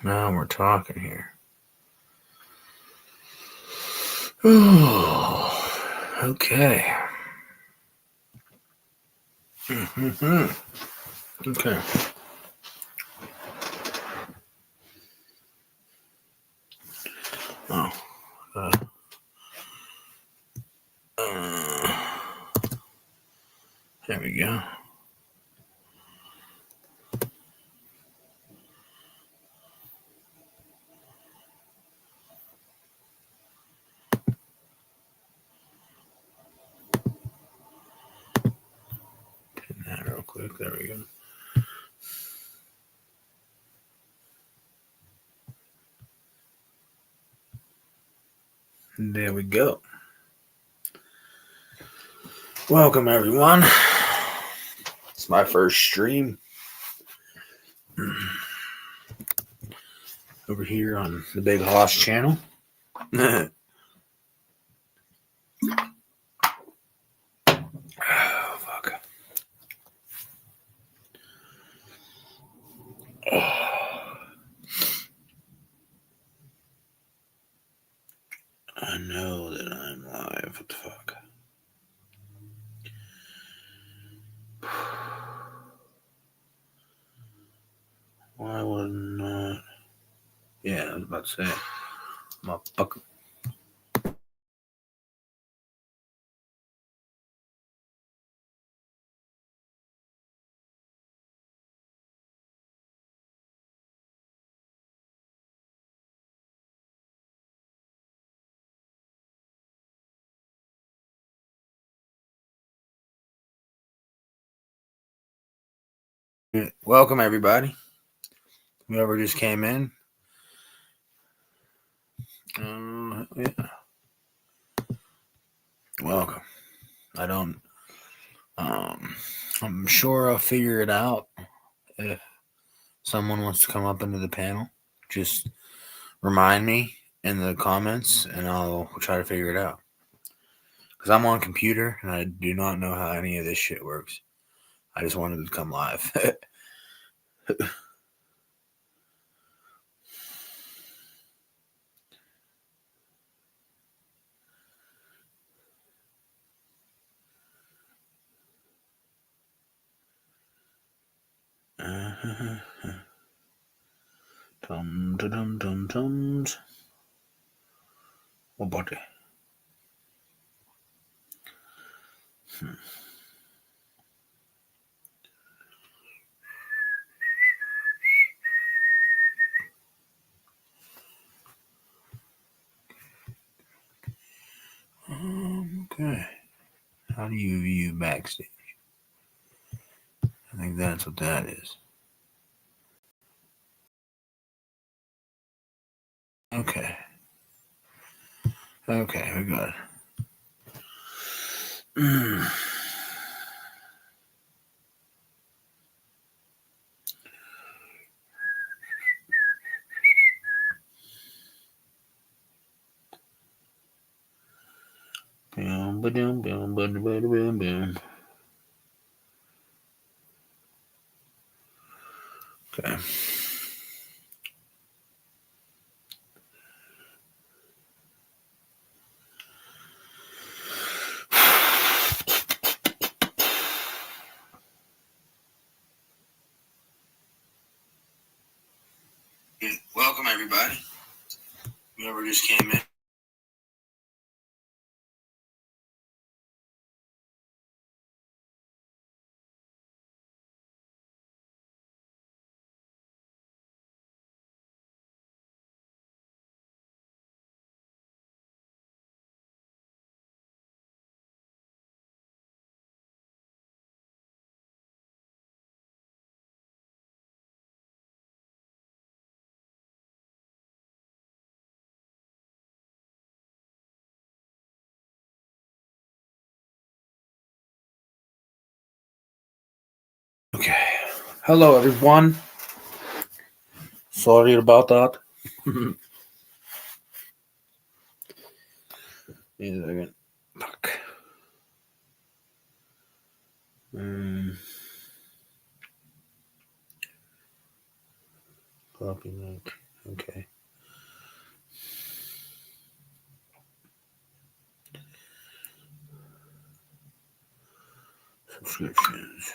Now we're talking here. Oh, okay. Okay. Oh. There we go. Pin that real quick. There we go. There we go. Welcome, everyone. It's my first stream over here on the Big Hoss channel. Oh, fuck. I know that I'm live. What the fuck? Why would not? Yeah, I was about to say. Motherfucker. Welcome, everybody. Whoever just came in. Yeah. Welcome. I don't. I'm sure I'll figure it out if someone wants to come up into the panel. Just remind me in the comments, and I'll try to figure it out. Because I'm on computer, and I do not know how any of this shit works. I just wanted to come live. Tums. Oh, buddy. Okay. How do you view backstage? I think that's what that is. Okay. Okay, we got it. Boom, boom, boom, boom, boom, boom. Okay. Welcome, everybody. Whoever just came in. Okay. Hello, everyone. Sorry about that. Wait a second. Fuck. Copy link. Okay. Subscriptions.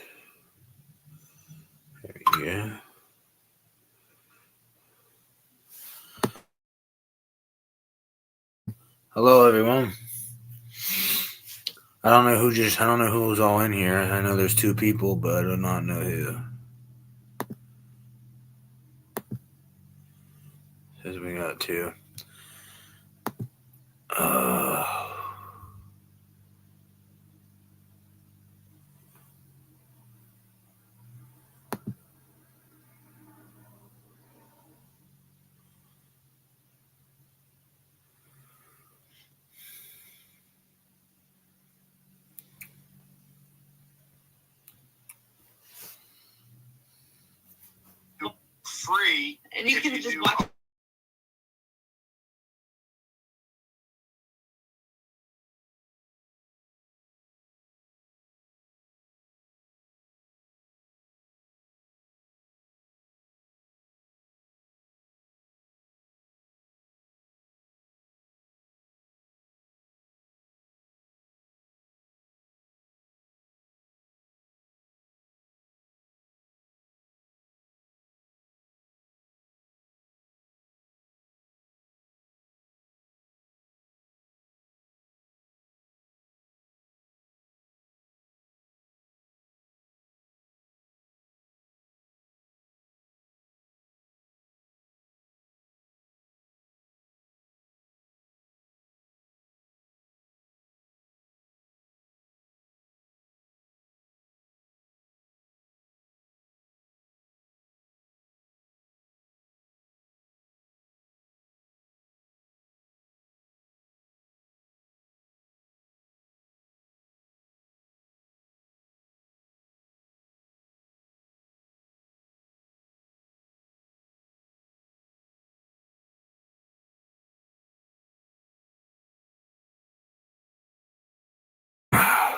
There we go. Hello, everyone. I don't know who's all in here. I know there's 2 people, but I do not know who. Says we got 2. Free, and you can just watch.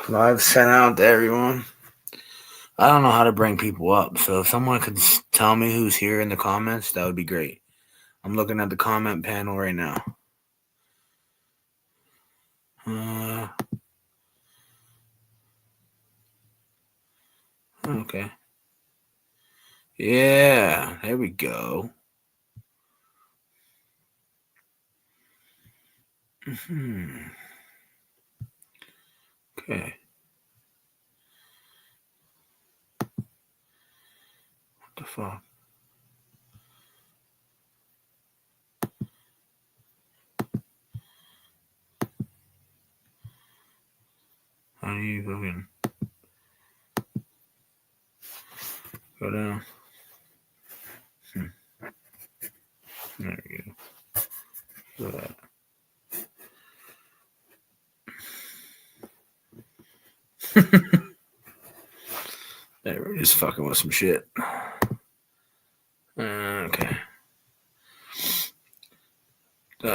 Live sent out to everyone. I don't know how to bring people up, so if someone could tell me who's here in the comments, that would be great. I'm looking at the comment panel right now. Okay. Yeah, there we go. Okay. What the fuck? How do you fucking go down? There we go. Look at that. There, we're just fucking with some shit. Okay. All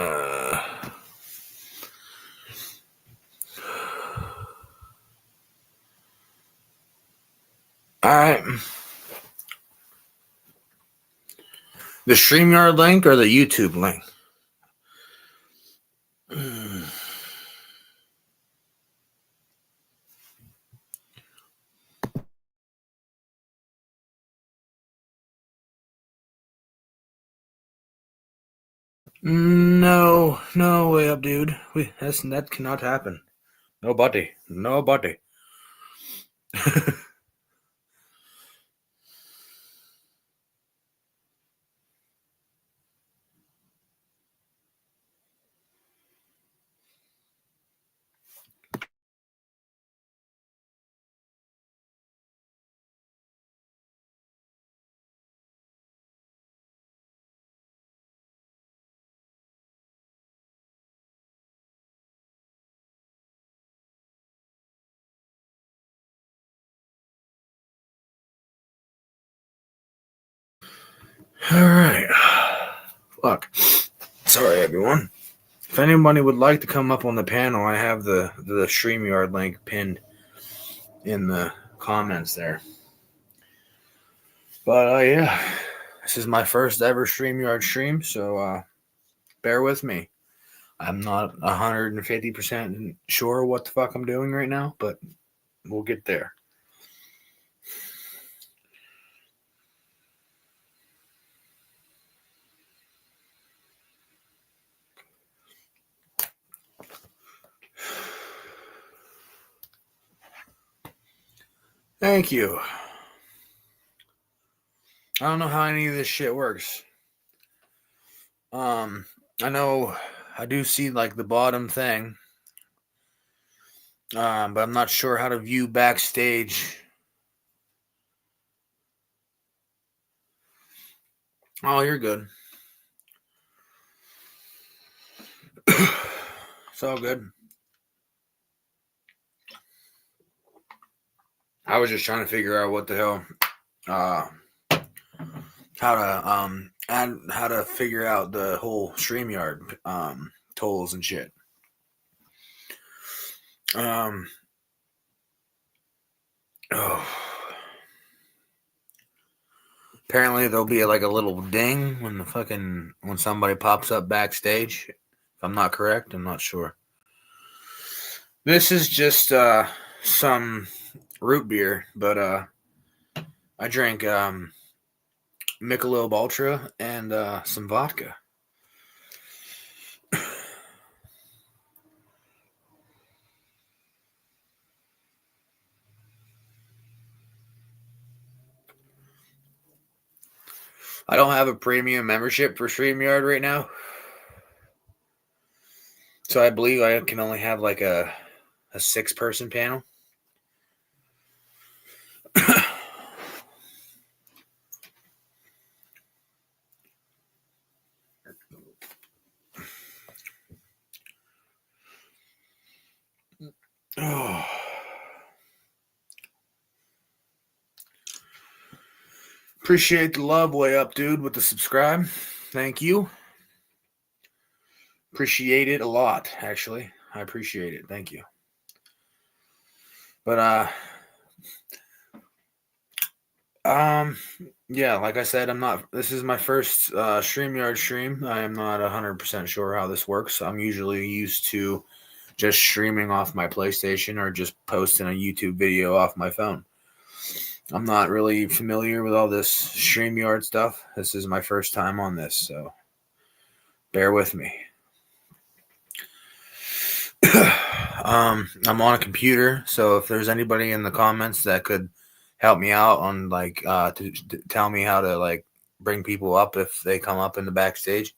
right. The StreamYard link or the YouTube link? No way up, dude. That cannot happen. Nobody. All right. Fuck. Sorry, everyone. If anybody would like to come up on the panel, I have the StreamYard link pinned in the comments there. But yeah, This is my first ever StreamYard stream, so bear with me. I'm not 150% sure what the fuck I'm doing right now, but we'll get there. Thank you. I don't know how any of this shit works. I know I do see like the bottom thing, but I'm not sure how to view backstage. Oh, you're good. It's all good. I was just trying to figure out what the hell, how to figure out the whole StreamYard tolls and shit. Oh. Apparently there'll be like a little ding when somebody pops up backstage. If I'm not correct, I'm not sure. This is just some root beer, but I drank Michelob Ultra and some vodka. I don't have a premium membership for StreamYard right now, so I believe I can only have like a 6-person panel. Oh. Appreciate the love, way up, dude, with the subscribe. Thank you. Appreciate it a lot, actually. I appreciate it. Thank you. But yeah, like I said, this is my first StreamYard stream. I am not 100% sure how this works. I'm usually used to just streaming off my PlayStation or just posting a YouTube video off my phone. I'm not really familiar with all this StreamYard stuff. This is my first time on this, so bear with me. I'm on a computer, so if there's anybody in the comments that could help me out on like to tell me how to like bring people up if they come up in the backstage,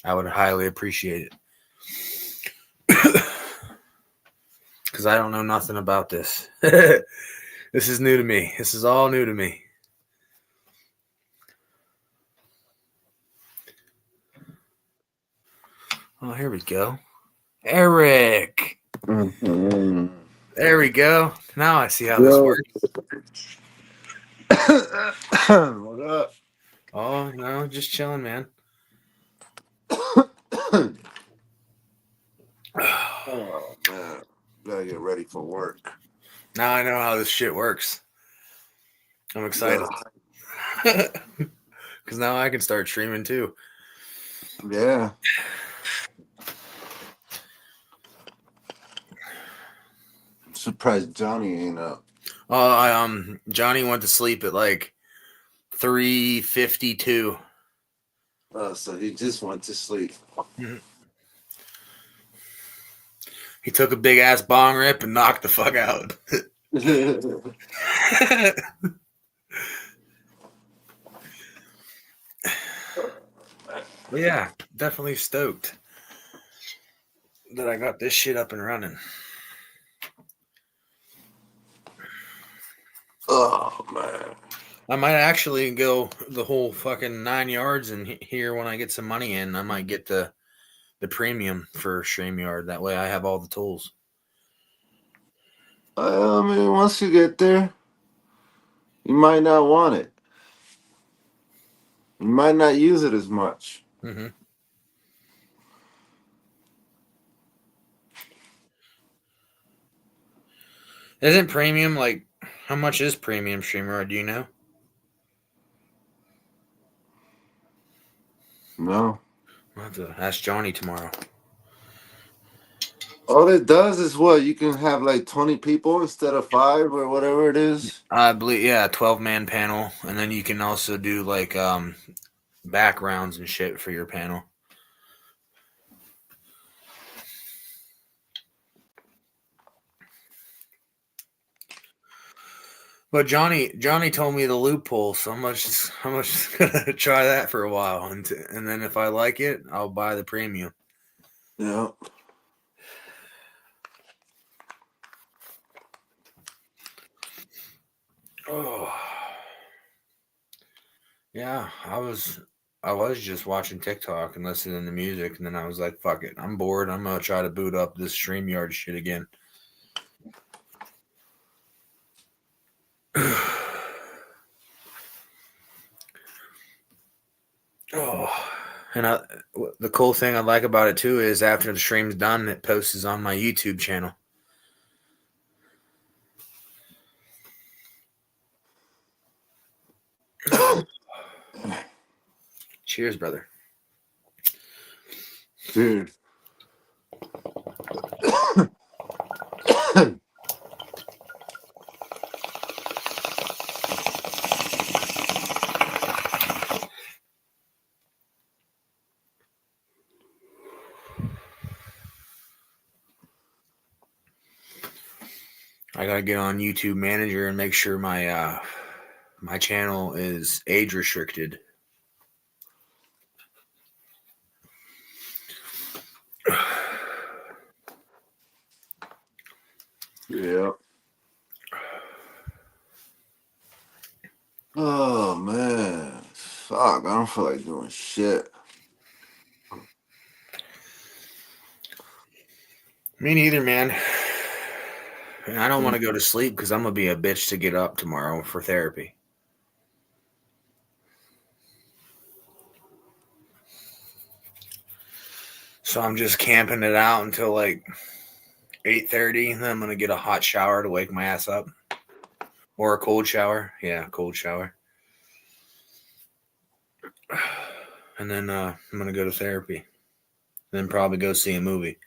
I would highly appreciate it. Because I don't know nothing about this. This is new to me. This is all new to me. Oh, here we go. Eric. Mm-hmm. There we go. Now I see how this works. What up? Oh, no, just chilling, man. Oh, man. Gotta get ready for work. Now I know how this shit works. I'm excited. Because now I can start streaming too. Yeah. I'm surprised Johnny ain't up. Oh, Johnny went to sleep at like 3:52. Oh, so he just went to sleep. Mm-hmm. He took a big ass bong rip and knocked the fuck out. But yeah, definitely stoked that I got this shit up and running. Oh, man. I might actually go the whole fucking 9 yards, and here when I get some money in, I might get the premium for StreamYard. That way I have all the tools. I mean, once you get there, you might not want it. You might not use it as much. Mm-hmm. Isn't premium like, how much is premium StreamYard? Do you know? No. I'll have to ask Johnny tomorrow. All it does is what? You can have like 20 people instead of 5 or whatever it is. I believe, yeah, 12-man panel, and then you can also do like backgrounds and shit for your panel. But Johnny told me the loophole, so I'm just gonna try that for a while, and then if I like it, I'll buy the premium. Yeah. Oh, yeah, I was just watching TikTok and listening to music, and then I was like, fuck it, I'm bored. I'm gonna try to boot up this StreamYard shit again. Oh, and the cool thing I like about it too is after the stream's done, it posts on my YouTube channel. Cheers, brother. Dude. I gotta get on YouTube Manager and make sure my my channel is age restricted. Yeah. Oh man. Fuck, I don't feel like doing shit. Me neither, man. And I don't want to go to sleep because I'm gonna be a bitch to get up tomorrow for therapy. So I'm just camping it out until like 8:30, and then I'm gonna get a hot shower to wake my ass up, or a cold shower. Yeah, cold shower. And then I'm gonna go to therapy. Then probably go see a movie.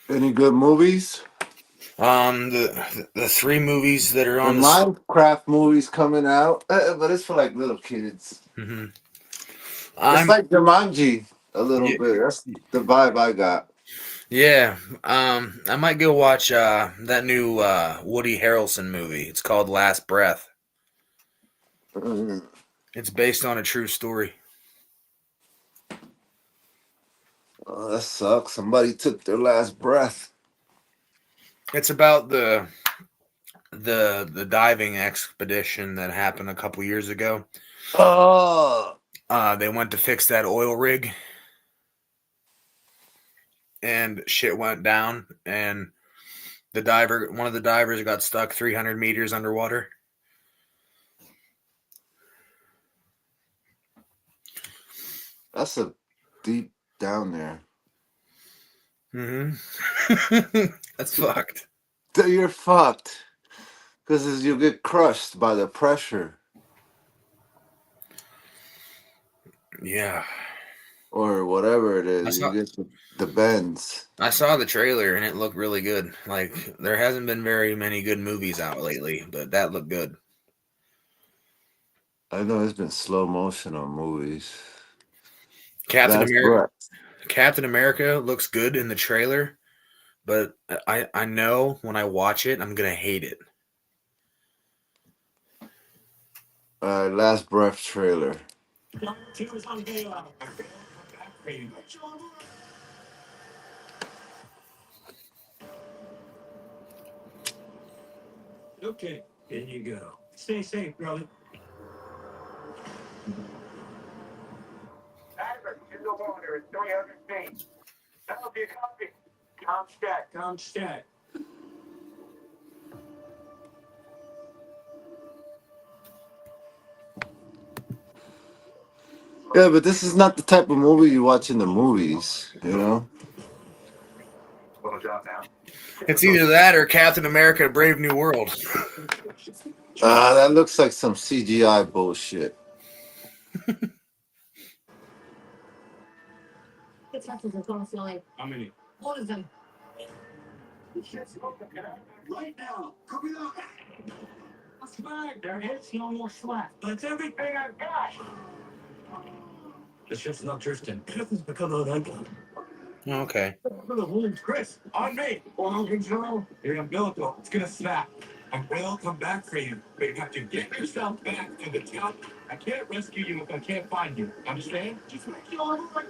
Any good movies? The 3 movies that are The on the. Minecraft movie's coming out, but it's for like little kids. Mm-hmm. It's I'm like Jumanji a little yeah, bit. That's the vibe I got. yeah. I might go watch that new Woody Harrelson movie. It's called Last Breath. Mm. It's based on a true story. Oh, that sucks. Somebody took their last breath. It's about the diving expedition that happened a couple years ago. Oh, They went to fix that oil rig, and shit went down, and one of the divers got stuck 300 meters underwater. that's a deep down there. Mm-hmm. That's fucked. You're fucked. Because you get crushed by the pressure. Yeah. Or whatever it I is. You saw get the bends. I saw the trailer and it looked really good. Like there hasn't been very many good movies out lately, but that looked good. I know it's been slow motion on movies. Captain Last America breath. Captain America looks good in the trailer, but I know when I watch it I'm gonna hate it. Last breath trailer. Okay, in you go. Stay safe, brother. Average in the water is 300 feet. That'll be a copy. Comstat. Comstat. Yeah, but this is not the type of movie you watch in the movies, you know? It's either that or Captain America: Brave New World. That looks like some CGI bullshit. How many? Right now. Copy that. Swag. There is no more slack. That's everything I've got. The ship's not drifting. This is because of that gun. Okay. Chris, on me. Oil control. You're umbilical. It's gonna snap. I will come back for you, but you have to get yourself back to the top. I can't rescue you if I can't find you. Understand? Just make sure I'm right.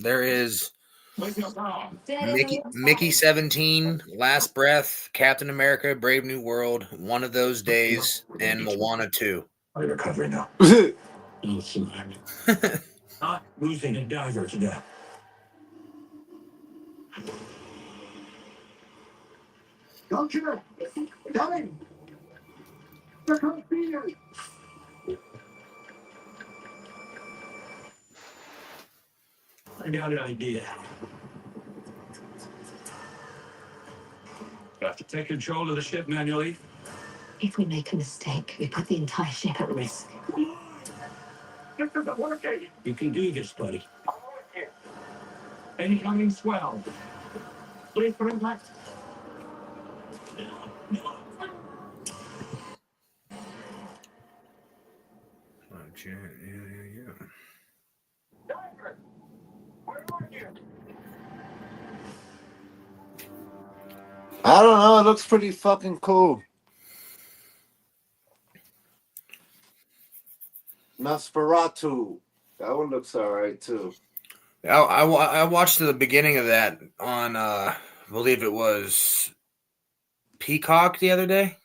There is Place your power. Mickey 17, Last Breath, Captain America: Brave New World, One of Those Days, and Moana 2. Are you recovering now? Listen, not losing a diver today. Don't you? Coming. They're coming for you. I got an idea. Have to take control of the ship manually. If we make a mistake, we put the entire ship at risk. This isn't working. You can do this, buddy. Incoming swell. Please for impact. Diver, where are you? I don't know. It looks pretty fucking cool. Nosferatu. That one looks alright too. I watched the beginning of that on, I believe it was Peacock the other day.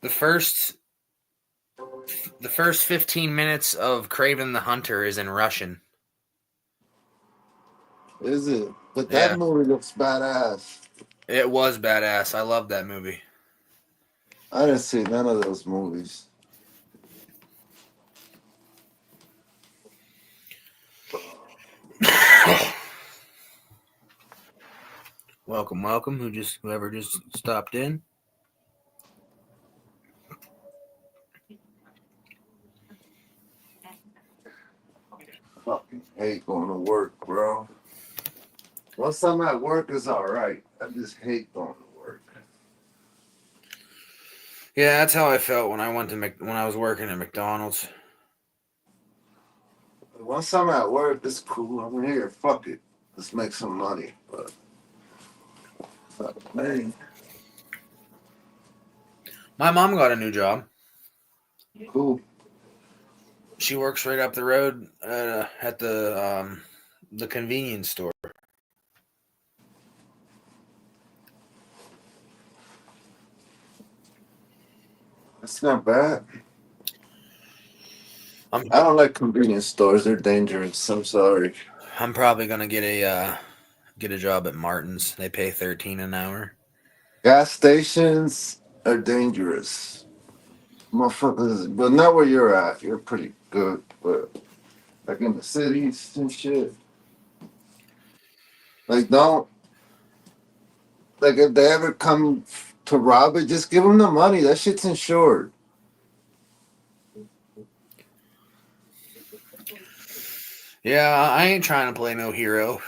The first 15 minutes of Craven the Hunter is in Russian. Is it? But Yeah. that movie looks badass. It was badass. I love that movie. I didn't see none of those movies. Welcome. Whoever just stopped in. Fucking hate going to work, bro. Once I'm at work, it's alright. I just hate going to work. Yeah, that's how I felt when I went to when I was working at McDonald's. Once I'm at work, it's cool. I'm here. Fuck it. Let's make some money. But fuck me. My mom got a new job. Cool. She works right up the road at the convenience store. That's not bad. I'm I don't like convenience stores. They're dangerous. I'm sorry. I'm probably gonna get a job at Martin's. They pay $13 an hour. Gas stations are dangerous. Motherfuckers, but not where you're at. You're pretty good. But like in the cities and shit. Like, don't. Like, if they ever come to rob it, just give them the money. That shit's insured. Yeah, I ain't trying to play no hero.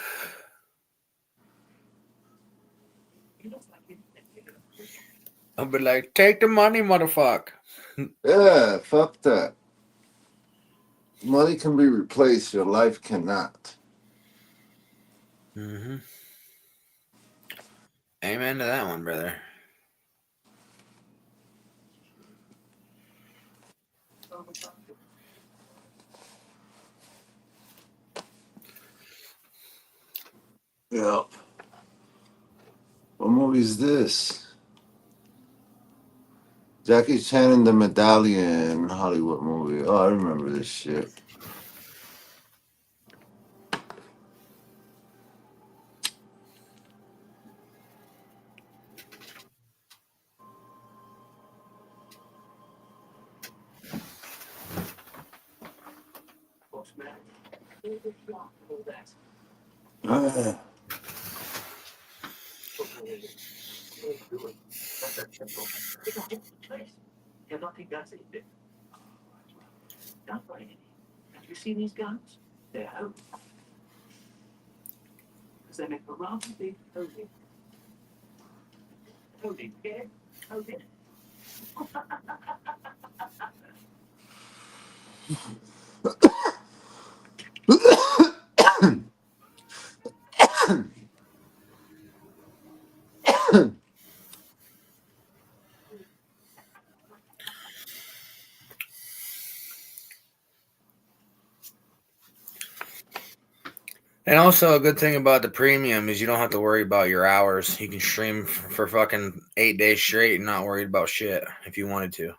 I'll be like, take the money, motherfucker. Yeah, fuck that. Money can be replaced. Your life cannot. Mm-hmm. Amen to that one, brother. Yep. What movie is this? Jackie Chan and the Medallion Hollywood movie. Oh, I remember this shit. Ah, And also, a good thing about the premium is you don't have to worry about your hours. You can stream for fucking 8 days straight and not worried about shit if you wanted to.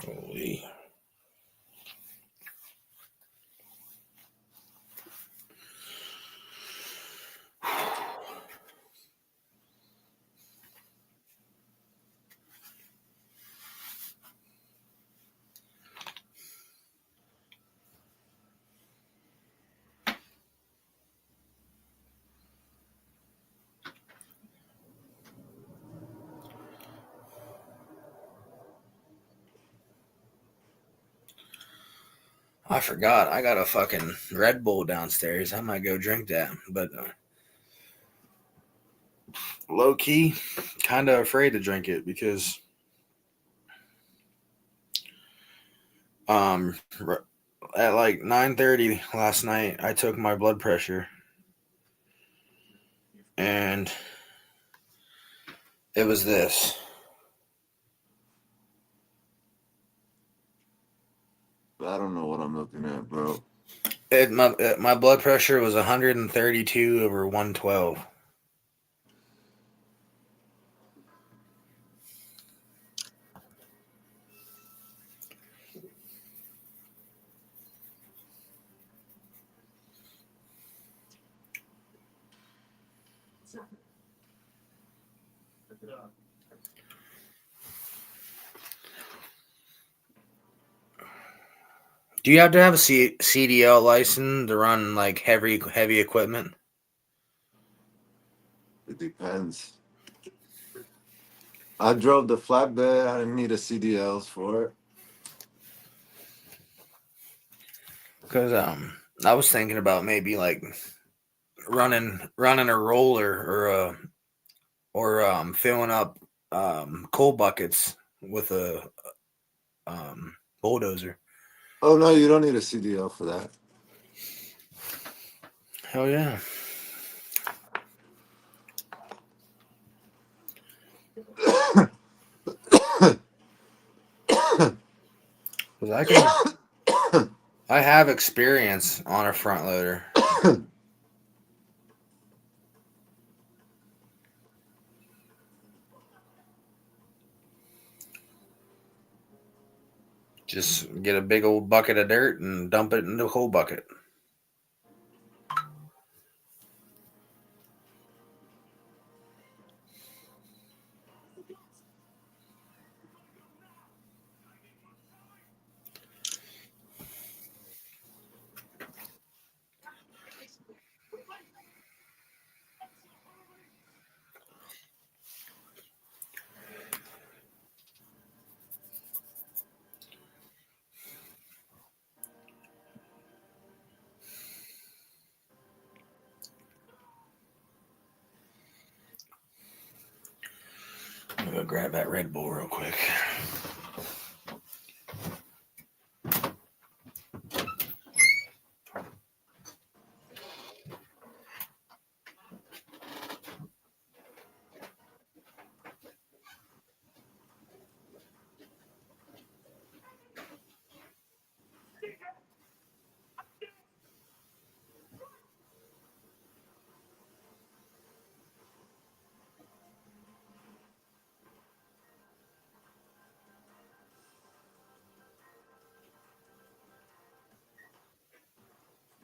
Holy. I forgot. I got a fucking Red Bull downstairs. I might go drink that. But low key, kind of afraid to drink it because um at like 9:30 last night I took my blood pressure and it was this. I don't know what I'm looking at, bro. My blood pressure was 132 over 112. Do you have to have a CDL license to run like heavy equipment? It depends. I drove the flatbed. I didn't need a CDLs for it. Because I was thinking about maybe like running a roller or filling up coal buckets with a bulldozer. Oh no, you don't need a CDL for that. Hell yeah! Because I have experience on a front loader. Just get a big old bucket of dirt and dump it in the coal bucket. go grab that Red Bull real quick.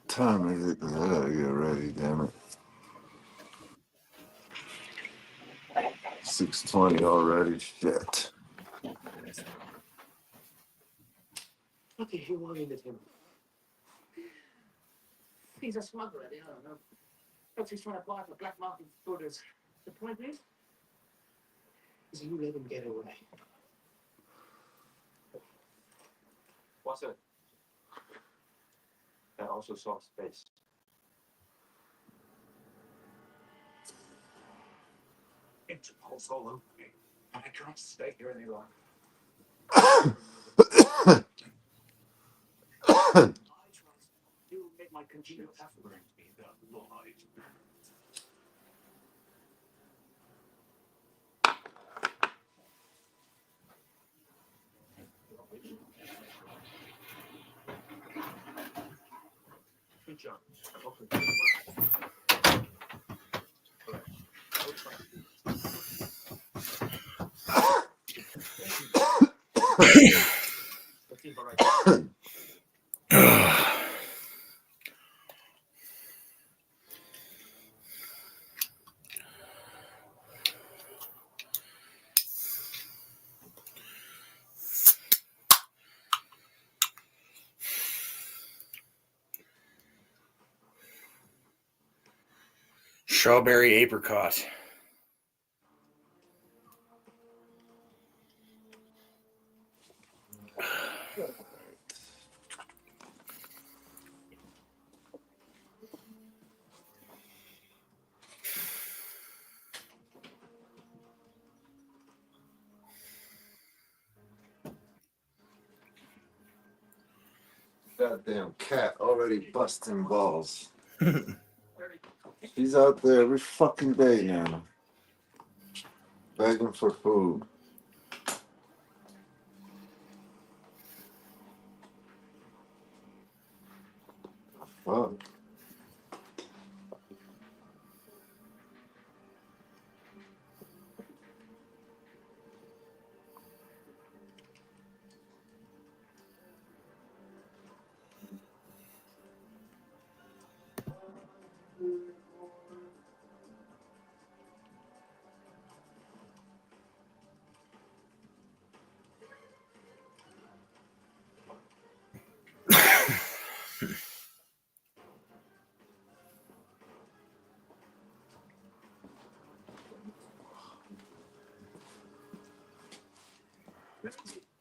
Time is it? 'Cause I gotta get ready. Damn it. 6:20 already. Shit. What the hell wanted with him? He's a smuggler, I don't know. Looks he's trying to buy for black market orders. The point is you let him get away. What's it? I also saw space. Interpol's all over me. I can't stay here any longer. I trust you make my congenial effort be the Lord. Good job. Strawberry apricot. Goddamn cat already busting balls. She's out there every fucking day now, begging for food. Fuck.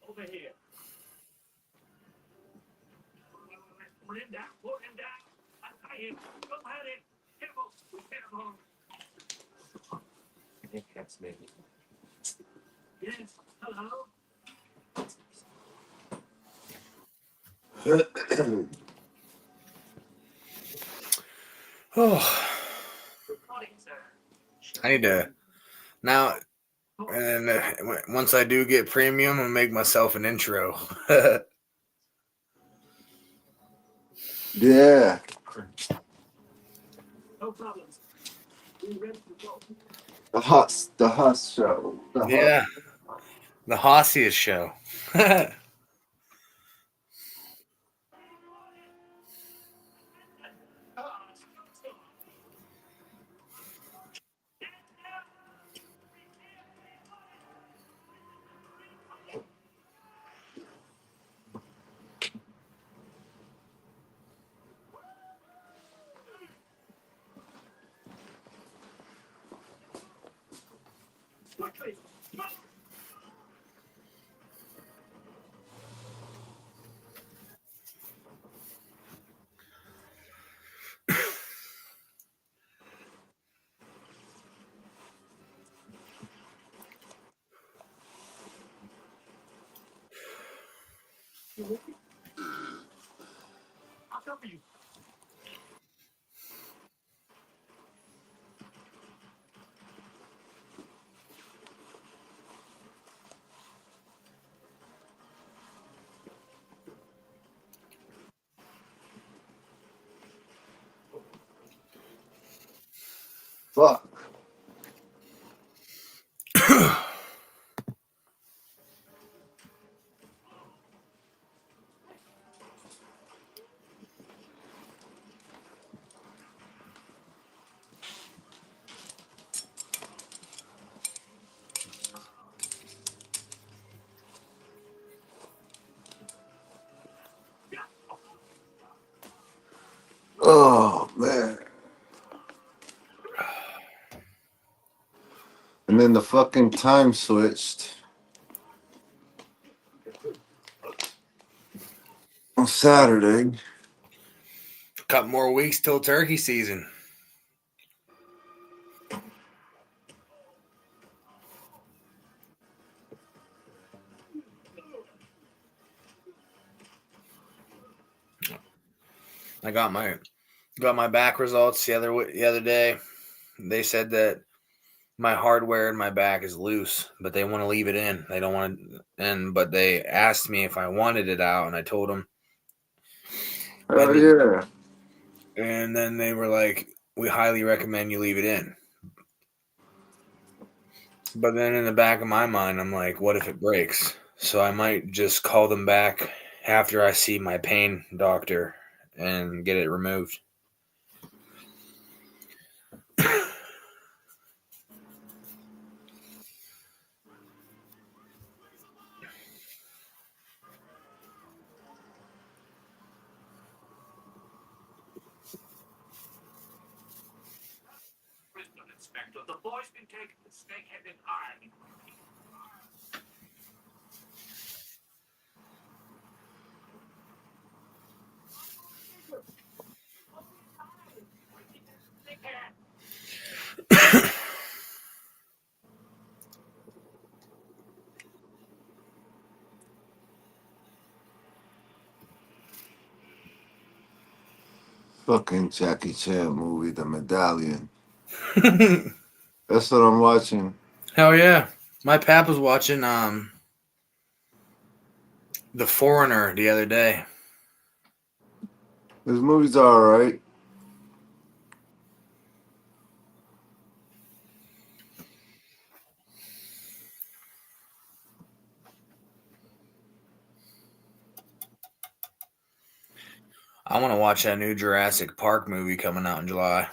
Over here. Put him down. Put him down. I him. Go ahead. Careful. Careful. I think that's me. Yes. Hello. Oh, Good morning, sir. I need to now. And once I do get premium, I'll make myself an intro. Yeah. No problems. We ready to go. The Huss show. Yeah, the Hossiest show. I'll cover you. Fuck. Oh man. And then the fucking time switched on Saturday. Couple more weeks till turkey season. I got my back results the other day. They said that my hardware in my back is loose, but they want to leave it in. They don't want to, but they asked me if I wanted it out, and I told them I Oh didn't. yeah. And then they were like, "We highly recommend you leave it in." But then in the back of my mind, I'm like, "What if it breaks?" So I might just call them back after I see my pain doctor and get it removed. Prison inspector. The boy's been taken to Snakehead Island. Fucking Jackie Chan movie, The Medallion. That's what I'm watching. Hell yeah! My pap was watching The Foreigner the other day. This movie's alright. I want to watch that new Jurassic Park movie coming out in July.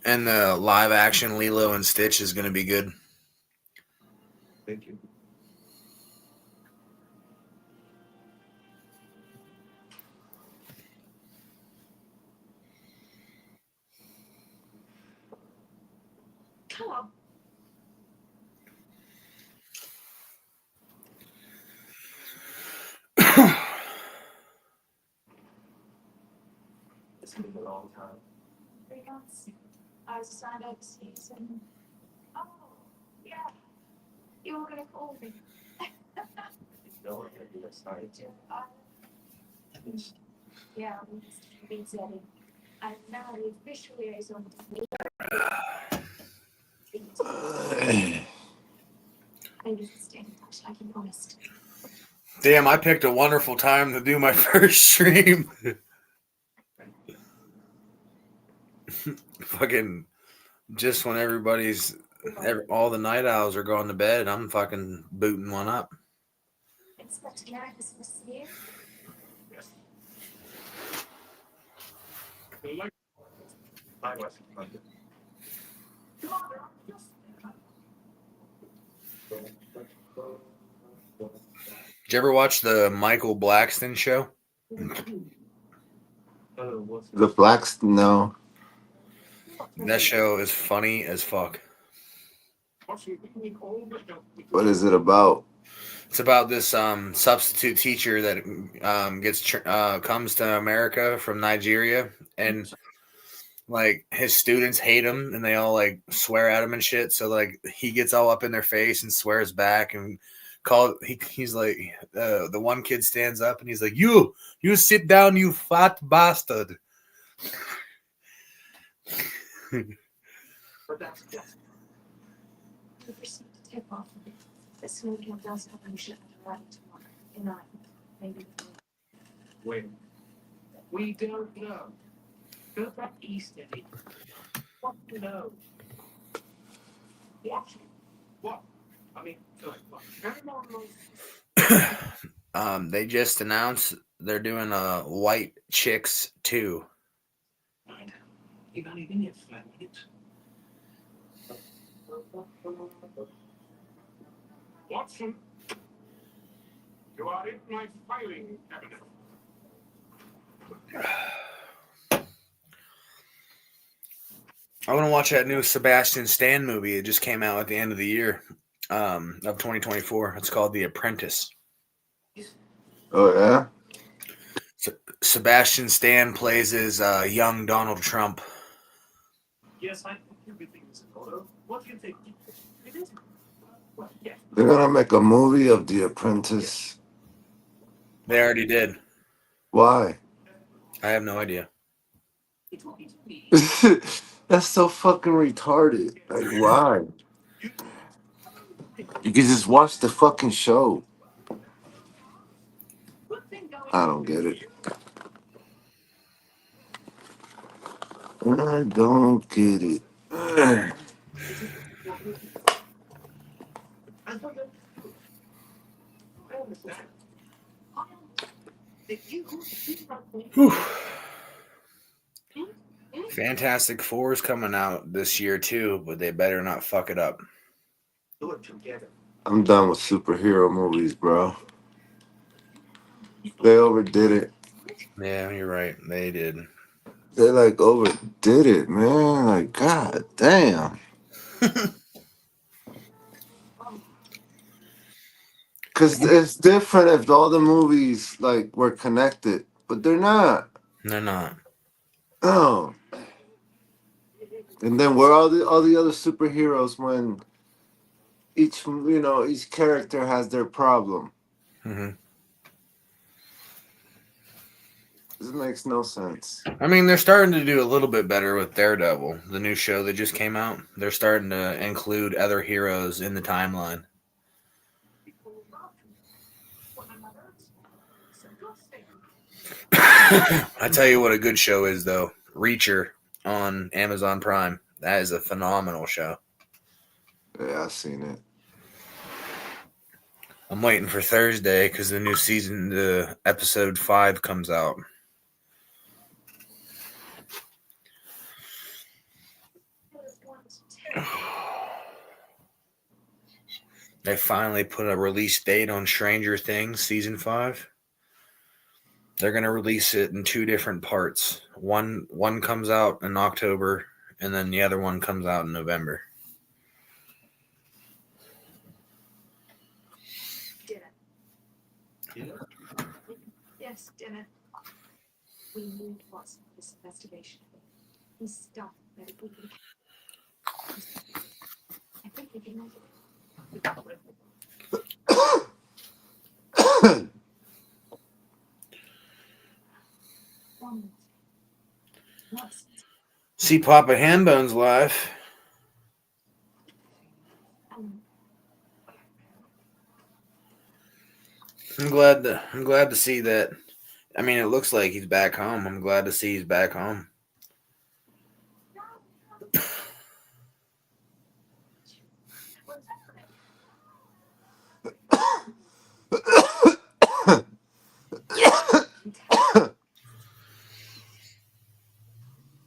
And the live action Lilo and Stitch is going to be good. Thank you. Come on. It's been a long time. 3 months. I was assigned overseas and oh yeah. You were gonna call me. No one can be sorry. Yeah, we've been setting. I'm now the official liaison to me. I need to stay in touch like you promised. Damn, I picked a wonderful time to do my first stream. Fucking just when all the night owls are going to bed, I'm fucking booting one up. Inspector Garrett is supposed to be here. Yes. I was London. Did you ever watch the Michael Blackston show? The Blacks, no. That show is funny as fuck. What is it about? It's about this substitute teacher that comes to America from Nigeria, and like his students hate him, and they all like swear at him and shit. So like he gets all up in their face and swears back and he's like the one kid stands up and he's like, you sit down, you fat bastard. But that's just We received a tip off that Snowcamp does have a ship arriving tomorrow. And I, maybe. wait. We don't know. Go back east, Eddie. What to know? What? What? I mean, sorry, what? They just announced they're doing a White Chicks 2. You've only been here for 5 minutes. Watson, you are in my filing cabinet. I want to watch that new Sebastian Stan movie. It just came out at the end of the year of 2024. It's called The Apprentice. Oh yeah. Sebastian Stan plays as young Donald Trump. Yes, I think everything is in order. What do you think? It is. Well, yeah. They're gonna make a movie of The Apprentice. They already did. Why? I have no idea. That's so fucking retarded. Like, why? You can just watch the fucking show. I don't get it. I don't get it. Whew. Fantastic Four is coming out this year too, but they better not fuck it up. I'm done with superhero movies, bro. They overdid it. Yeah, you're right. They did. They like overdid it, man. Like, god damn. Cause it's different if all the movies like were connected, but they're not. They're not. Oh. And then where are all the other superheroes when each character has their problem? Mm-hmm. This makes no sense. I mean, they're starting to do a little bit better with Daredevil, the new show that just came out. They're starting to include other heroes in the timeline. I tell you what a good show is, though. Reacher on Amazon Prime. That is a phenomenal show. Yeah, I've seen it. I'm waiting for Thursday because the new season, the episode 5 comes out. They finally put a release date on Stranger Things season 5. They're gonna release it in 2 different parts. One comes out in October, and then the other one comes out in November. Dinner. Yes, dinner. We need Watson for this investigation. He's stuff that if we can. I think we can make it. Watson. See Papa Hambones live. I'm glad to see that. I mean, it looks like he's back home. I'm glad to see he's back home.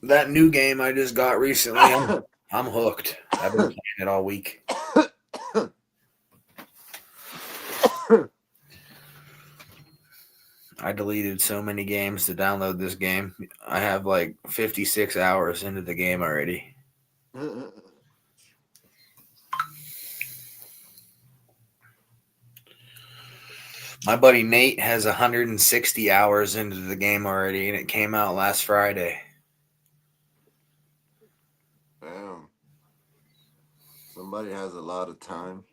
That new game I just got recently, I'm hooked. I've been playing it all week. I deleted so many games to download this game. I have like 56 hours into the game already. My buddy Nate has 160 hours into the game already, and it came out last Friday. Damn. Somebody has a lot of time.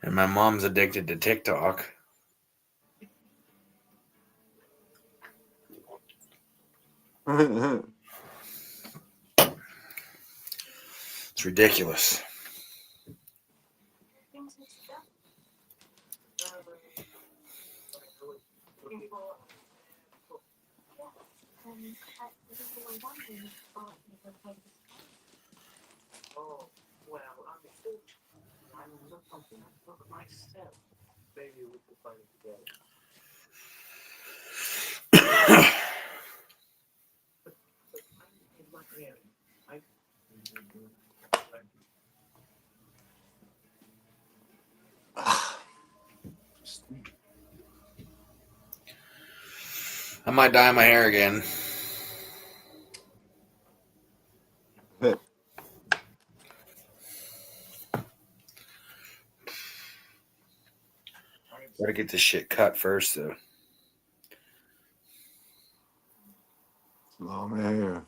And my mom's addicted to TikTok. It's ridiculous. Things and stuff. Yeah. And people were wondering about the place. Oh, well, unfortunately, I'm looking for myself. Maybe we could find it together. But I'm in my area. I. I might dye my hair again. Gotta get this shit cut first, though. Long hair.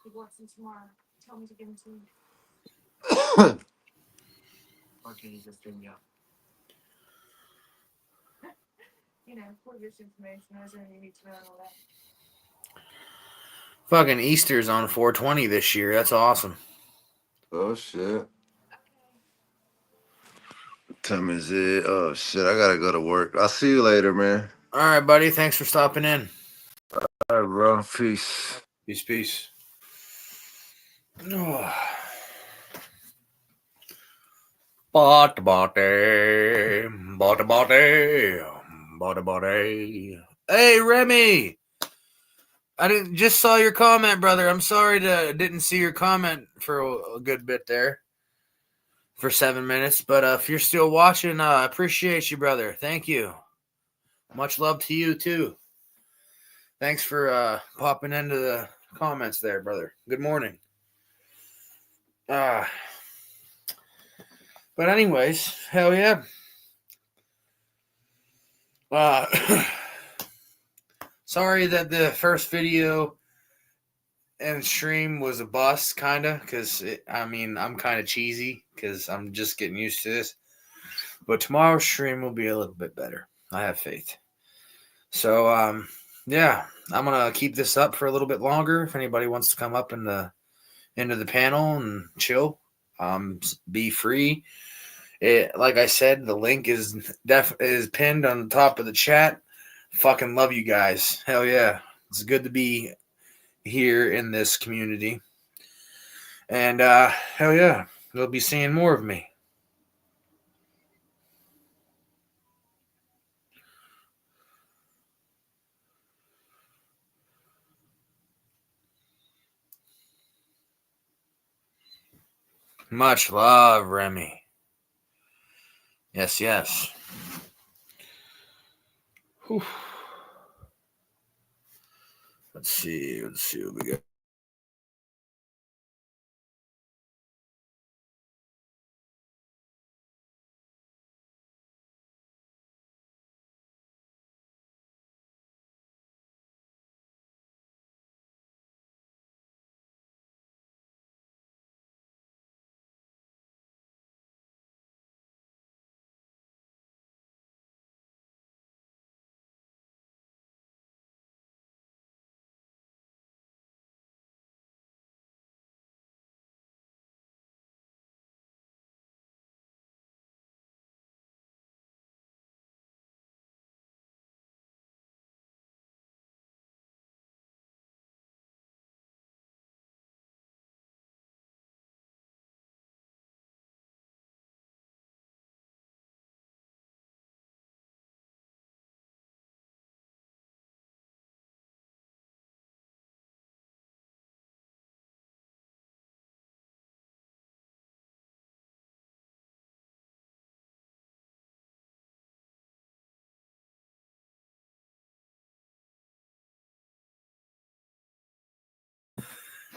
He wants him tomorrow. Tell me to give him to you. Or can you just bring me up? For this information, is there any need to know all that? Fucking Easter's on 420 this year. That's awesome. Oh shit. Okay. What time is it? Oh shit, I gotta go to work. I'll see you later, man. All right, buddy. Thanks for stopping in. All right, bro. Peace. Peace, peace. Oh. Body, body, body, body, body, body. Hey, Remy. I didn't just saw your comment, brother. I'm sorry to didn't see your comment for a good bit there for 7 minutes. But if you're still watching, I appreciate you, brother. Thank you. Much love to you too. Thanks for popping into the comments there, brother. Good morning. But anyways, hell yeah. Sorry that the first video and stream was a bust, kind of, because I'm kind of cheesy because I'm just getting used to this. But tomorrow's stream will be a little bit better. I have faith. So, yeah, I'm gonna keep this up for a little bit longer. If anybody wants to come up into the panel and chill, be free. Like I said, the link is pinned on the top of the chat. Fucking love you guys. Hell yeah, it's good to be here in this community. And hell yeah, you'll be seeing more of me. Much love, Remy. Yes, yes. Whew. Let's see what we got.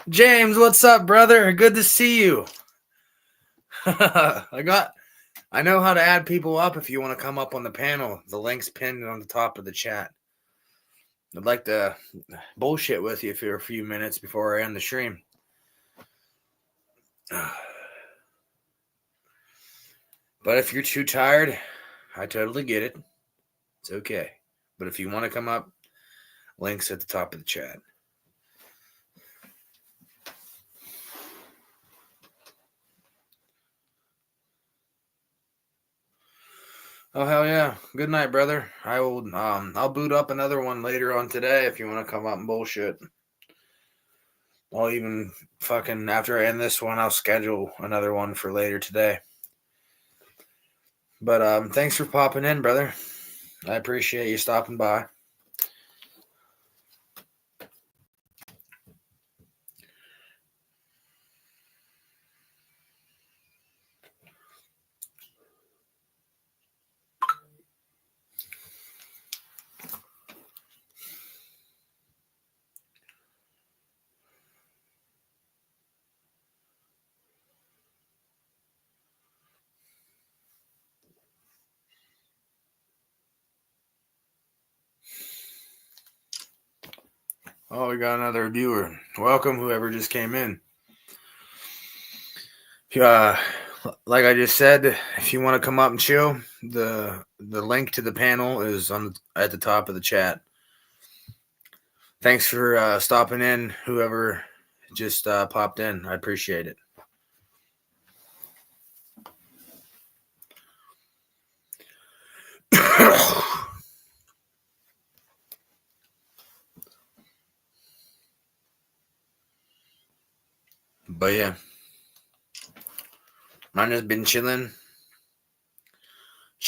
James, what's up, brother? Good to see you. I know how to add people up if you want to come up on the panel. The link's pinned on the top of the chat. I'd like to bullshit with you for a few minutes before I end the stream. But if you're too tired, I totally get it. It's okay. But if you want to come up, links at the top of the chat. Oh hell yeah! Good night, brother. I will. I'll boot up another one later on today if you want to come up and bullshit. I'll even fucking after I end this one, I'll schedule another one for later today. But thanks for popping in, brother. I appreciate you stopping by. Oh, we got another viewer. Welcome, whoever just came in. Like I just said, if you want to come up and chill, the link to the panel is at the top of the chat. Thanks for stopping in, whoever just popped in. I appreciate it. But yeah, mine has been chilling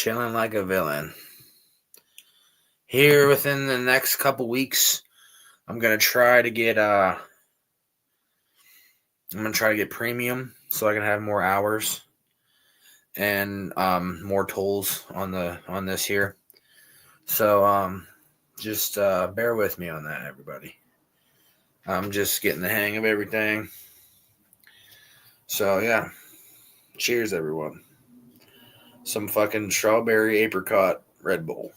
like a villain. Here within the next couple weeks, I'm gonna try to get premium so I can have more hours and more tolls on this here. So just bear with me on that, everybody. I'm just getting the hang of everything. So yeah, cheers, everyone. Some fucking strawberry apricot Red Bull.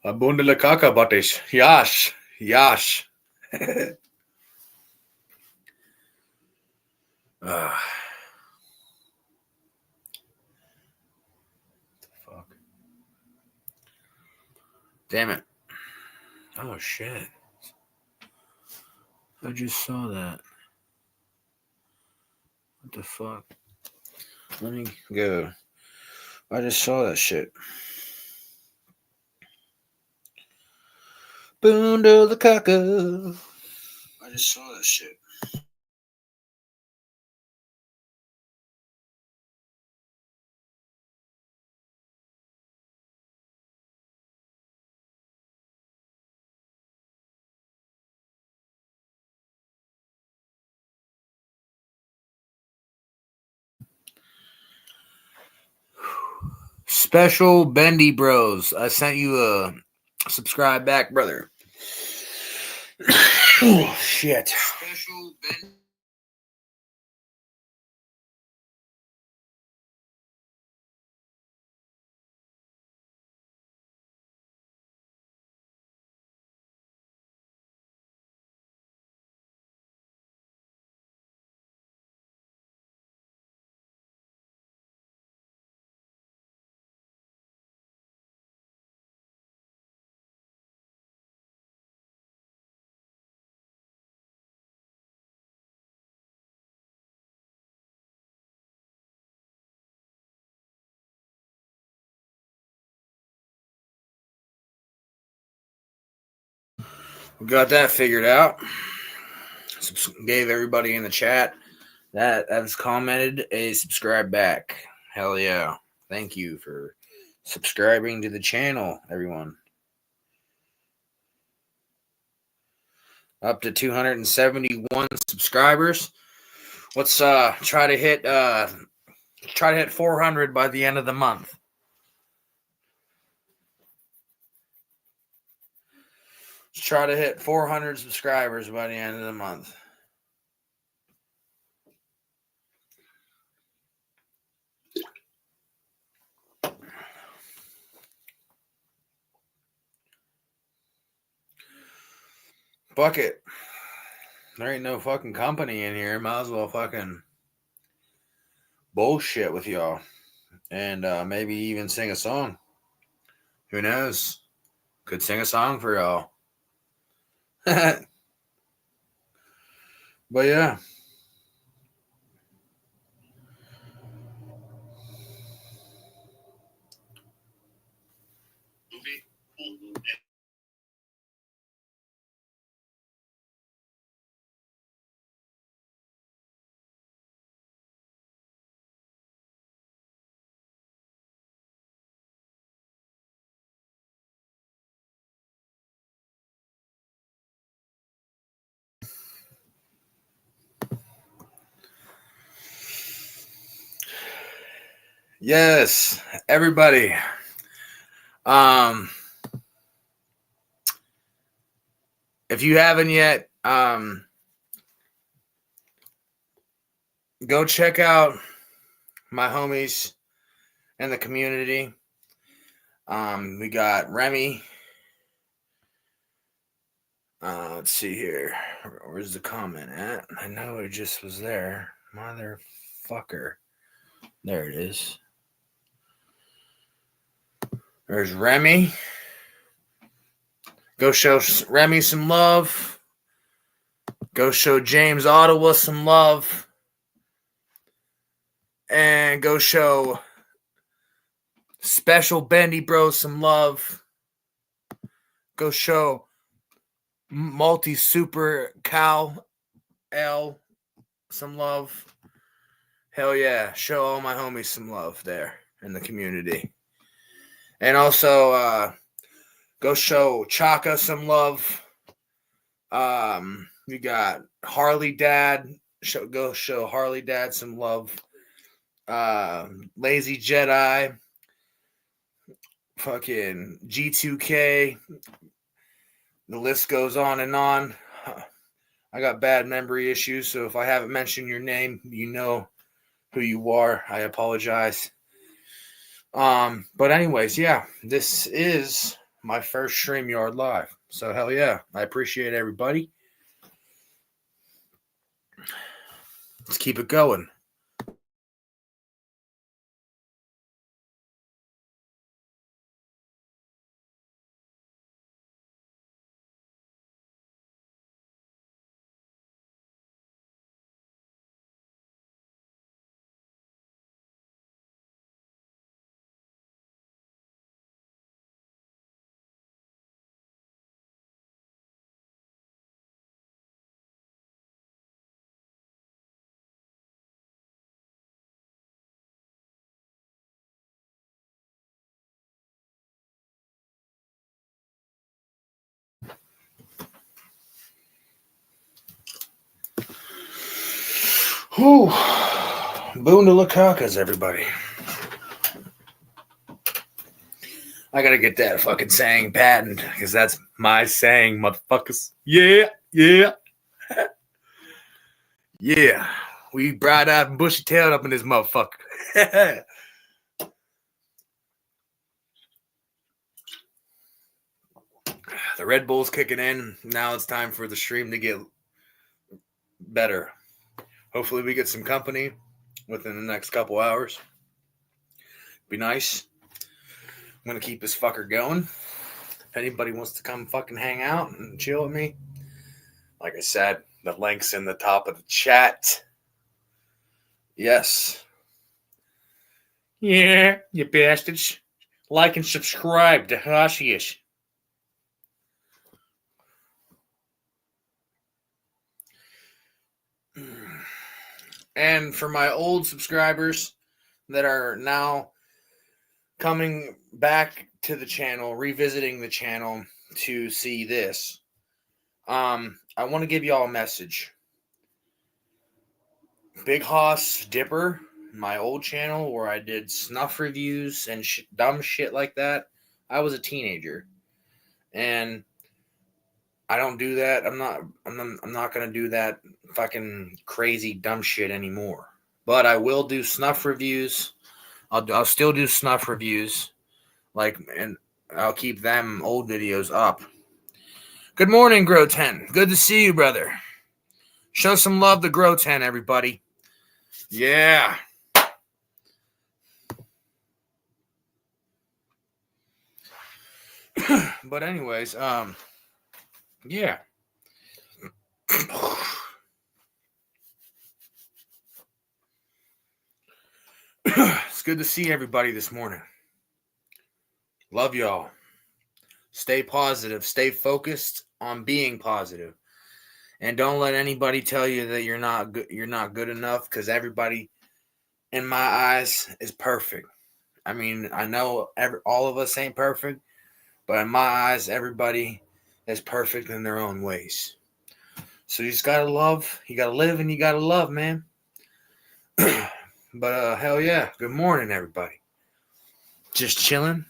Abundele kaka batis. Yash. Fuck. Damn it. Oh shit. I just saw that. What the fuck? Let me go. I just saw that shit. Boondle the caca. I just saw that shit. Special Bendy Bros. I sent you a subscribe back, brother. Oh, shit. Special Bendy. We got that figured out. Gave everybody in the chat that has commented a subscribe back. Hell yeah. Thank you for subscribing to the channel, everyone. Up to 271 subscribers. Let's try to hit 400 by the end of the month. Let's try to hit 400 subscribers by the end of the month. Fuck it. There ain't no fucking company in here. Might as well fucking bullshit with y'all. And maybe even sing a song. Who knows? Could sing a song for y'all. But yeah. Yes, everybody. If you haven't yet, go check out my homies in the community. We got Remy. Let's see here. Where's the comment at? I know it just was there. Motherfucker. There it is. There's Remy. Go show Remy some love. Go show James Ottawa some love. And go show Special Bendy Bro some love. Go show Multi Super Cal L some love. Hell yeah. Show all my homies some love there in the community. And also go show Chaka some love. We got Harley Dad. Go show Harley Dad some love. Lazy Jedi. Fucking G2K. The list goes on and on. I got bad memory issues, so if I haven't mentioned your name, you know who you are. I apologize. But anyways, yeah, this is my first StreamYard Live. So hell yeah, I appreciate everybody. Let's keep it going. Whew. Boondala cacas, everybody. I gotta get that fucking saying patent, because that's my saying, motherfuckers. Yeah, yeah. Yeah. We bright-eyed and bushy-tailed up in this motherfucker. The Red Bull's kicking in. Now it's time for the stream to get better. Hopefully we get some company within the next couple hours. Be nice. I'm going to keep this fucker going. If anybody wants to come fucking hang out and chill with me, like I said, the link's in the top of the chat. Yes. Yeah, you bastards. Like and subscribe to Hashish. And for my old subscribers that are now coming back to the channel, revisiting the channel to see this, I want to give y'all a message. Big Hoss Dipper, my old channel where I did snuff reviews and dumb shit like that. I was a teenager, and I don't do that. I'm not gonna do that fucking crazy dumb shit anymore. But I will do snuff reviews. I'll still do snuff reviews, and I'll keep them old videos up. Good morning, Grow 10. Good to see you, brother. Show some love to Grow 10, everybody. Yeah. But anyways, yeah. It's good to see everybody this morning. Love y'all. Stay positive. Stay focused on being positive. And don't let anybody tell you that you're not good enough, because everybody in my eyes is perfect. I mean, I know all of us ain't perfect, but in my eyes, everybody is perfect in their own ways. So you just gotta love, you gotta live, and you gotta love, man. But hell yeah, good morning, everybody. Just chilling,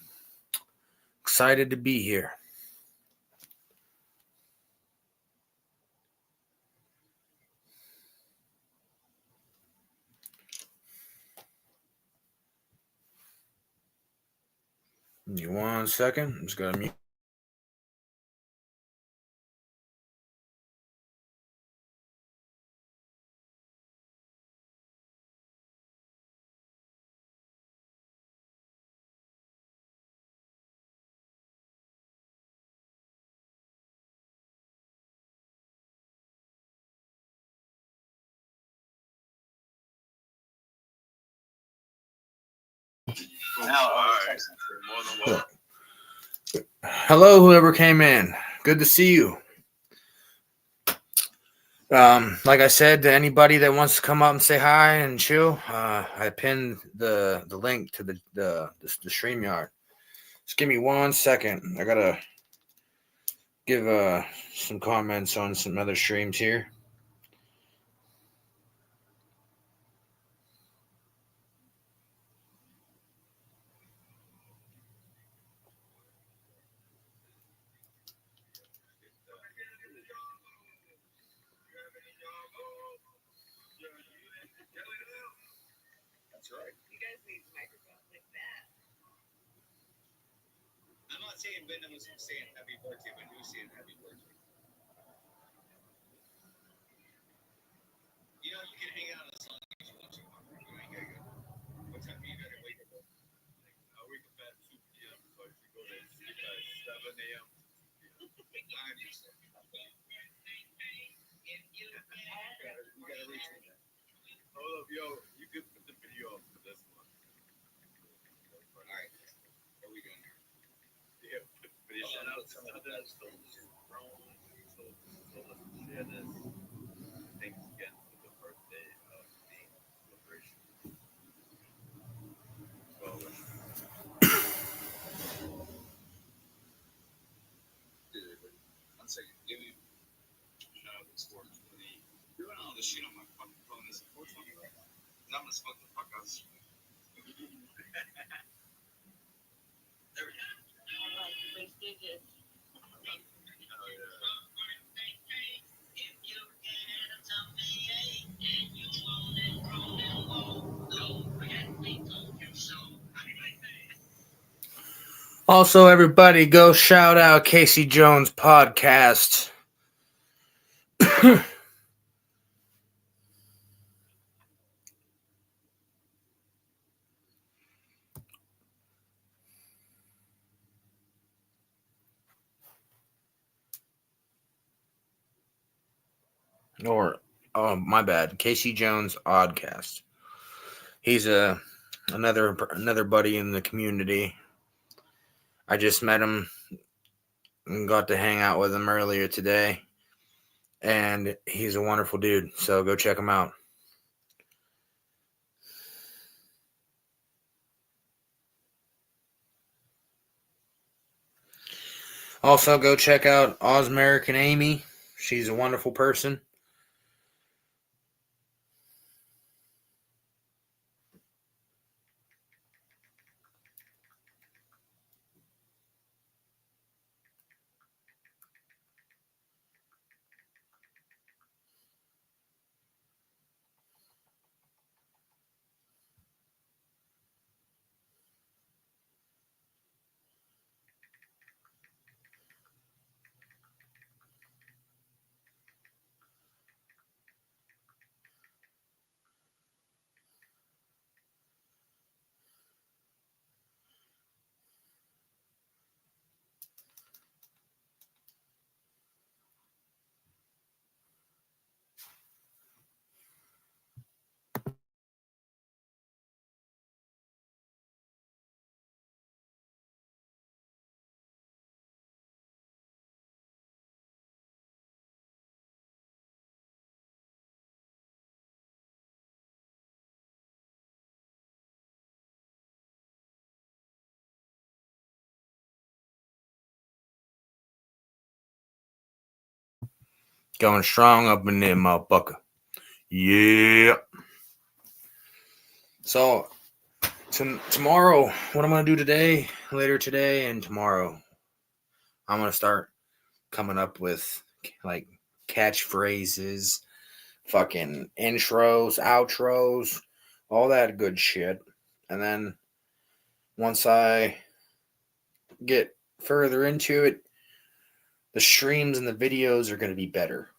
excited to be here. Give me 1 second. I'm just gonna mute. Hello, whoever came in. Good to see you. Like I said, to anybody that wants to come up and say hi and chill, I pinned the link to the StreamYard. Just give me 1 second. I gotta give some comments on some other streams here. That's right. You guys need microphones like that. I'm not saying Wyndham was saying happy birthday, but who's saying happy birthday? You know, you can hang out on the song if you want to. You ain't gotta go. What time do you gotta wake up? I wake up at 2 p.m. So I should go to sleep at 7 a.m. You gotta reach me. Hold up, yo. You could put the video up for this one. Alright. What are we doing here? Yeah, put the video. Shout out to others. So let's share this. Thanks again for the birthday celebration. Well, one second. Give me shout out to 420. You're running all this shit on my fucking phone. This is 420, right? I'm gonna smoke the fuck out of this. There we go. Also, everybody, go shout out Casey Jones podcast. Or, oh my bad, Casey Jones Oddcast. He's another buddy in the community. I just met him and got to hang out with him earlier today, and he's a wonderful dude. So go check him out. Also, go check out Oz American Amy. She's a wonderful person. Going strong up in there, motherfucker. Yeah. So tomorrow, what I'm gonna do today, later today, and tomorrow, I'm gonna start coming up with like catchphrases, fucking intros, outros, all that good shit. And then once I get further into it, the streams and the videos are going to be better.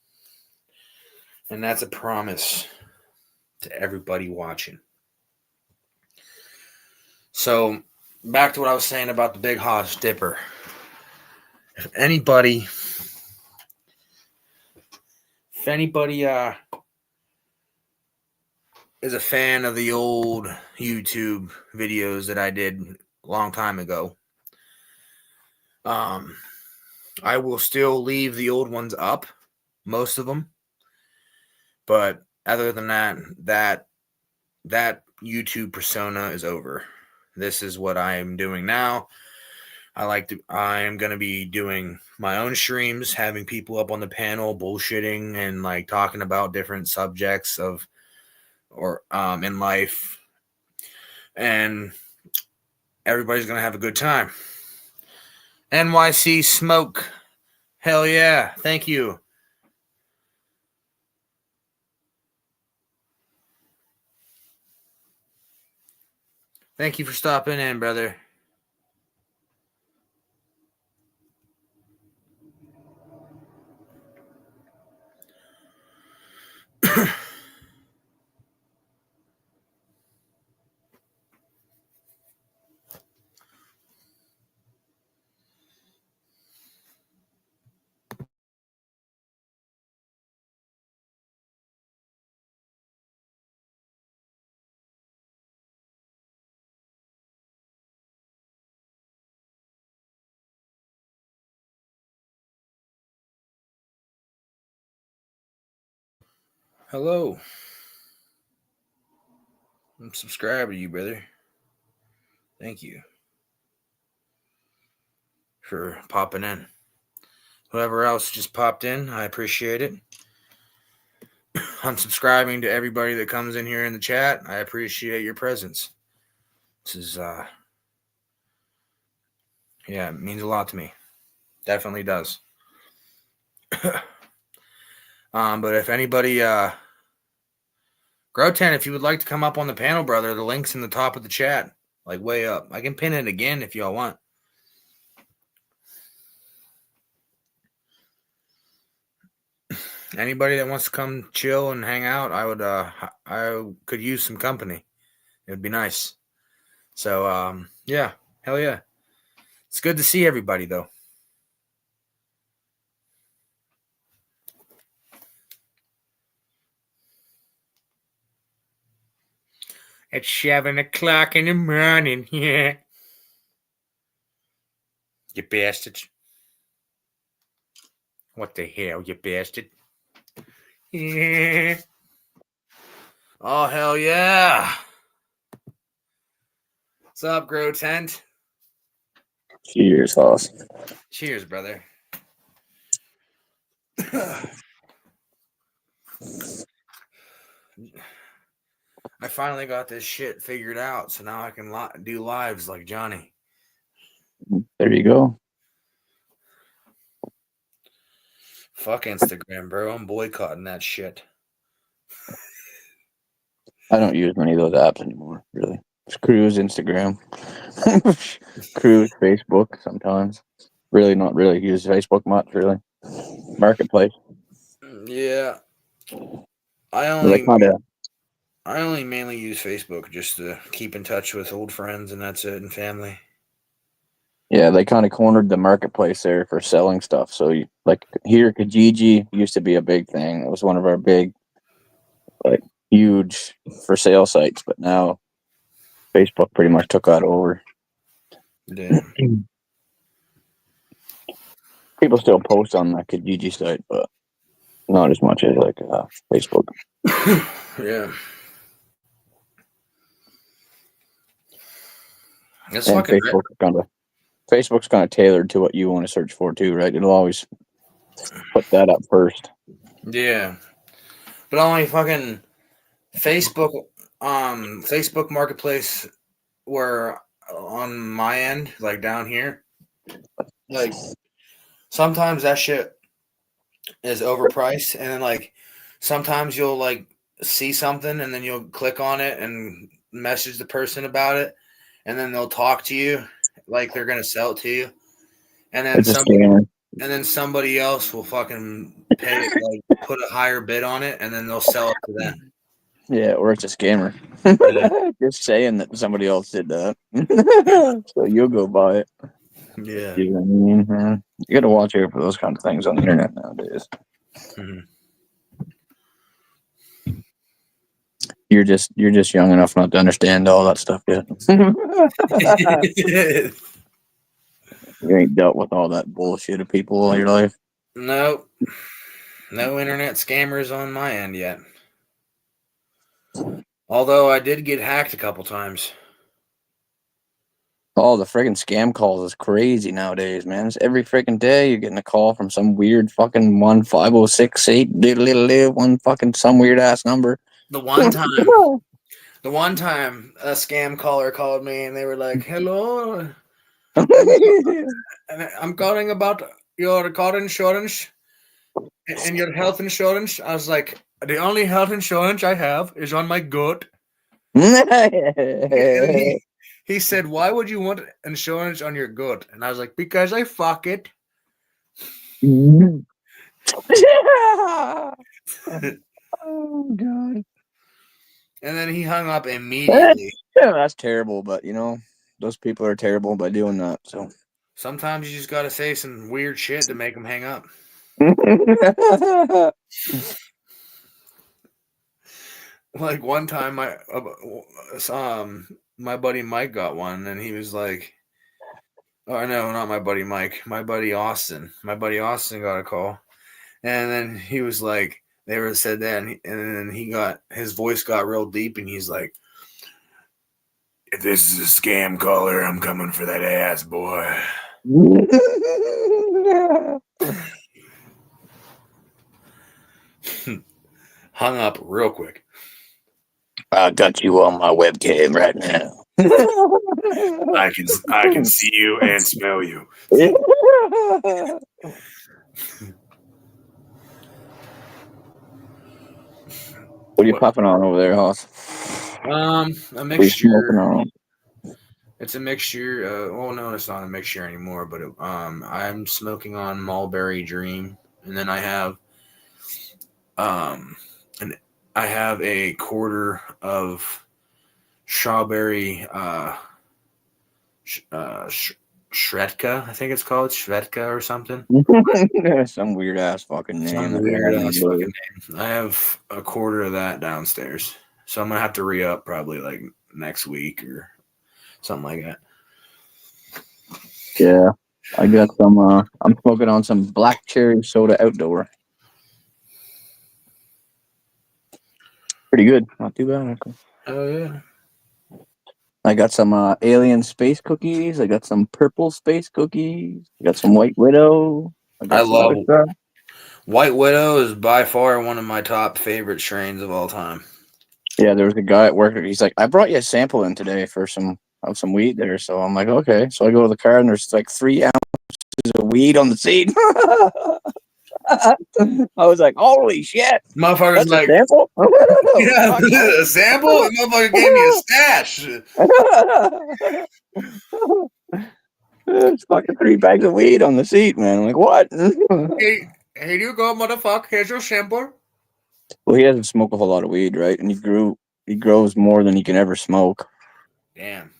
And that's a promise to everybody watching. So, back to what I was saying about the Big Hoss Dipper. If anybody is a fan of the old YouTube videos that I did a long time ago, I will still leave the old ones up, most of them. But other than that YouTube persona is over. This is what I am doing now. I am going to be doing my own streams, having people up on the panel bullshitting and like talking about different subjects in life, and everybody's going to have a good time. NYC Smoke. Hell yeah. Thank you. Thank you for stopping in, brother. Hello. I'm subscribed to you, brother. Thank you for popping in. Whoever else just popped in, I appreciate it. I'm subscribing to everybody that comes in here in the chat. I appreciate your presence. This is yeah, it means a lot to me. Definitely does. But if anybody Grotan, if you would like to come up on the panel, brother, the link's in the top of the chat, like way up. I can pin it again if y'all want. Anybody that wants to come chill and hang out, I could use some company. It would be nice. So yeah, hell yeah. It's good to see everybody though. It's 7 o'clock in the morning. Yeah. You bastards. What the hell, you bastard? Yeah. Oh, hell yeah. What's up, Grow Tent? Cheers, Hoss. Cheers, brother. I finally got this shit figured out, so now I can do lives like Johnny. There you go. Fuck Instagram, bro. I'm boycotting that shit. I don't use many of those apps anymore, really. Just Cruise, Instagram, Cruise, Facebook sometimes. Really not really use Facebook much, really. Marketplace. Yeah, I They only kind of I only mainly use Facebook just to keep in touch with old friends, and that's it, and family. Yeah, they kind of cornered the marketplace there for selling stuff. So, like here, Kijiji used to be a big thing. It was one of our big, like, huge for sale sites. But now Facebook pretty much took that over. Yeah. People still post on the Kijiji site, but not as much as like Facebook. Yeah. It's And fucking Facebook's kind of tailored to what you want to search for too, right? It'll always put that up first. yeah. But only fucking Facebook Facebook Marketplace where on my end, like down here, like sometimes that shit is overpriced, and then like sometimes you'll like see something and then you'll click on it and message the person about it, and then they'll talk to you like they're gonna sell it to you, and then It's a somebody scammer. somebody else will fucking pay, like put a higher bid on it, and then they'll sell it to them. Yeah, or it's a scammer. Yeah. Just saying that somebody else did that. So you'll go buy it. Yeah. You know what I mean? Man? You got to watch out for those kind of things on the internet nowadays. Mhm. You're just young enough not to understand all that stuff yet. You ain't dealt with all that bullshit of people all your life. No, no internet scammers on my end yet. Although I did get hacked a couple times. Oh, the friggin' scam calls is crazy nowadays, man. It's every friggin' day you're getting a call from some weird fucking 15068 one fucking some weird ass number. The one time, the one time a scam caller called me and they were like, "Hello, I'm calling about your car insurance and your health insurance." I was like, "The only health insurance I have is on my goat." And he said, "Why would you want insurance on your goat?" And I was like, "Because I fuck it." Oh god. And then he hung up immediately. Yeah, that's terrible, but those people are terrible by doing that. So Sometimes you just got to say some weird shit to make them hang up. Like one time, my buddy Mike got one, and he was like, "Oh no, not my buddy Mike, my buddy Austin. My buddy Austin got a call, and then he was like, they were said that, and then he got his voice got real deep, and he's like, if this is a scam caller, I'm coming for that ass, boy." Hung up real quick. I got you on my webcam right now. I can see you and smell you. What are you popping on over there, Hoss? A What are you mixture. smoking on? It's a mixture. Well, no, it's not a mixture anymore. But I'm smoking on Mulberry Dream, and then um, and I have a quarter of strawberry sh- uh, sh- Shredka. I think it's called Shredka or something. Some weird ass fucking name. Some That weird random ass dude. fucking name. I have a quarter of that downstairs, so I'm gonna have to re up probably like next week or something like that. Yeah, I got some. I'm smoking on some black cherry soda outdoor. Pretty good. Not too bad. Actually. Oh yeah. I got some alien space cookies. I got some purple space cookies. I got some white widow. I I got some love other stuff. White Widow is by far one of my top favorite strains of all time. Yeah, there was a guy at work. He's like, I brought you a sample in today for some weed there. So I'm like, okay. So I go to the car and there's like 3 ounces of weed on the seat. I was like, holy shit, Motherfucker's that's a like, sample? yeah, a sample? The motherfucker gave me a stash. It's fucking 3 bags of weed on the seat, man. I'm like, what? Hey, here you go, motherfucker. Here's your sample. Well, he doesn't smoke a whole lot of weed, right? And he grows more than he can ever smoke. Damn.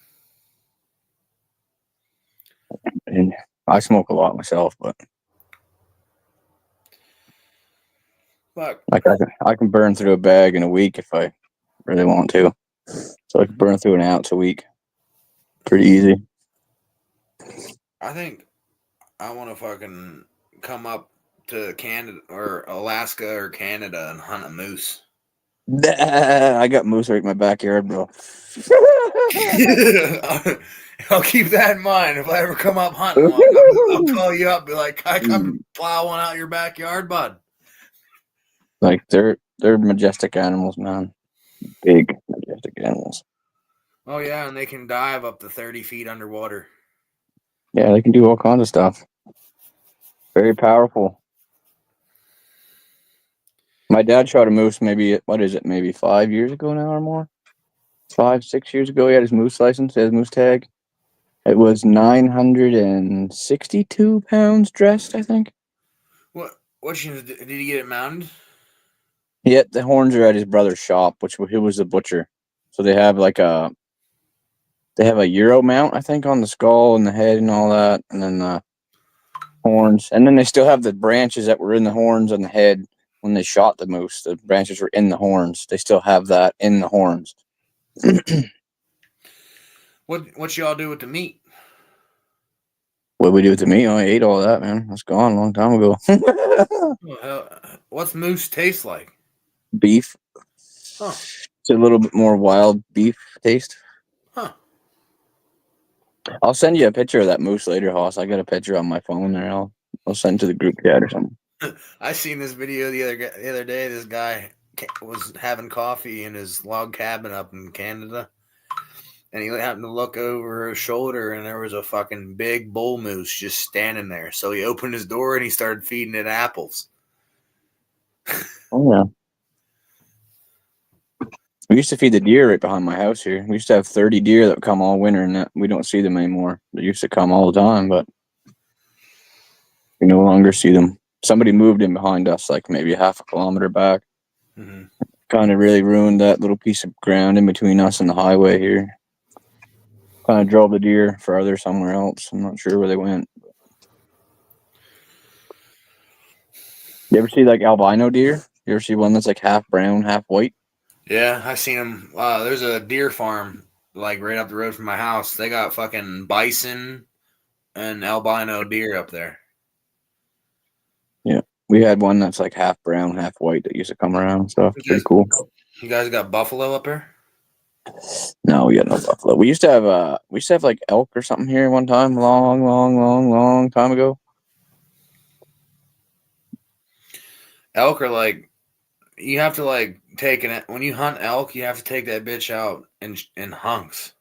And I smoke a lot myself, but Fuck. like I can burn through a bag in a week if I really want to. So I can burn through an ounce a week. Pretty easy. I think I want to fucking come up to Canada or Alaska or Canada and hunt a moose. I got moose right in my backyard, bro. I'll keep that in mind. If I ever come up hunting one, I'll call you up. Be like, "Can I come plow one out your backyard, bud?" Like they're majestic animals, man. Big majestic animals. Oh yeah, and they can dive up to 30 feet underwater. Yeah, they can do all kinds of stuff. Very powerful. My dad shot a moose maybe 5 years ago now or more? 5, 6 years ago. He had his moose license, he had his moose tag. It was 962 pounds dressed, I think. What did he get it mounted? Yeah, the horns are at his brother's shop, he was the butcher. So they have a Euro mount, I think, on the skull and the head and all that, and then the horns. And then they still have the branches that were in the horns and the head when they shot the moose. The branches were in the horns. They still have that in the horns. What y'all do with the meat? What we do with the meat? I ate all that, man. That's gone a long time ago. Oh, hell, what's moose taste like? Beef. Huh. It's a little bit more wild beef taste. Huh. I'll send you a picture of that moose later, Hoss. I got a picture on my phone there. I'll send it to the group chat or something. I seen this video the other day. This guy was having coffee in his log cabin up in Canada, and he happened to look over his shoulder, and there was a fucking big bull moose just standing there. So he opened his door and he started feeding it apples. Oh yeah. We used to feed the deer right behind my house here. We used to have 30 deer that would come all winter, and we don't see them anymore. They used to come all the time, but we no longer see them. Somebody moved in behind us, like maybe half a kilometer back. Mm-hmm. Kind of really ruined that little piece of ground in between us and the highway here. Kind of drove the deer farther somewhere else. I'm not sure where they went. You ever see like albino deer? You ever see one that's like half brown, half white? Yeah, I seen him. There's a deer farm like right up the road from my house. They got fucking bison and albino deer up there. Yeah, we had one that's like half brown, half white that used to come around. So pretty cool. You guys got buffalo up there? No, we got no buffalo. We used to have like elk or something here one time, long time ago. Elk are like, you have to like take it when you hunt elk. You have to take that bitch out in hunks.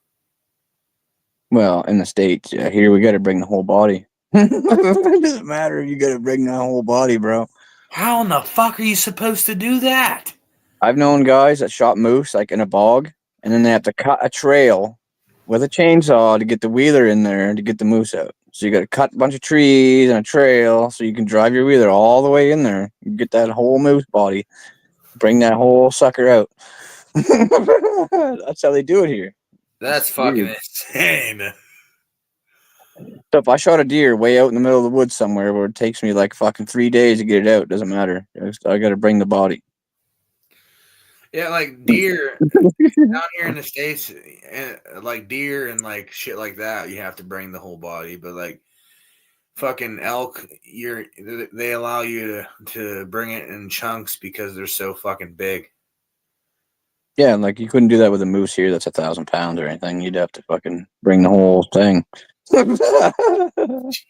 Well, in the States, yeah. Here we got to bring the whole body. It doesn't matter. You got to bring that whole body, bro. How in the fuck are you supposed to do that? I've known guys that shot moose like in a bog, and then they have to cut a trail with a chainsaw to get the wheeler in there to get the moose out. So you got to cut a bunch of trees and a trail so you can drive your wheeler all the way in there. You get that whole moose body, bring that whole sucker out. That's how they do it here. That's fucking insane. So if I shot a deer way out in the middle of the woods somewhere where it takes me like fucking 3 days to get it out, it doesn't matter. I got to bring the body. Yeah, like deer down here in the States, like deer and like shit like that, you have to bring the whole body. But like fucking elk, they allow you to bring it in chunks because they're so fucking big. Yeah, like you couldn't do that with a moose here that's 1,000 pounds or anything. You'd have to fucking bring the whole thing. Which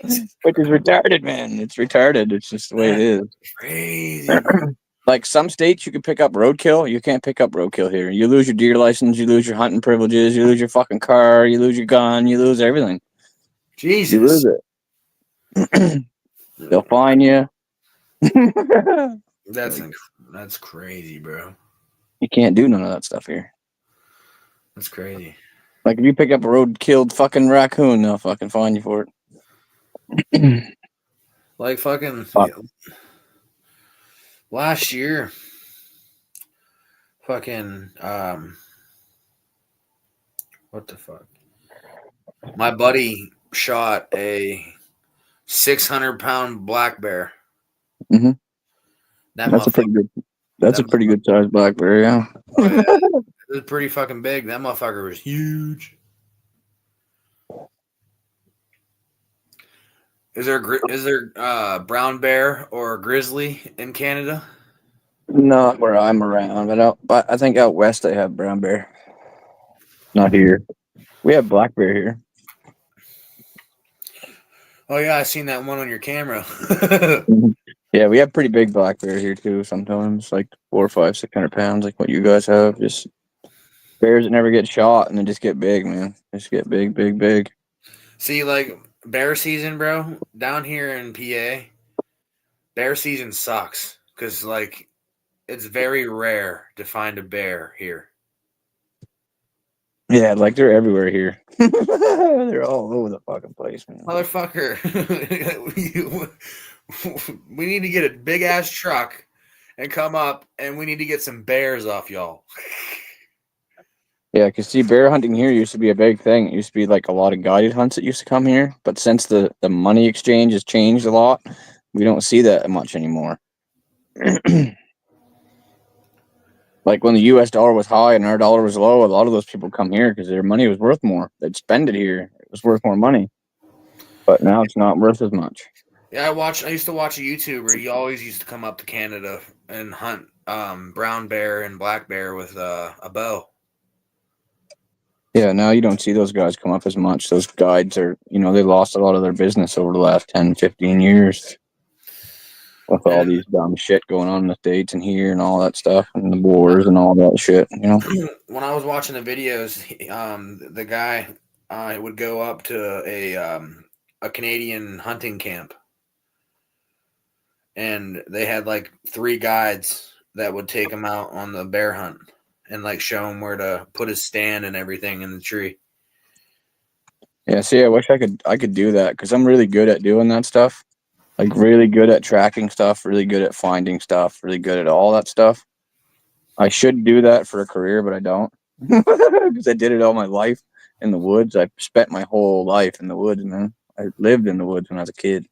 is retarded, man. It's retarded. It's just the way it is. Crazy, bro. Like some states, you can pick up roadkill. You can't pick up roadkill here. You lose your deer license. You lose your hunting privileges. You lose your fucking car. You lose your gun. You lose everything. You Jesus. lose it. They'll fine you. That's Like, that's crazy, bro. you can't do none of that stuff here. That's crazy. Like if you pick up a road-killed fucking raccoon, they'll fucking fine you for it. Like fucking Fuck. last year, fucking what the fuck? My buddy shot a 600-pound black bear. hmm That That's a pretty motherfucker. good. That's That a pretty motherfucker. good sized black bear. Yeah. Oh yeah, it was pretty fucking big. That motherfucker was huge. Is there brown bear or grizzly in Canada? Not where I'm around, but I think out west they have brown bear. Not here. We have black bear here. Oh yeah, I seen that one on your camera. Mhm. Yeah, we have pretty big black bear here too. Sometimes like 4 or 5, 600 pounds, like what you guys have. Just bears that never get shot and they just get big, man. They just get big, big, big. See, like bear season, bro, down here in PA, bear season sucks because like it's very rare to find a bear here. Yeah, like they're everywhere here. They're all over the fucking place, man. Motherfucker, we need to get a big ass truck and come up, and we need to get some bears off y'all. Yeah, because see, bear hunting here used to be a big thing. It used to be like a lot of guided hunts that used to come here. But since the money exchange has changed a lot, we don't see that much anymore. Like when the US dollar was high and our dollar was low, a lot of those people come here because their money was worth more. They'd spend it here. It was worth more money. But now it's not worth as much. Yeah, I used to watch a YouTuber. He always used to come up to Canada and hunt brown bear and black bear with a bow. Yeah, now you don't see those guys come up as much. Those guides are, they lost a lot of their business over the last 10, 15 years with all And these dumb shit going on in the States and here and all that stuff and the wars and all that shit. when I was watching the videos, the guy would go up to a Canadian hunting camp, and they had like 3 guides that would take him out on the bear hunt and like show him where to put his stand and everything in the tree. Yeah, see, I wish I could do that because I'm really good at doing that stuff. Like really good at tracking stuff, really good at finding stuff, really good at all that stuff. I should do that for a career, but I don't because I did it all my life in the woods. I spent my whole life in the woods, man. I lived in the woods when I was a kid.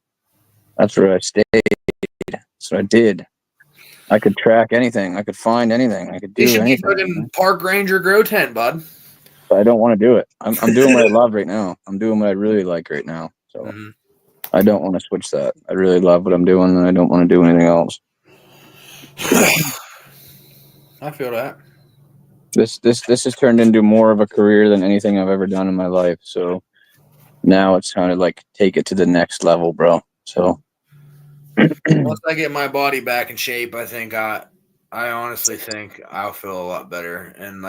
That's where I stayed. That's what I did. I could track anything. I could find anything. I could You do should be anything. fucking park ranger grow tent, bud. But I don't want to do it. I'm doing what I love right now. I'm doing what I really like right now. So Mm-hmm. I don't want to switch that. I really love what I'm doing, and I don't want to do anything else. I feel that. This has turned into more of a career than anything I've ever done in my life. So now it's kind of like take it to the next level, bro. So Once I get my body back in shape, I honestly think I'll feel a lot better. And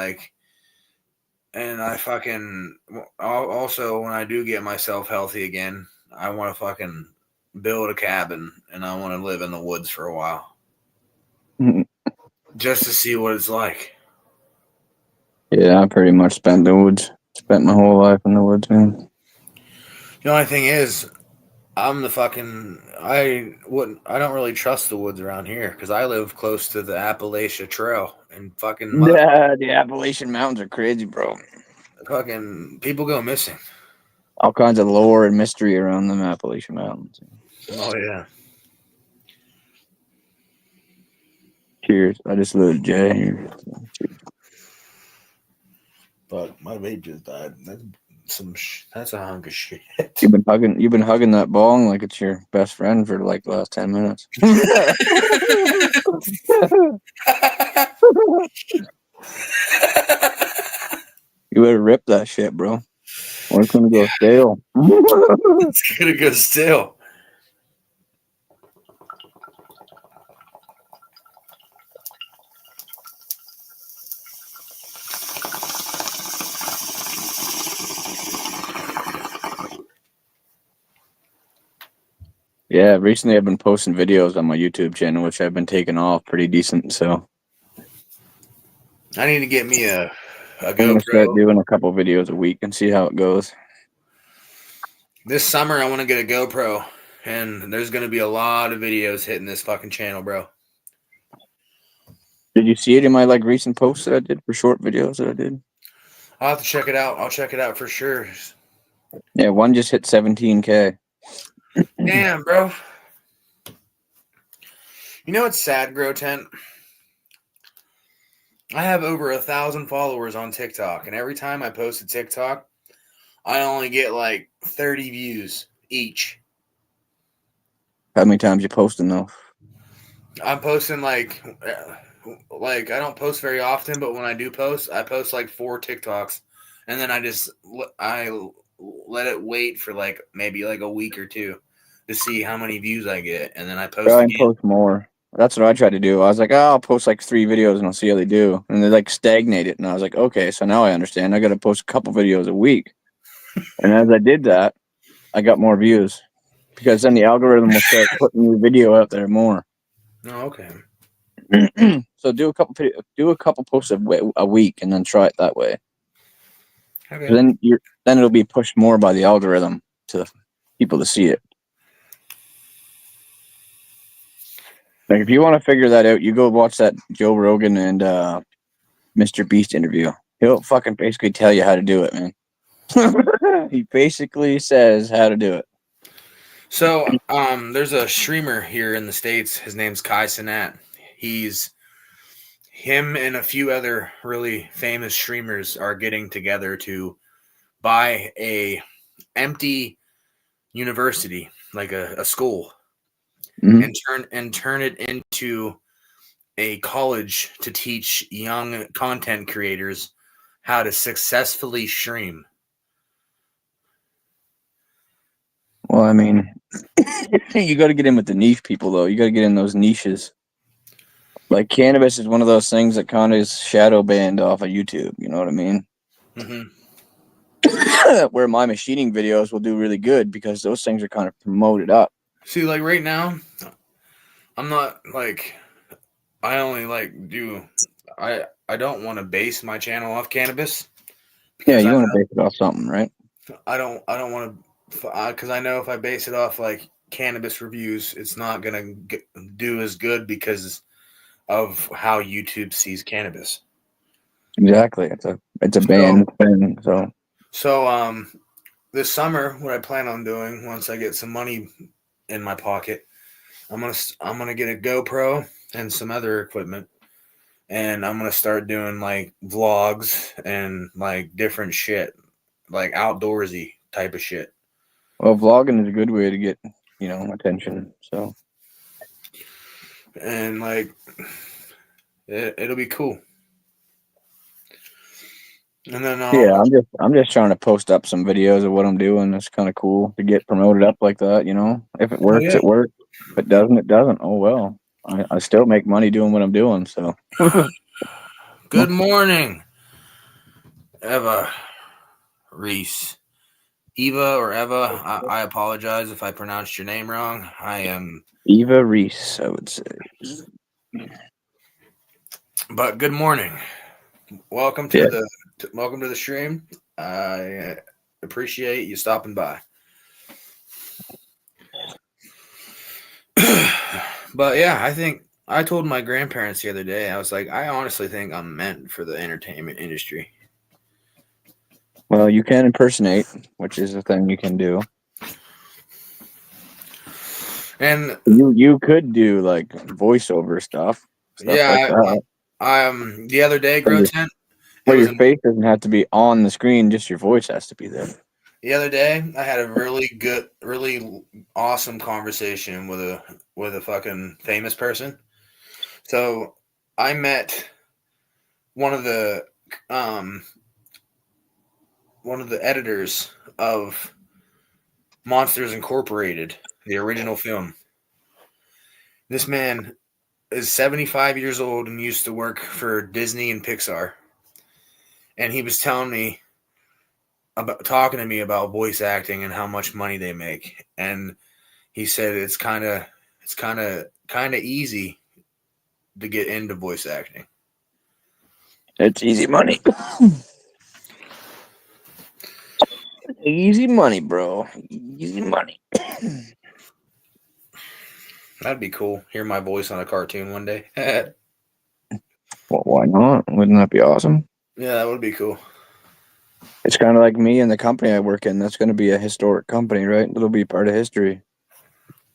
I fucking also when I do get myself healthy again, I want to fucking build a cabin and I want to live in the woods for a while just to see what it's like. yeah, I pretty much spent my whole life in the woods, man. The only thing is, I don't really trust the woods around here because I live close to the Appalachia Trail and Yeah, the Appalachian Mountains are crazy, bro. fucking people go missing. All kinds of lore and mystery around them Appalachian Mountains. Oh yeah. Cheers. I just lit a J here. But my vape just died. That's a hunk of shit. You've been hugging that bong like it's your best friend for like the last 10 minutes. You better rip that shit, bro. Or it's gonna go stale. It's gonna go stale. Yeah, recently I've been posting videos on my YouTube channel, which I've been taking off pretty decent. So I need to get me a I'm gonna start GoPro. doing a couple videos a week and see how it goes. This summer, I want to get a GoPro, and there's gonna be a lot of videos hitting this fucking channel, bro. Did you see it in my like recent posts that I did for short videos that I did? I'll have to check it out. I'll check it out for sure. Yeah, one just hit 17K. Damn, bro. You know what's sad, Grow Tent? I have over 1,000 followers on TikTok, and every time I post a TikTok, I only get like 30 views each. How many times you posting though? I'm posting like I don't post very often, but when I do post, I post like 4 TikToks, and then I let it wait for like maybe like a week or two to see how many views I get, and then I post Try and again. post more. That's what I tried to do. I was like, oh, I'll post like 3 videos and I'll see how they do. And they like stagnated. And I was like, okay, so now I understand. I got to post a couple videos a week. And as I did that, I got more views because then the algorithm will start putting your video out there more. Oh, okay. So do a couple posts a week and then try it that way. Okay. Then it'll be pushed more by the algorithm to people to see it. Like if you want to figure that out, you go watch that Joe Rogan and Mr. Beast interview. He'll fucking basically tell you how to do it, man. He basically says how to do it. So, there's a streamer here in the States. His name's Kai Cenat. He's him and a few other really famous streamers are getting together to buy a empty university, like a school, Mhm. and turn it into a college to teach young content creators how to successfully stream. Well, I mean, you got to get in with the niche people, though. You got to get in those niches. Like cannabis is one of those things that kind of is shadow banned off of YouTube. You know what I mean? Mm-hmm. Where my machining videos will do really good because those things are kind of promoted up. See, like right now, I'm not like I only like do I don't want to base my channel off cannabis Yeah, because you want to base it off something, right? I don't want to because I know if I base it off like cannabis reviews, it's not gonna do as good because of how YouTube sees cannabis. Exactly. It's a So banned thing. So so this summer, what I plan on doing once I get some money in my pocket, I'm gonna get a GoPro and some other equipment, and I'm gonna start doing like vlogs and like different shit, like outdoorsy type of shit. well, vlogging is a good way to get attention. So And like it'll be cool. And then yeah, I'm just trying to post up some videos of what I'm doing. It's kind of cool to get promoted up like that. If it oh works, yeah, it works. If it doesn't, it doesn't. Oh well. I still make money doing what I'm doing. So good morning, Eva Reese. Eva or Eva, I apologize if I pronounced your name wrong. I am, Eva Reese, I would say. but good morning. Welcome Yeah. welcome to the stream. I appreciate you stopping by. But yeah, I think I told my grandparents the other day. I was like, I honestly think I'm meant for the entertainment industry. Well, you can impersonate, which is a thing you can do. And You could do like voiceover stuff like yeah, that. the other day, Where Grow your, Tent, it where was your face doesn't have to be on the screen, just your voice has to be there. the other day. I had a really good, really awesome conversation with a fucking famous person. So I met one of the um one of the editors of Monsters Incorporated, the original film. This man is 75 years old and used to work for Disney and Pixar. And he was telling me about talking to me about voice acting and how much money they make. And he said it's kind of easy to get into voice acting. It's easy money. Easy money, bro. Easy money. That'd be cool. Hear my voice on a cartoon one day. Yeah, Well, why not? Wouldn't that be awesome? that would be cool. It's kind of like me and the company I work in. That's going to be a historic company, right? It'll be part of history.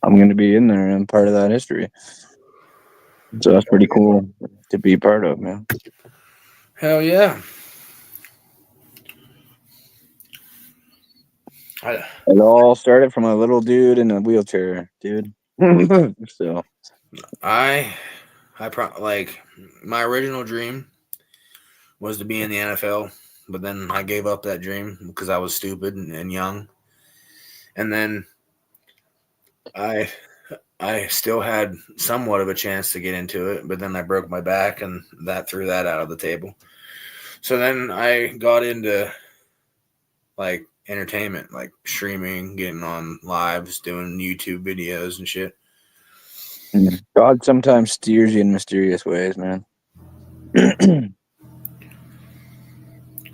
I'm going to be in there and I'm part of that history. So that's pretty cool to be part of, man. Hell yeah. I, It all started from a little dude in a wheelchair, dude. So I, like my original dream was to be in the NFL, but then I gave up that dream because I was stupid and young. And then I I still had somewhat of a chance to get into it, but then I broke my back and that threw that out of the table. So then I got into like entertainment, like streaming, getting on lives, doing YouTube videos and shit. God sometimes steers you in mysterious ways, man.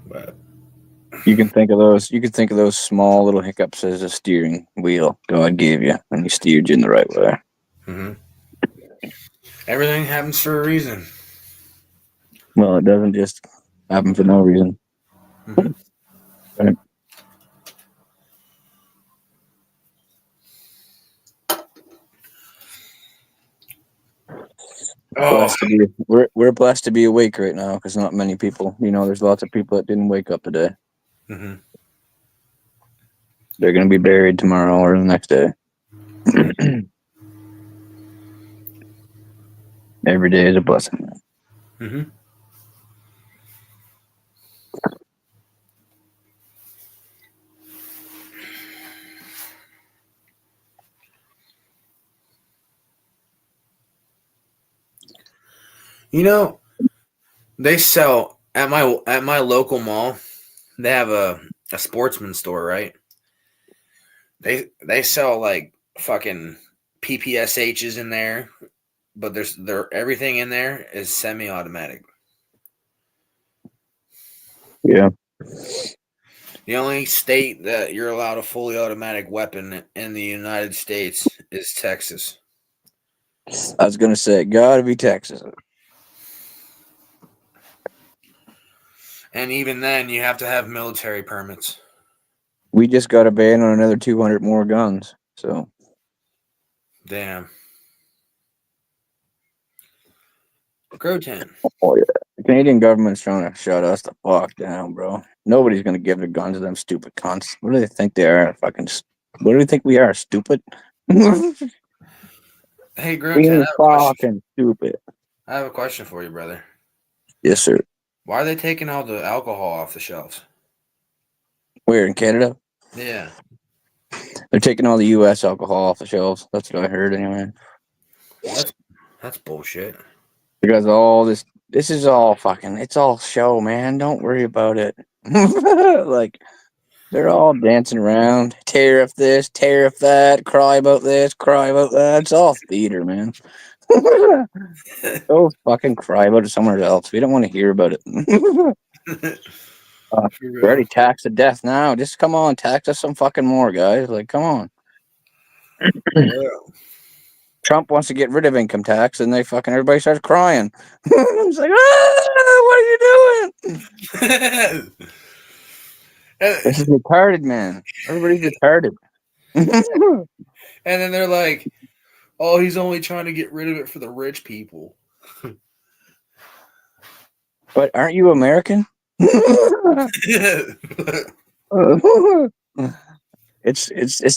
But You can think of those. You can think of those small little hiccups as a steering wheel God gave you, and He steered you in the right way. hmm everything happens for a reason. Well, it doesn't just happen for no reason. hmm Right? Oh, Blessed to be. We're blessed to be awake right now because not many people. There's lots of people that didn't wake up today. hmm They're gonna be buried tomorrow or the next day. Every day is a blessing. hmm you know they sell at my local mall. They have a sportsman store, right? They sell like fucking PPSHs in there, but there everything in there is semi-automatic. Yeah, The only state that you're allowed a fully automatic weapon in the United States is Texas. I was gonna say, gotta be Texas. And even then you have to have military permits. We just got a ban on another 200 more guns. So Damn. Grow 10. oh yeah, the Canadian government's trying to shut us the fuck down, bro. Nobody's gonna give their guns to them stupid cunts. What do they think they are? What do they think we are? Stupid? Hey, Grow 10, Being fucking stupid. I have a question for you, brother. Yes, sir. Why are they taking all the alcohol off the shelves? Where in Canada? Yeah. They're taking all the U.S. alcohol off the shelves. That's what I heard, anyway. That's bullshit. Because all this is all fucking. It's all show, man. Don't worry about it. Like they're all dancing around, tariff this, tariff that, cry about this, cry about that. It's all theater, man. Go fucking cry about it somewhere else. We don't want to hear about it. For We're real. already taxed to death now. Just come on, tax us some fucking more, guys. Like, come on. For real. Trump wants to get rid of income tax, and everybody starts crying. It's like, what are you doing? This is retarded, man. Everybody's retarded. And then they're like, "Oh, he's only trying to get rid of it for the rich people." But aren't you American? It's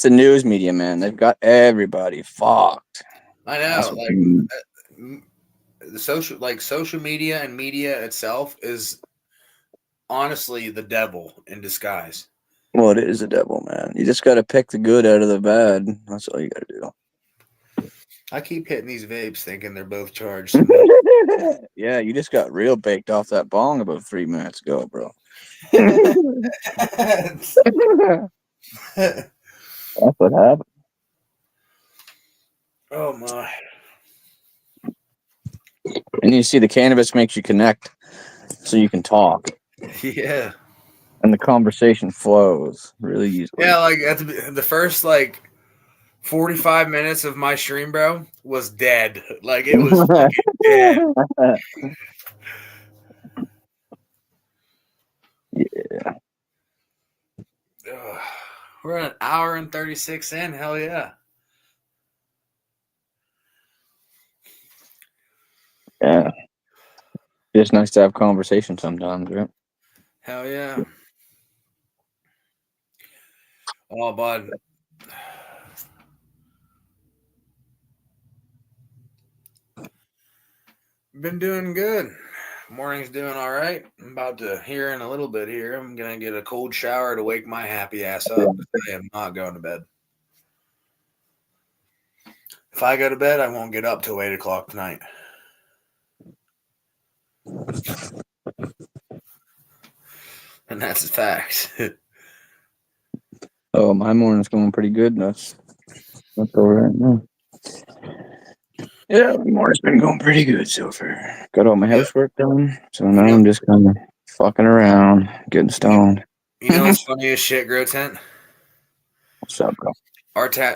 the news media, man. They've got everybody fucked. I That's know, what like the social media and media itself is honestly the devil in disguise. Well, it is the devil, man. You just got to pick the good out of the bad. That's all you got to do. I keep hitting these vapes thinking they're both charged. To me. Yeah, you just got real baked off that bong about 3 minutes ago, bro. That's what happened. Oh my. And you see, the cannabis makes you connect so you can talk. Yeah. And the conversation flows really easily. Yeah, like at the first like 45 minutes of my stream, bro, was dead. Like it was fucking dead. Yeah. Ugh. We're at an hour and 36 in. Hell yeah. Yeah. It's nice to have conversation sometimes, right? Hell yeah. Oh, bud. Been doing good. Morning's doing all right. I'm about to here in a little bit here. I'm gonna get a cold shower to wake my happy ass up. I am not going to bed. If I go to bed, I won't get up till 8 o'clock tonight. And that's a fact. Oh, my morning's going pretty good. That's all right now. Yeah, my morning's been going pretty good so far. Got all my Yeah. housework done, so You now know, I'm just kind of fucking around, getting stoned. you know what's funny as shit, Grow Tent? What's up, bro?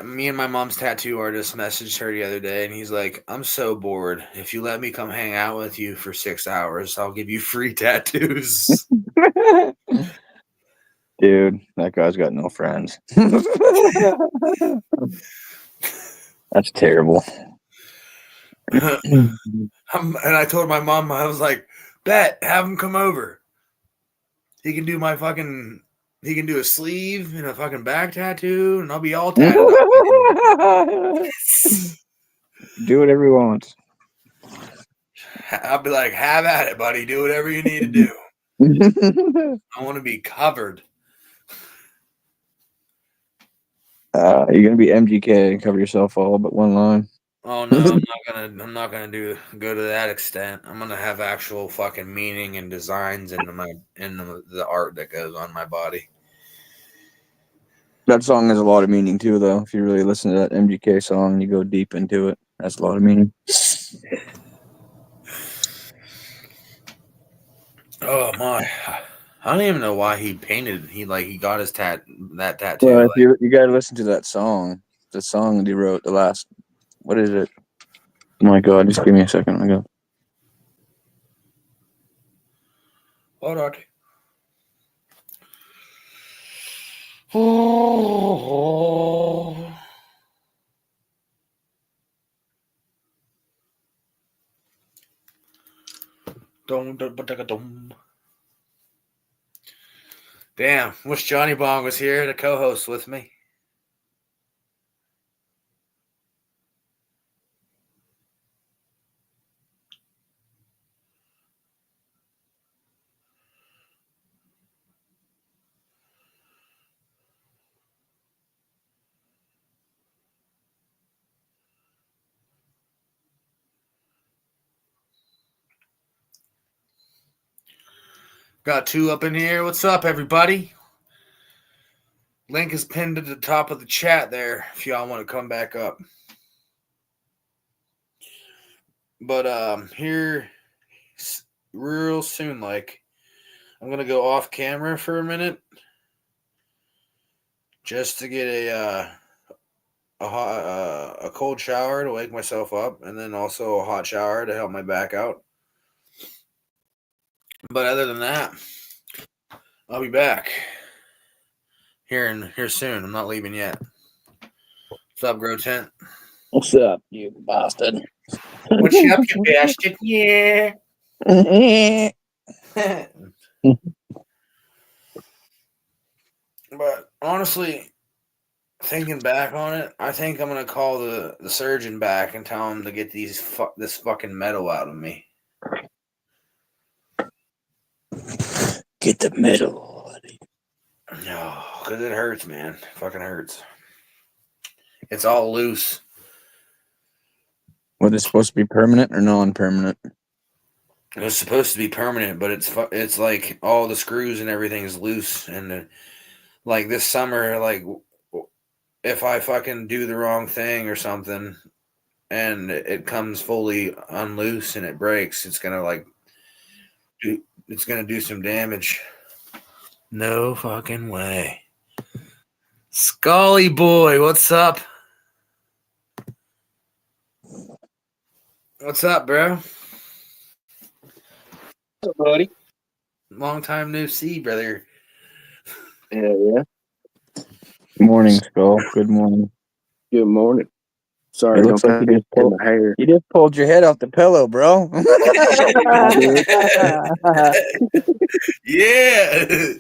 Me and my mom's tattoo artist messaged her the other day, and he's like, "I'm so bored. If you let me come hang out with you for 6 hours, I'll give you free tattoos." Dude, that guy's got no friends. That's terrible. And I told my mom, I was like, "Bet, have him come over. He can do my fucking. He can do a sleeve and a fucking back tattoo, and I'll be all tatted up." Do whatever he wants. I'll be like, "Have at it, buddy. Do whatever you need to do. I want to be covered." You're gonna be MGK and cover yourself all but one line. Oh no, I'm not gonna go to that extent. I'm gonna have actual fucking meaning and designs in the art that goes on my body. That song has a lot of meaning too, though. If you really listen to that MGK song, you go deep into it. That's a lot of meaning. Oh my. I don't even know why he painted. He got his that tattoo. Well, if you gotta listen to that song, the song that he wrote, the last, what is it? Oh my god, just give me a second. I go. Hold on. Oh. Damn, wish Johnny Bong was here to co-host with me. Got two up in here. What's up, everybody? Link is pinned at the top of the chat there if y'all want to come back up. But here real soon, like I'm gonna go off camera for a minute just to get a cold shower to wake myself up, and then also a hot shower to help my back out. But other than that, I'll be back here soon. I'm not leaving yet. What's up, Grow Tent? What's up, you bastard? What's up, you bastard? Yeah. But honestly, thinking back on it, I think I'm gonna call the surgeon back and tell him to get this fucking metal out of me. Get the metal. No, because it hurts, man. Fucking hurts. It's all loose. Was it supposed to be permanent or non-permanent? It was supposed to be permanent, but it's like all the screws and everything is loose. And like this summer, like if I fucking do the wrong thing or something, and it comes fully unloose and it breaks, it's gonna do some damage. No fucking way. Scully boy, what's up? What's up, bro? What's up, buddy? Long time no see, brother. Yeah. Good morning, Skull. Good morning. Good morning. Sorry, It looks don't like pay in my hair. you just pulled your head off the pillow, bro. Yeah.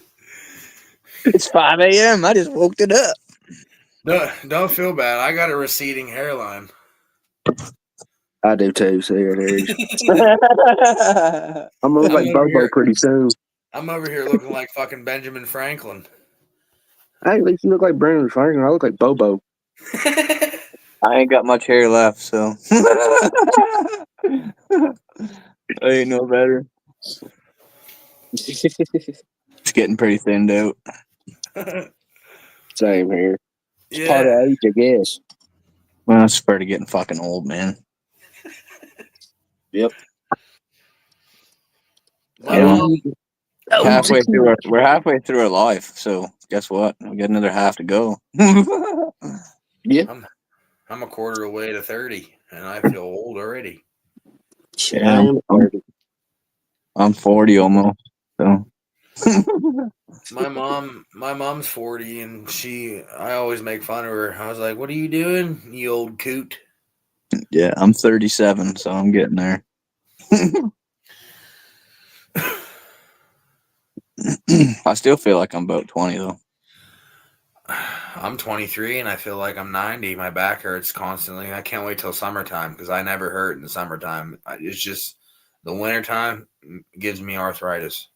It's 5 a.m. I just woke it up. No, don't feel bad. I got a receding hairline. I do too. See, there it is. I'm gonna look like over Bobo here. pretty soon. I'm over here looking like fucking Benjamin Franklin. Hey, at least you look like Brandon Franklin. I look like Bobo. I ain't got much hair left, so I ain't no better. It's getting pretty thinned out. Same here. It's Yeah. part of age, I guess. Well, it's part of getting fucking old, man. Yep. My mom, We're halfway through our life, so guess what? We got another half to go. Yeah. I'm a quarter away to 30, and I feel old already. Shit, Yeah, I am 30. I'm 40 almost. So My mom's 40, and I always make fun of her. I was like, "What are you doing, you old coot?" yeah, I'm 37, so I'm getting there. I still feel like I'm about 20 though. I'm 23, and I feel like I'm 90. My back hurts constantly. I can't wait till summertime because I never hurt in the summertime. It's just the wintertime gives me arthritis.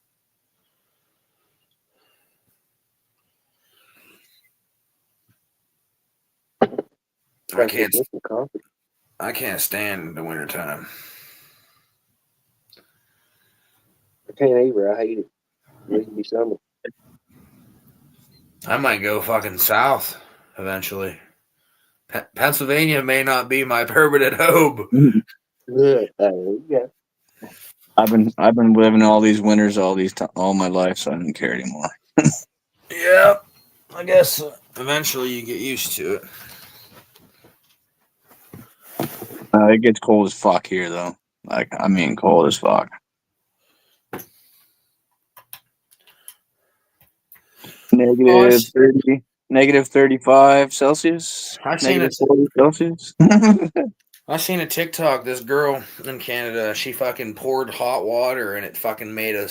I can't. I can't stand the wintertime. I can't either. I hate it. It needs to be summer. I might go fucking south eventually. Pennsylvania may not be my permanent home. Yeah. Yeah. I've been living all these winters all my life, so I don't care anymore. Yeah, I guess eventually you get used to it. It gets cold as fuck here though. Like I mean, cold as fuck. Negative 30, negative 35 Celsius. I've seen Negative it. 40 Celsius. I seen a TikTok. This girl in Canada, she fucking poured hot water and it fucking made an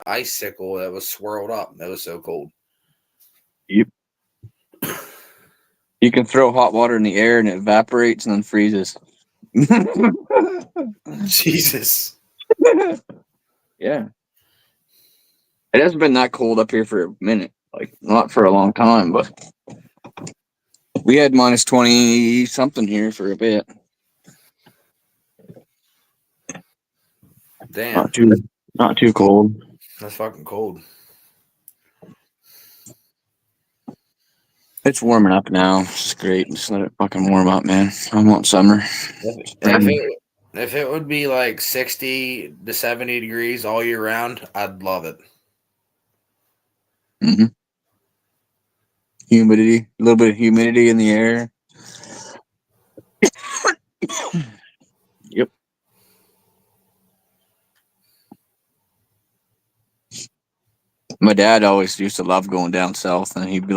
icicle that was swirled up. That was so cold. Yep. You can throw hot water in the air and it evaporates and then freezes. Jesus. Yeah. It hasn't been that cold up here for a minute. Like not for a long time, but we had minus 20 something here for a bit. Damn. Not too cold. That's fucking cold. It's warming up now. It's great. Just let it fucking warm up, man. I want summer. If it would be like 60 to 70 degrees all year round, I'd love it. Mm-hmm. Humidity, a little bit of humidity in the air. Yep. My dad always used to love going down south, and he'd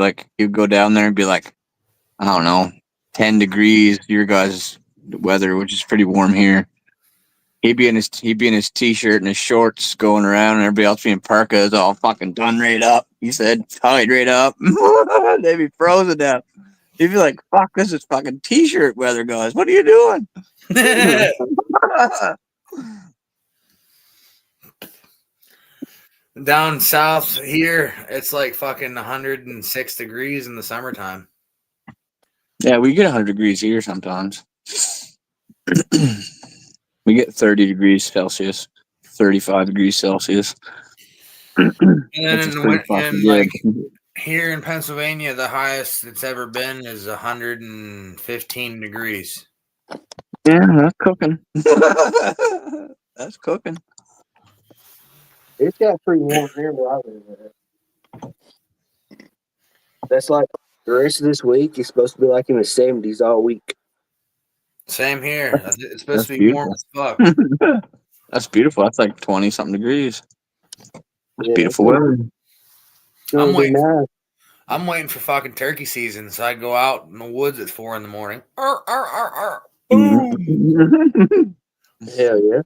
go down there and be like, I don't know, 10 degrees, your guys' weather, which is pretty warm here. He'd be in his t-shirt and his shorts going around, and everybody else being parkas, all fucking done right up. He said, tied right up. They'd be frozen down. He'd be like, fuck, this is fucking t-shirt weather, guys. What are you doing? Down south here, it's like fucking 106 degrees in the summertime. Yeah, we get 100 degrees here sometimes. We get 30 degrees Celsius, 35 degrees Celsius, And then which is pretty fucking in good. like here in Pennsylvania, the highest it's ever been is 115 degrees. Yeah, that's cooking. That's cooking. It's got pretty warm here where I live at. That's like the rest of this week is supposed to be like in the 70s all week. Same here. It's supposed That's to be warm beautiful. as fuck. That's beautiful. That's like 20 something degrees. That's Yeah, beautiful weather. it's gonna be nice. I'm waiting for fucking turkey season, so I go out in the woods at 4 in the morning. Arr, arr, arr, arr. Boom! Hell yeah.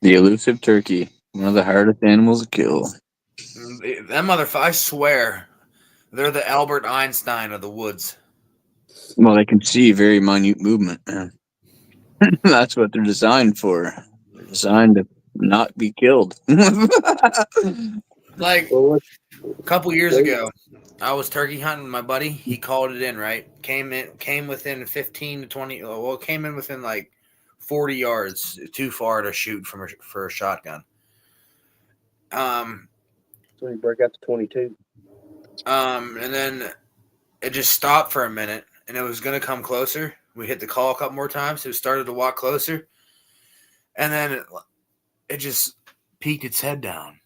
The elusive turkey, one of the hardest animals to kill. That motherfucker, I swear, they're the Albert Einstein of the woods. Well, they can see very minute movement, man. That's what they're designed for. They're designed to not be killed. Like Well, a couple years what, ago, I was turkey hunting with my buddy. He called it in, right? Came within 15 to 20. Well, came in within like 40 yards, too far to shoot for a shotgun. so you break out to 22. And then it just stopped for a minute, and it was gonna come closer. We hit the call a couple more times. It started to walk closer, and then it just peeked its head down,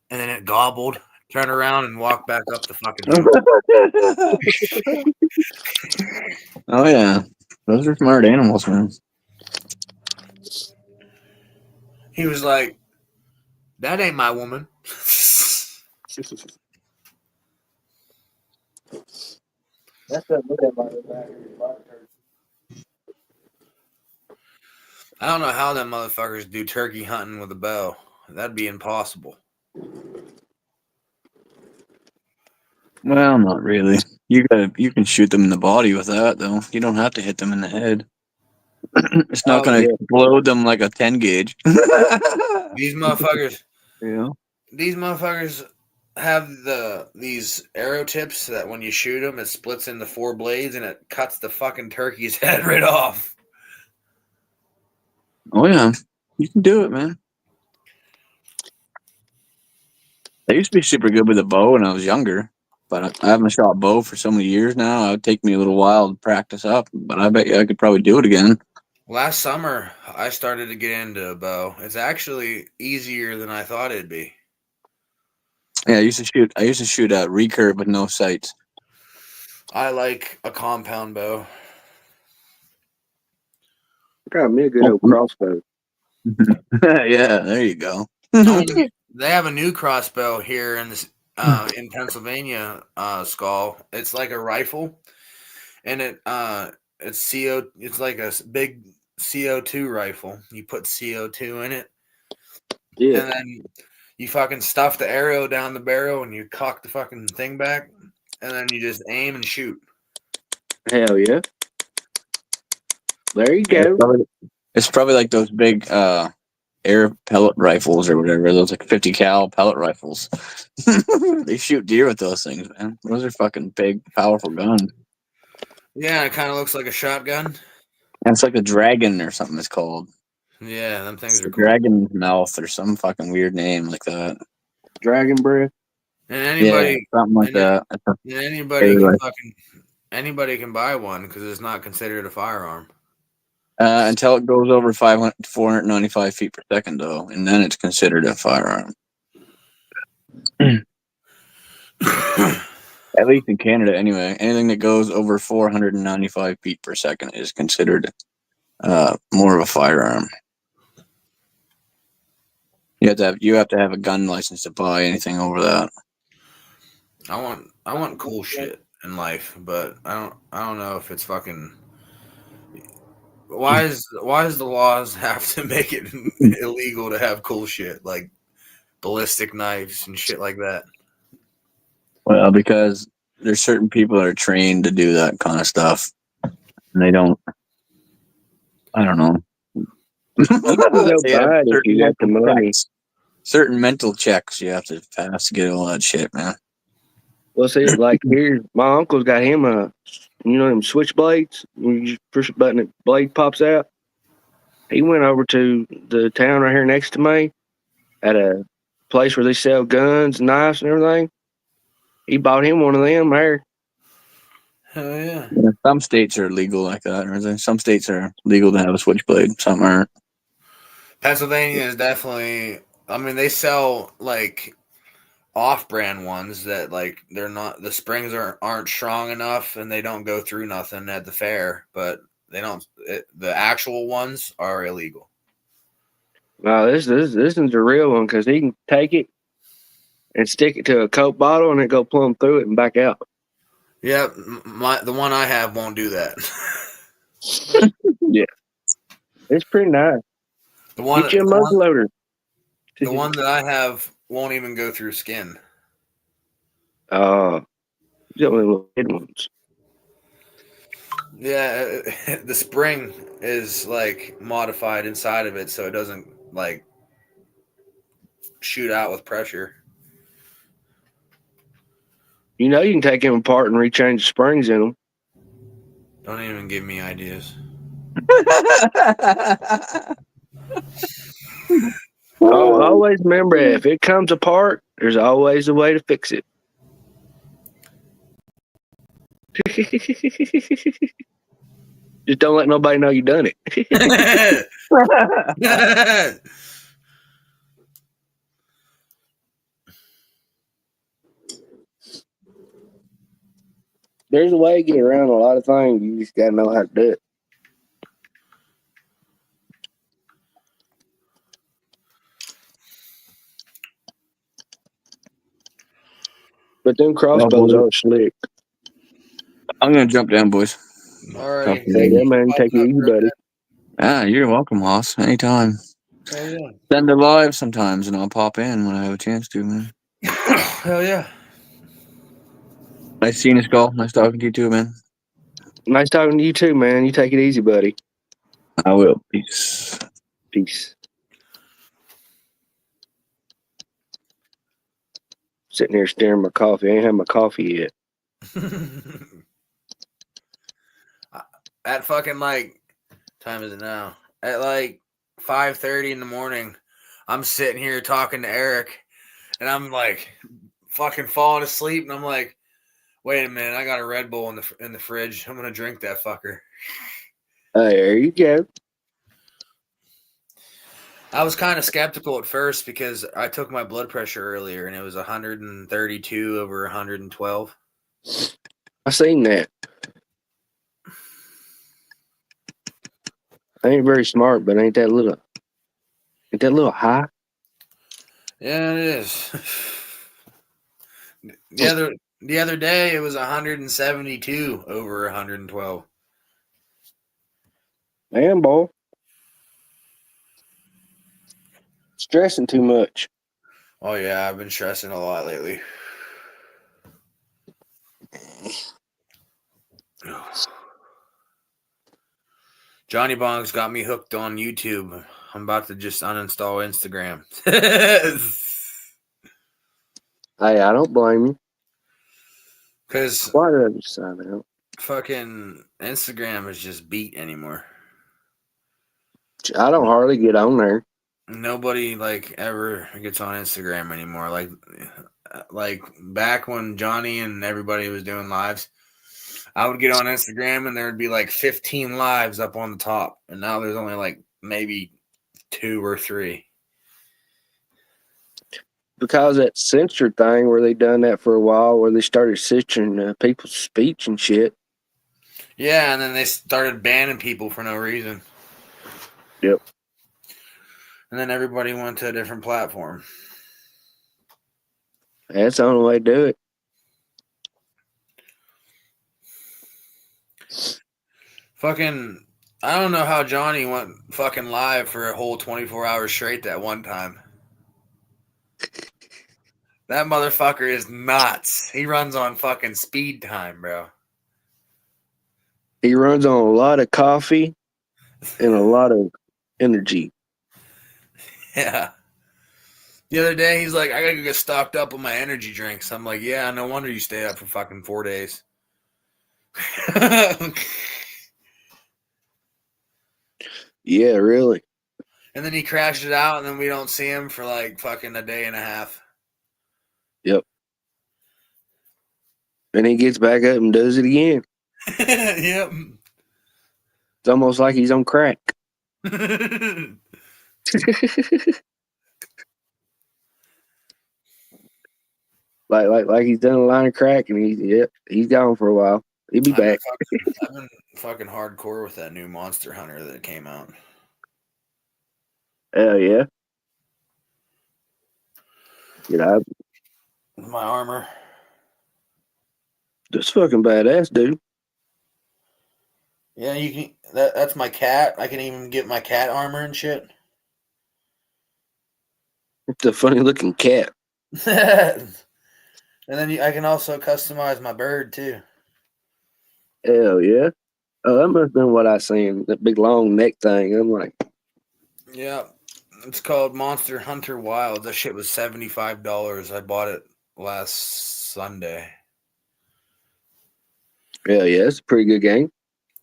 and then it gobbled, turned around, and walked back up the fucking hill. Oh yeah, those are smart animals, man. He was like, "That ain't my woman." That's what look at my back. I don't know how them motherfuckers do turkey hunting with a bow. That'd be impossible. Well, not really. You can shoot them in the body with that though. You don't have to hit them in the head. It's not Oh, gonna explode them like a 10 gauge. these motherfuckers. Yeah. These motherfuckers have these arrow tips that when you shoot them, it splits into 4 blades and it cuts the fucking turkey's head right off. Oh yeah, you can do it, man. I used to be super good with a bow when I was younger, but I haven't shot bow for so many years now. It would take me a little while to practice up, but I bet you I could probably do it again. Last summer, I started to get into a bow. It's actually easier than I thought it'd be. Yeah, I used to shoot a recurve with no sights. I like a compound bow. Got me a good old crossbow. Yeah, there you go. They have a new crossbow here in Pennsylvania, Skull. It's like a rifle, and it's like a big CO2 rifle. You put CO2 in it, Yeah. and then you fucking stuff the arrow down the barrel, and you cock the fucking thing back, and then you just aim and shoot. Hell yeah. There you It's go. probably like those big air pellet rifles or whatever. Those like 50 cal pellet rifles. They shoot deer with those things, man. Those are fucking big, powerful guns. Yeah, it kind of looks like a shotgun. And it's like a dragon or something. It's called Yeah, them things are cool. dragon mouth or some fucking weird name like that. Dragon breath. And Yeah, something like that. Anybody can buy one because it's not considered a firearm. Until it goes over 495 feet per second, though, and then it's considered a firearm. At least in Canada, anyway. Anything that goes over 495 feet per second is considered more of a firearm. You have to have a gun license to buy anything over that. I want cool shit in life, but I don't know if it's fucking. Why does the laws have to make it illegal to have cool shit like ballistic knives and shit like that? Well, because there's certain people that are trained to do that kind of stuff, and they don't. I don't know. You can go buy it if you got the money. certain mental checks you have to pass to get all that shit, man. Well, see, like here, my uncle's got him them switchblades. When you just push a button, the blade pops out. He went over to the town right here next to me at a place where they sell guns, knives, and everything. He bought him one of them there. Hell yeah. Yeah, some states are legal like that, or some states are legal to have a switchblade. Some aren't. Pennsylvania is definitely. I mean, they sell like off-brand ones that like they're not. The springs aren't strong enough, and they don't go through nothing at the fair. But they don't. The actual ones are illegal. No, this isn't the real one because he can take it and stick it to a Coke bottle and it go plumb through it and back out. Yeah, the one I have won't do that. Yeah, it's pretty nice. the one Get you a the one muzzleloader. the one that I have won't even go through skin. You got one of the little kid ones. Yeah, the spring is like modified inside of it so it doesn't like shoot out with pressure. You know you can take them apart and rechange the springs in them. Don't even give me ideas. Always remember, if it comes apart, there's always a way to fix it. Just don't let nobody know you done it. There's a way to get around a lot of things. You just gotta know how to do it. But them crossbows are slick. I'm gonna jump down, boys. Alrighty. Yeah, man. Take it easy, buddy. Ah, you're welcome, Hoss. Anytime. Hell yeah. Send it live sometimes, and I'll pop in when I have a chance to, man. Hell yeah. Nice seeing you, Skull. Nice talking to you too, man. Nice talking to you too, man. You take it easy, buddy. I will. Peace. Peace. Sitting here staring at my coffee. I ain't had my coffee yet. At fucking like time is it now? At like 5:30 in the morning, I'm sitting here talking to Eric, and I'm like fucking falling asleep, and I'm like, wait a minute, I got a Red Bull in the fridge. I'm gonna drink that fucker. There you go. I was kind of skeptical at first because I took my blood pressure earlier, and it was 132 over 112. I seen that. I ain't very smart, but ain't that little high? Yeah, it is. The other day it was 172 over 112. Man, boy. Stressing too much. Oh yeah, I've been stressing a lot lately. Johnny Bong's got me hooked on YouTube. I'm about to just uninstall Instagram. Hey, I don't blame you. Because Why did I just sign out? fucking Instagram is just beat anymore. I don't hardly get on there. Nobody like ever gets on Instagram anymore. Like back when Johnny and everybody was doing lives, I would get on Instagram and there would be like 15 lives up on the top, and now there's only like maybe 2 or 3. Because that censor thing where they done that for a while, where they started censoring people's speech and shit. Yeah, and then they started banning people for no reason. Yep. And then everybody went to a different platform. That's the only way to do it. Fucking, I don't know how Johnny went fucking live for a whole 24 hours straight that one time. That motherfucker is nuts. He runs on fucking speed time, bro. He runs on a lot of coffee and a lot of energy. Yeah. The other day, he's like, I gotta get stocked up on my energy drinks. I'm like, yeah, no wonder you stay up for fucking 4 days. Yeah, really. And then he crashes out, and then we don't see him for like fucking a day and a half. Yep. And he gets back up and does it again. Yep. It's almost like he's on crack. like he's done a line of crack and he's gone for a while. He'll be back. I've been fucking hardcore with that new Monster Hunter that came out. Hell yeah. You know, My armor. that's fucking badass, dude. Yeah, you can. That's my cat. I can even get my cat armor and shit. It's a funny looking cat. And then I can also customize my bird too. Hell yeah. Oh, that must have been what I seen. That big long neck thing. I'm like, Yeah, it's called Monster Hunter Wild. That shit was $75. I bought it last Sunday. hell yeah, it's a pretty good game.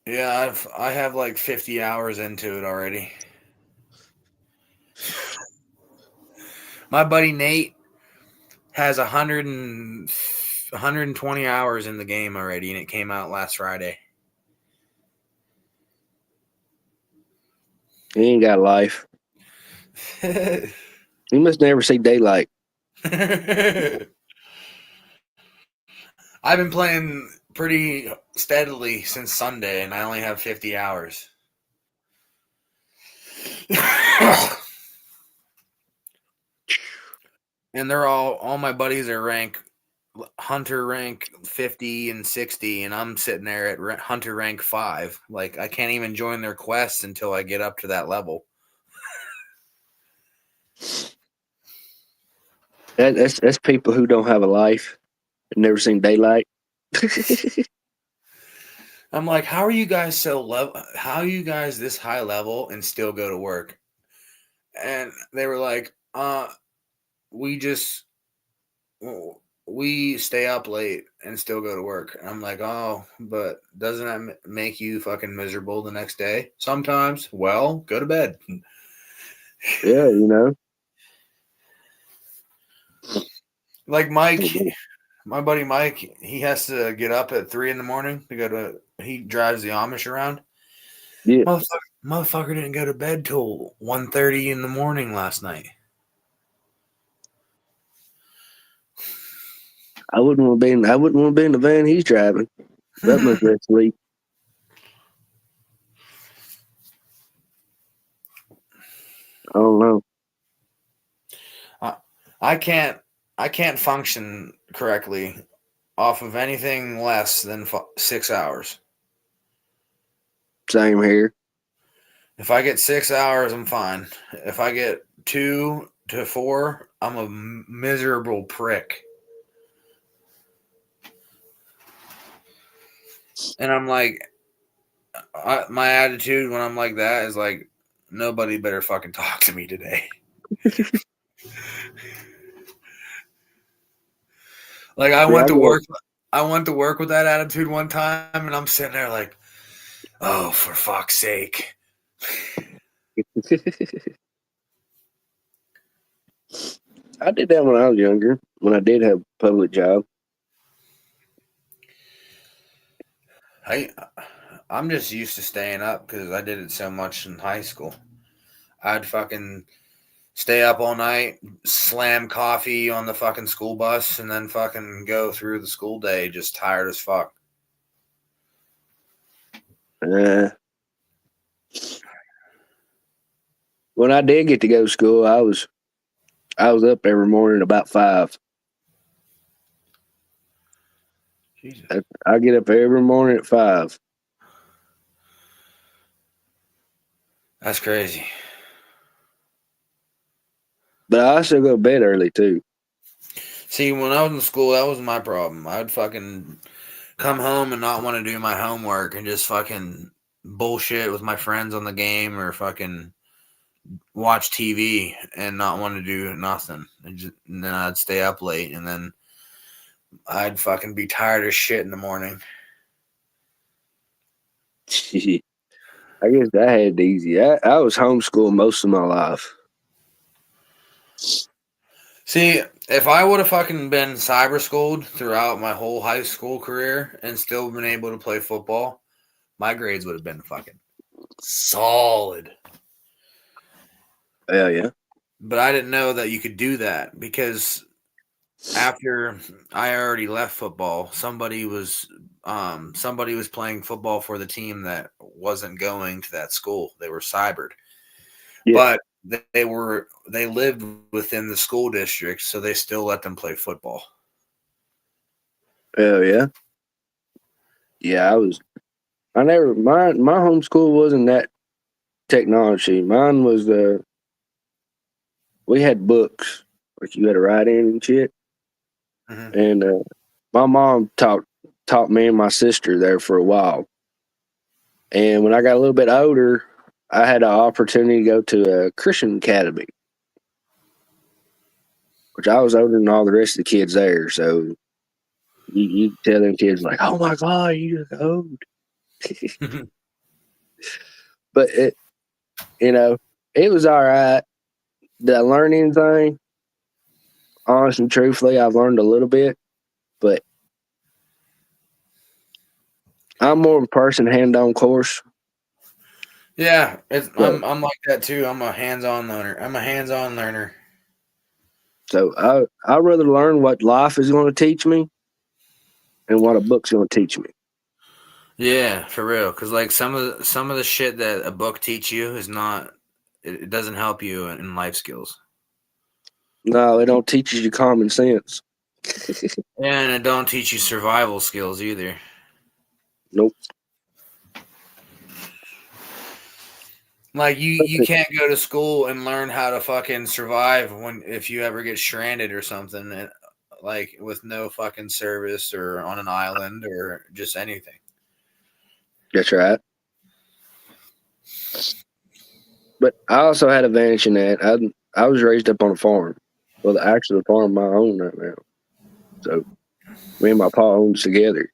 Yeah, I have like 50 hours into it already. My buddy Nate has 120 hours in the game already, and it came out last Friday. He ain't got life. He must never see daylight. I've been playing pretty steadily since Sunday, and I only have 50 hours. And they're all my buddies are hunter rank 50 and 60, and I'm sitting there at hunter rank 5. Like, I can't even join their quests until I get up to that level. That's people who don't have a life and never seen daylight. I'm like, how are you guys how are you guys this high level and still go to work? And they were like, we just we stay up late and still go to work. And I'm like, oh, but doesn't that make you fucking miserable the next day? Sometimes. Well, go to bed. Yeah, you know. Like Mike, my buddy Mike, he has to get up at 3 a.m. to go to. He drives the Amish around. Yeah. Motherfucker didn't go to bed till 1:30 in the morning last night. I wouldn't want to be in the van he's driving. That much less sleep. I don't know. I can't function correctly off of anything less than 6 hours. Same here. If I get 6 hours, I'm fine. If I get 2 to 4, I'm a miserable prick. And I'm like, my attitude when I'm like that is like, nobody better fucking talk to me today. Like, I went to work with that attitude one time, and I'm sitting there like, oh, for fuck's sake. I did that when I was younger, when I did have a public job. I'm just used to staying up because I did it so much in high school. I'd fucking stay up all night, slam coffee on the fucking school bus, and then fucking go through the school day just tired as fuck. When I did get to go to school, I was up every morning about 5. Jesus. I get up every morning at 5. That's crazy. But I also go to bed early too. See, when I was in school, that was my problem. I'd fucking come home and not want to do my homework and just fucking bullshit with my friends on the game or fucking watch TV and not want to do nothing, and then I'd stay up late, and then I'd fucking be tired as shit in the morning. I guess I had it easy. I was homeschooled most of my life. See, if I would have fucking been cyber schooled throughout my whole high school career and still been able to play football, my grades would have been fucking solid. Hell yeah. But I didn't know that you could do that because after I already left football, somebody was playing football for the team that wasn't going to that school. They were cybered. Yeah. But they lived within the school district, so they still let them play football. Hell yeah. Yeah, my homeschool wasn't that technology. Mine was we had books like you had to write in and shit. Mm-hmm. And my mom taught me and my sister there for a while. And when I got a little bit older, I had an opportunity to go to a Christian academy, which I was older than all the rest of the kids there. So you tell them kids like, "Oh my god, you look old." But it was all right. Did I learn anything? Honestly, truthfully, I've learned a little bit, but I'm more of a person hand-on course. Yeah, So, I'm like that too. I'm a hands-on learner. so I rather learn what life is going to teach me and what a book's going to teach me. Yeah, for real. Because like some of the shit that a book teach you is not. It doesn't help you in life skills. No, it don't teach you common sense. Yeah, and it don't teach you survival skills either. Nope. Like you can't go to school and learn how to fucking survive if you ever get stranded or something, and, like with no fucking service or on an island or just anything. That's right. But I also had advantage in that I was raised up on a farm. Well, actually, the farm my own right now. So me and my pa owns together.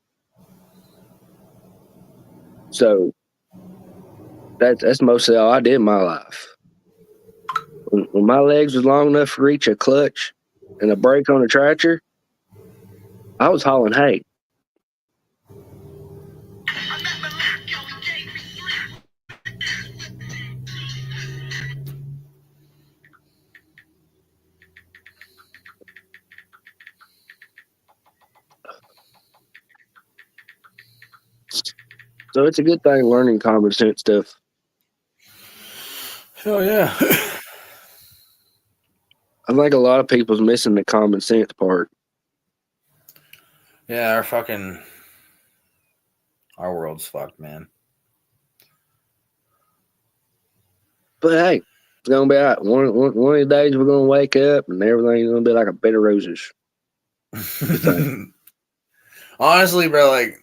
So that's mostly all I did in my life. When my legs was long enough to reach a clutch and a brake on a tractor, I was hauling hay. So it's a good thing learning common sense stuff. Hell yeah. I think a lot of people's missing the common sense part. Yeah, our world's fucked, man. But hey, it's gonna be all right. One of the days we're gonna wake up and everything's gonna be like a bed of roses. Honestly, bro, like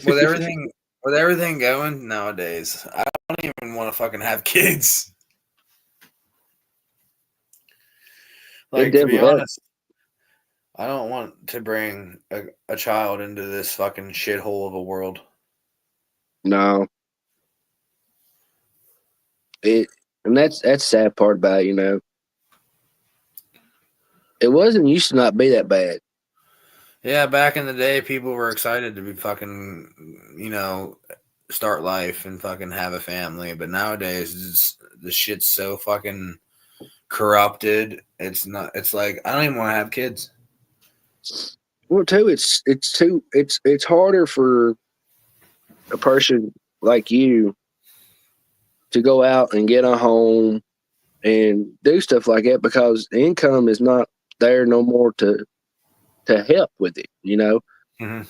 with everything going nowadays, I don't even want to fucking have kids. It Like to be definitely does. honest, I don't want to bring a child into this fucking shithole of a world. No, it and that's the sad part about it. It wasn't used to not be that bad. Yeah, back in the day, people were excited to be fucking, start life and fucking have a family. But nowadays, the shit's so fucking corrupted. It's not. It's like I don't even want to have kids. Well, too, it's harder for a person like you to go out and get a home and do stuff like that because the income is not there no more to help with it. Mm-hmm.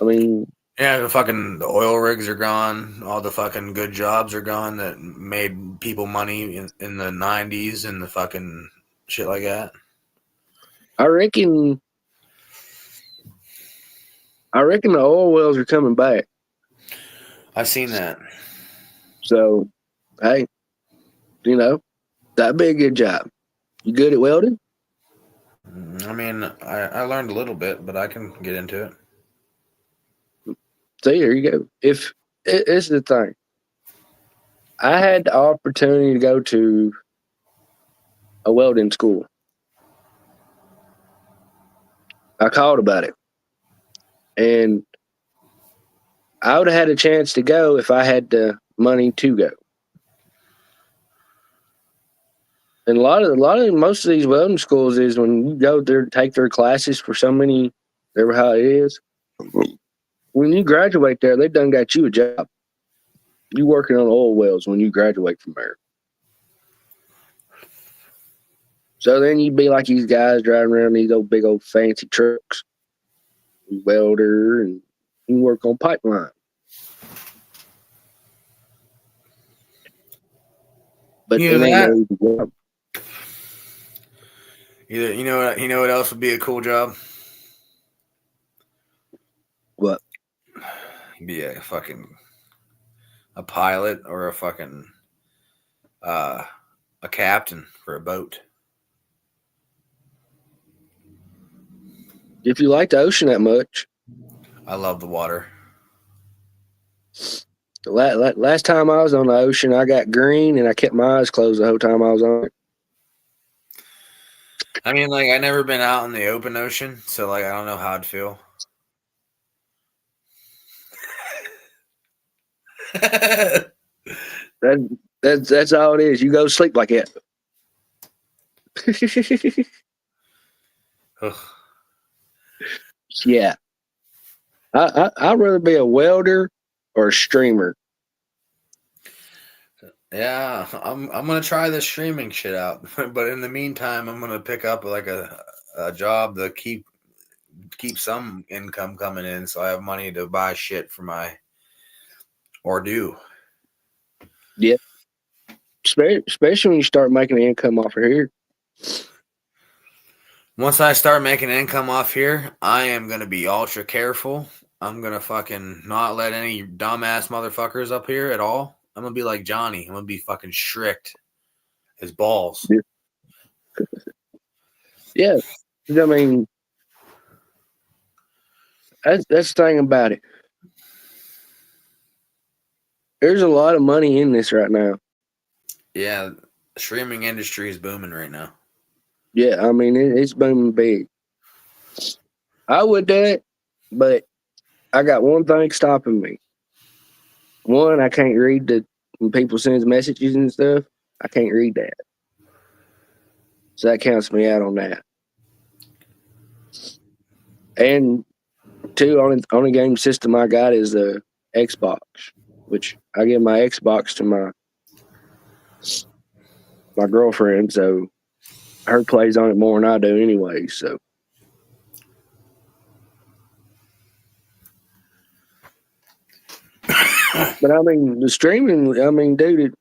I mean, Yeah, the oil rigs are gone. All the fucking good jobs are gone that made people money in the '90s and the fucking shit like that. I reckon the oil wells are coming back. I've seen that. So, hey, You know, that'd be a good job. You good at welding? I mean, I learned a little bit, but I can get into it. See, there you go. If it's the thing, I had the opportunity to go to a welding school. I called about it, and I would have had a chance to go if I had the money to go. And most of these welding schools is when you go there to take their classes for so many, ever how it is. When you graduate there, they done got you a job. You working on oil wells when you graduate from there. So then you'd be like these guys driving around these old big old fancy trucks, welder, and you work on pipeline. But Either it ain't that, no easy job. either you know what else would be a cool job? What? Be a pilot or a fucking uh a captain for a boat. If you like the ocean that much, I love the water. last time I was on the ocean, I got green and I kept my eyes closed the whole time I was on it. I mean, like I never been out in the open ocean, so like I don't know how I'd feel. That's all it is. You go to sleep like that. Ugh. Yeah. I'd rather be a welder or a streamer. Yeah, I'm gonna try this streaming shit out, but in the meantime, I'm gonna pick up like a job to keep some income coming in, so I have money to buy shit for my or do. Yeah. Especially when you start making income off of here. Once I start making income off here, I am gonna be ultra careful. I'm gonna fucking not let any dumbass motherfuckers up here at all. I'm gonna be like Johnny. I'm gonna be fucking strict as balls. Yeah. I mean, that's the thing about it. There's a lot of money in this right now. Yeah, the streaming industry is booming right now. Yeah, I mean it's booming big. I would do it, but I got one thing stopping me. One, I can't read when people send messages and stuff. I can't read that, so that counts me out on that. And two, only game system I got is the Xbox, which I give my Xbox to my girlfriend, so her plays on it more than I do anyway. So, but I mean the streaming. I mean, dude,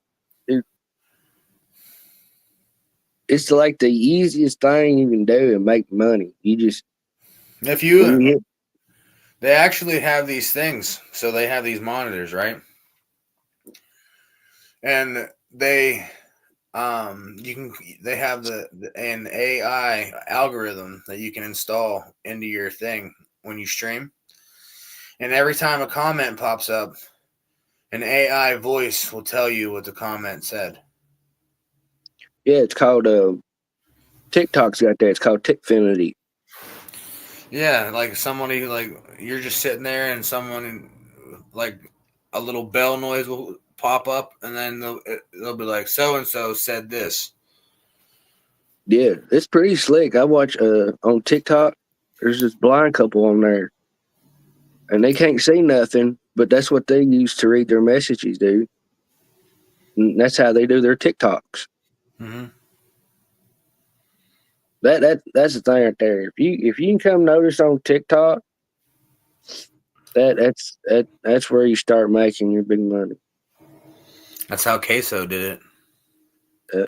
it's like the easiest thing you can do and make money. You just If when you you hit, They actually have these things. So they have these monitors, right? And they have an AI algorithm that you can install into your thing when you stream. And every time a comment pops up, an AI voice will tell you what the comment said. yeah, it's called TikTok's got that. It's called Tickfinity. Yeah, like somebody like you're just sitting there and someone like a little bell noise will pop up and then they'll be like so and so said this. Yeah, it's pretty slick. I watch on TikTok. There's this blind couple on there, and they can't see nothing, but that's what they use to read their messages, dude. And that's how they do their TikToks. Mm-hmm. That's the thing right there. If you can come notice on TikTok, that's where you start making your big money. That's how Queso did it. Uh,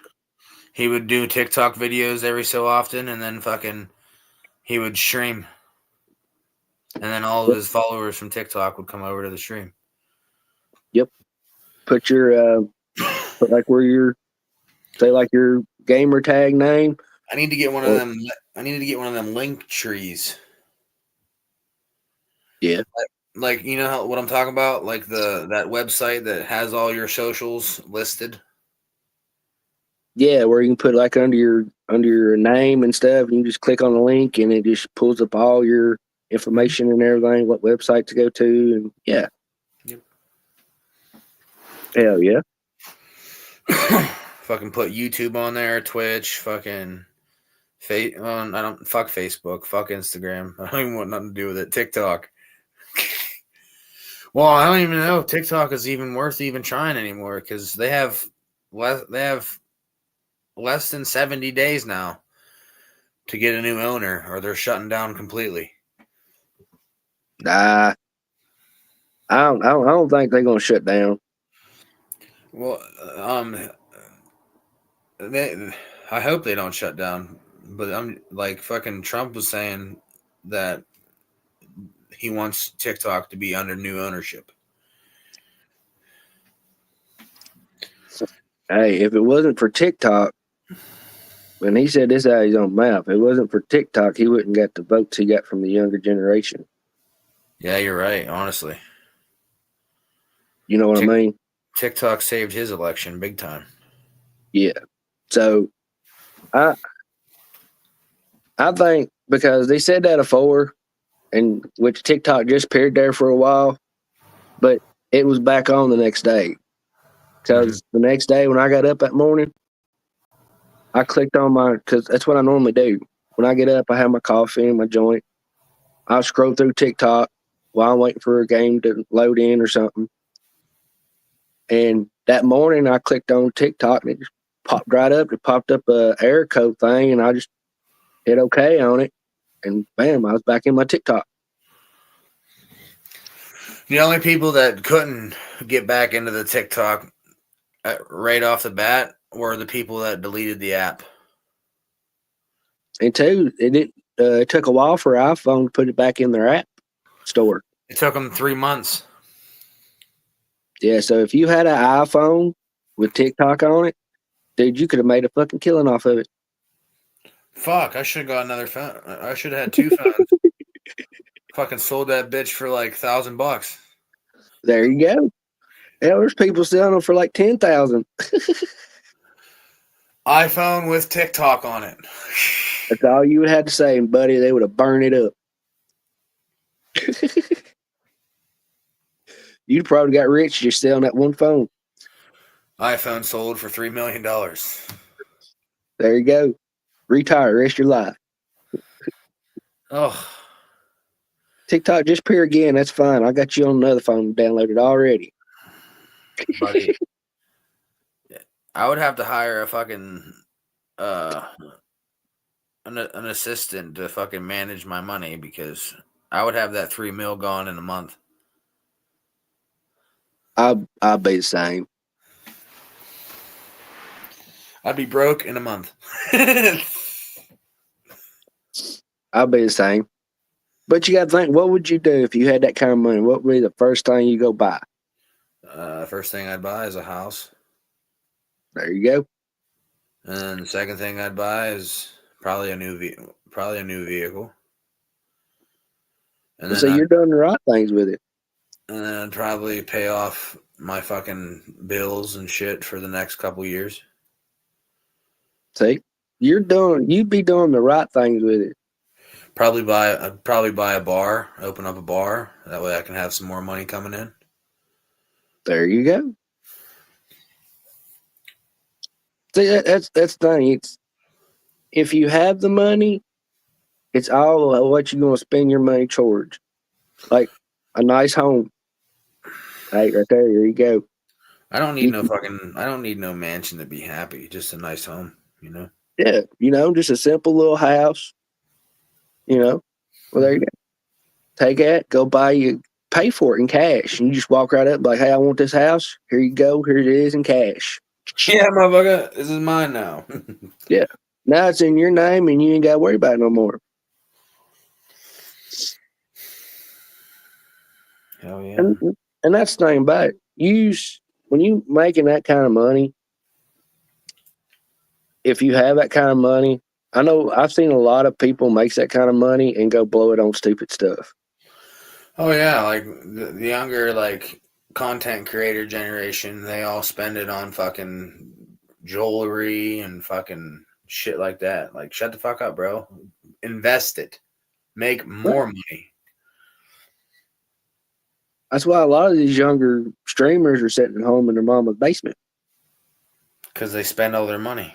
He would do TikTok videos every so often, and then fucking he would stream, and then all of yep, his followers from TikTok would come over to the stream. yep. Put your put like where your say like your gamer tag name. I need to get one of Or, them. I need to get one of them link trees. yeah, Like you know what I'm talking about? Like that website that has all your socials listed. yeah, where you can put like under your name and stuff, and you just click on the link, and it just pulls up all your information and everything, what website to go to, and yeah, Yep. hell yeah. Fucking put YouTube on there, Twitch, fucking I don't fuck Facebook, fuck Instagram. I don't even want nothing to do with it. TikTok. Well, I don't even know if TikTok is even worth even trying anymore because less than 70 days now to get a new owner, or they're shutting down completely. Nah, I don't think they're gonna shut down. Well, they, I hope they don't shut down. But I'm like fucking Trump was saying that he wants TikTok to be under new ownership. Hey, if it wasn't for TikTok, and he said this out of his own mouth, if it wasn't for TikTok, he wouldn't get the votes he got from the younger generation. Yeah, you're right. Honestly, You know what I mean? TikTok saved his election big time. Yeah. So I I think because they said that before, and which TikTok just appeared there for a while, but it was back on the next day. Because the next day when I got up that morning, I clicked on because that's what I normally do. When I get up, I have my coffee and my joint. I'll scroll through TikTok while I'm waiting for a game to load in or something. And that morning, I clicked on TikTok and it just popped right up. It popped up a error code thing, and I just hit OK on it. And bam, I was back in my TikTok. The only people that couldn't get back into the TikTok right off the bat were the people that deleted the app. And two, it took a while for iPhone to put it back in their app store. It took them 3 months. Yeah, so if you had an iPhone with TikTok on it, dude, you could have made a fucking killing off of it. Fuck, I should have got another phone. I should have had 2 phones. Fucking sold that bitch for like $1,000. There you go. Hell, there's people selling them for like 10,000. iPhone with TikTok on it. That's all you would have to say, and buddy, they would have burned it up. You'd probably got rich just selling that one phone. iPhone sold for $3 million. There you go. Retire, rest your life. Oh, TikTok just appear again. That's fine. I got you on another phone downloaded already. buddy. I would have to hire a fucking an assistant to fucking manage my money because I would have that 3 mil gone in a month. I'll be the same. I'd be broke in a month. I'll be the same. But you got to think, what would you do if you had that kind of money? What would be the first thing you go buy? First thing I'd buy is a house. There you go. And then the second thing I'd buy is probably a new vehicle. And So you're doing the right things with it. And then I'd probably pay off my fucking bills and shit for the next couple years. See, you'd be doing the right things with it. I'd probably buy a bar, open up a bar. That way I can have some more money coming in. There you go. See, that's the thing. It's if you have the money, it's all about what you're going to spend your money towards. Like a nice home. Right there. There you go. I don't need no mansion to be happy. Just a nice home, you know? Yeah, just a simple little house. Well, there you go. Take it, go pay for it in cash. And you just walk right up like, hey, I want this house. Here you go. Here it is in cash. Yeah, motherfucker. This is mine now. Yeah. Now it's in your name and you ain't got to worry about it no more. Hell yeah. And that's the thing about it. When you making that kind of money, if you have that kind of money, I know I've seen a lot of people makes that kind of money and go blow it on stupid stuff. Oh yeah, like the younger like content creator generation, they all spend it on fucking jewelry and fucking shit like that. Like shut the fuck up, bro. Invest it. Make more money. That's why a lot of these younger streamers are sitting at home in their mama's basement. Because they spend all their money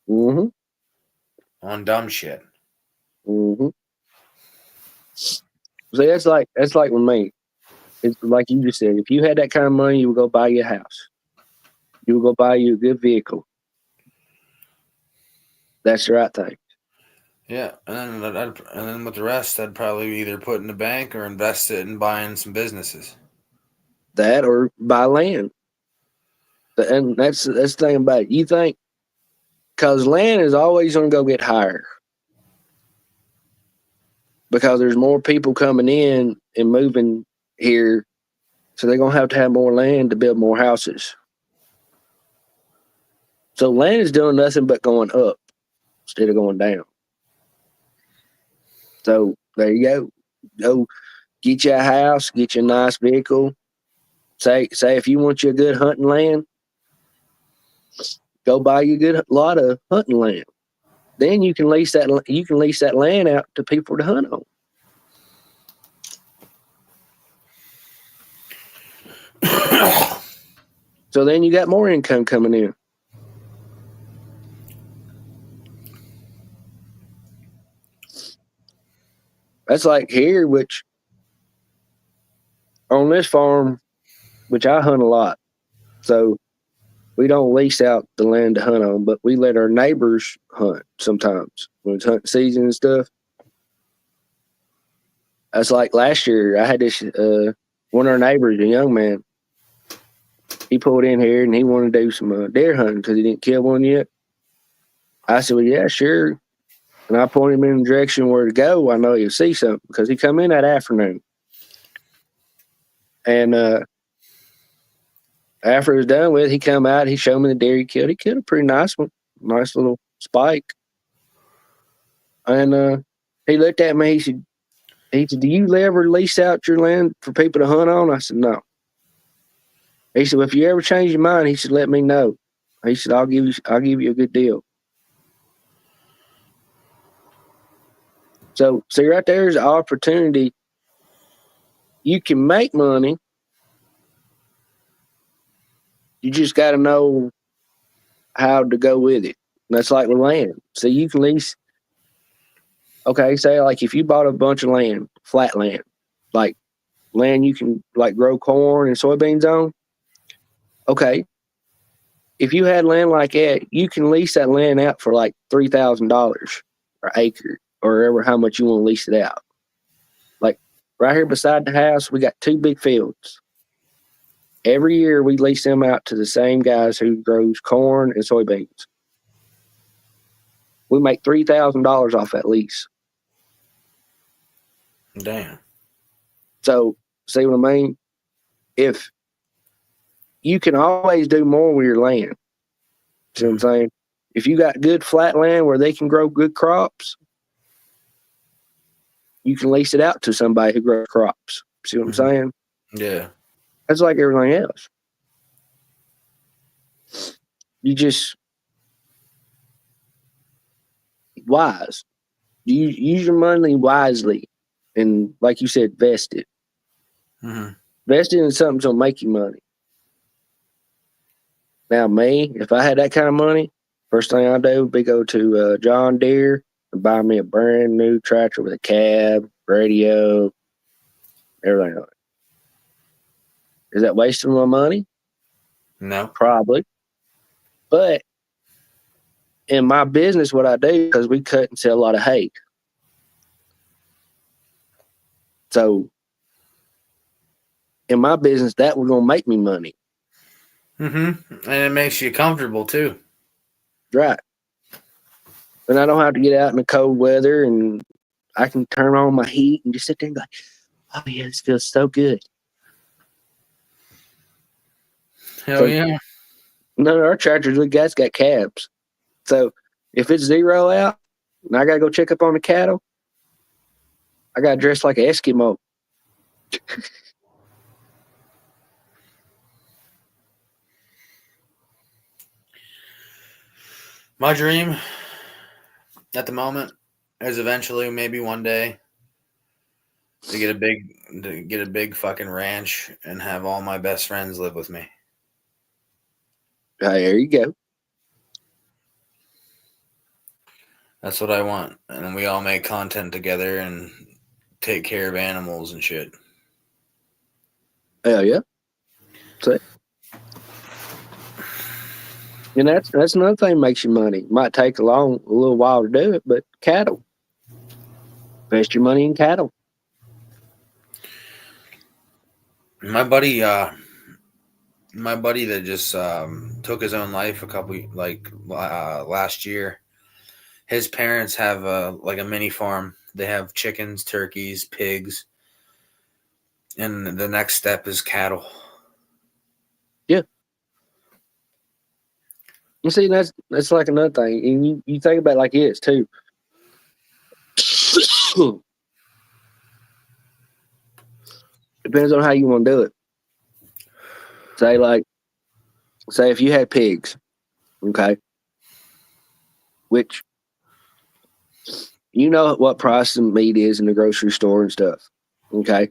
Mm-hmm. on dumb shit. Mm-hmm. See, that's like with me. It's like you just said. If you had that kind of money, you would go buy you a house. You would go buy you a good vehicle. That's the right thing. Yeah, and then with the rest, I'd probably either put in the bank or invest it in buying some businesses. That or buy land. And that's the thing about it. You think because land is always going to go get higher because there's more people coming in and moving here, so they're going to have more land to build more houses. So land is doing nothing but going up instead of going down. So there you go. Go get you a house, get you a nice vehicle. Say if you want you a good hunting land, go buy you a good lot of hunting land. Then you can lease that land out to people to hunt on. So then you got more income coming in. That's like here, which on this farm, which I hunt a lot. So we don't lease out the land to hunt on, but we let our neighbors hunt sometimes when it's hunting season and stuff. That's like last year. I had this one of our neighbors, a young man. He pulled in here and he wanted to do some deer hunting because he didn't kill one yet. I said, "Well, yeah, sure." And I pointed him in the direction where to go. I know he'll see something because he come in that afternoon. And after it was done with, he come out. He showed me the deer he killed. He killed a pretty nice one, nice little spike. And he looked at me. He said, "Do you ever lease out your land for people to hunt on?" I said, "No." He said, "Well, if you ever change your mind," he said, "let me know." He said, I'll give you a good deal." So see right there's an opportunity. You can make money. You just got to know how to go with it. And that's like with land. So you can lease. Okay, say like if you bought a bunch of land, flat land, like land you can like grow corn and soybeans on. Okay, if you had land like that, you can lease that land out for like $3,000 per acre or ever how much you want to lease it out. Like right here beside the house, we got two big fields. Every year we lease them out to the same guys who grows corn and soybeans. We make $3,000 off that lease. Damn. So see what I mean? If you can always do more with your land. See what I'm saying? If you got good flat land where they can grow good crops, you can lease it out to somebody who grows crops. See what I'm saying? Yeah. That's like everything else. You just wise. You use your money wisely, and like you said, vest it. Mm-hmm. Vest it in something that'll make you money. Now, me, if I had that kind of money, first thing I do would be go to John Deere and buy me a brand new tractor with a cab, radio, everything on it. Is that wasting my money? No. Probably. But in my business, what I do, because we cut and sell a lot of hay. So in my business, that was going to make me money. Mm-hmm. And it makes you comfortable too. Right. And I don't have to get out in the cold weather and I can turn on my heat and just sit there and go, oh, yeah, this feels so good. Hell So, yeah. none of our tractors, we guys got cabs. So if it's 0 out and I gotta go check up on the cattle, I gotta dress like an Eskimo. My dream at the moment is eventually, maybe one day, to get a big fucking ranch and have all my best friends live with me. There you go. That's what I want. And we all make content together and take care of animals and shit. Hell yeah. So, and that's another thing that makes you money. It might take a little while to do it, but cattle. Invest your money in cattle. My buddy, that just took his own life last year. His parents have a mini farm. They have chickens, turkeys, pigs, and the next step is cattle. Yeah. You see, that's like another thing. And you think about it like this too. Depends on how you want to do it. Say if you had pigs, okay, which you know what price the meat is in the grocery store and stuff. Okay.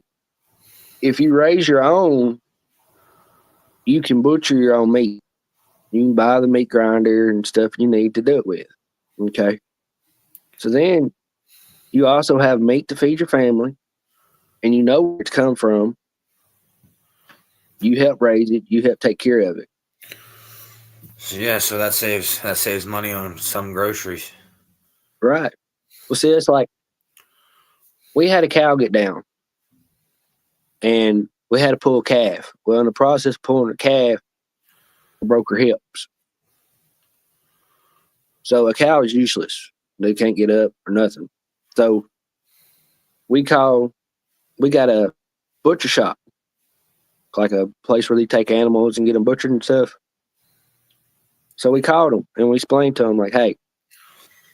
If you raise your own, you can butcher your own meat. You can buy the meat grinder and stuff you need to do it with. Okay. So then you also have meat to feed your family, and you know where it's come from. You help raise it, you help take care of it. So yeah, so that saves money on some groceries. Right. Well, see, it's like we had a cow get down and we had to pull a calf. Well, in the process of pulling the calf, we broke her hips. So a cow is useless. They can't get up or nothing. So we got a butcher shop, like a place where they take animals and get them butchered and stuff. So we called them and we explained to them, like, hey,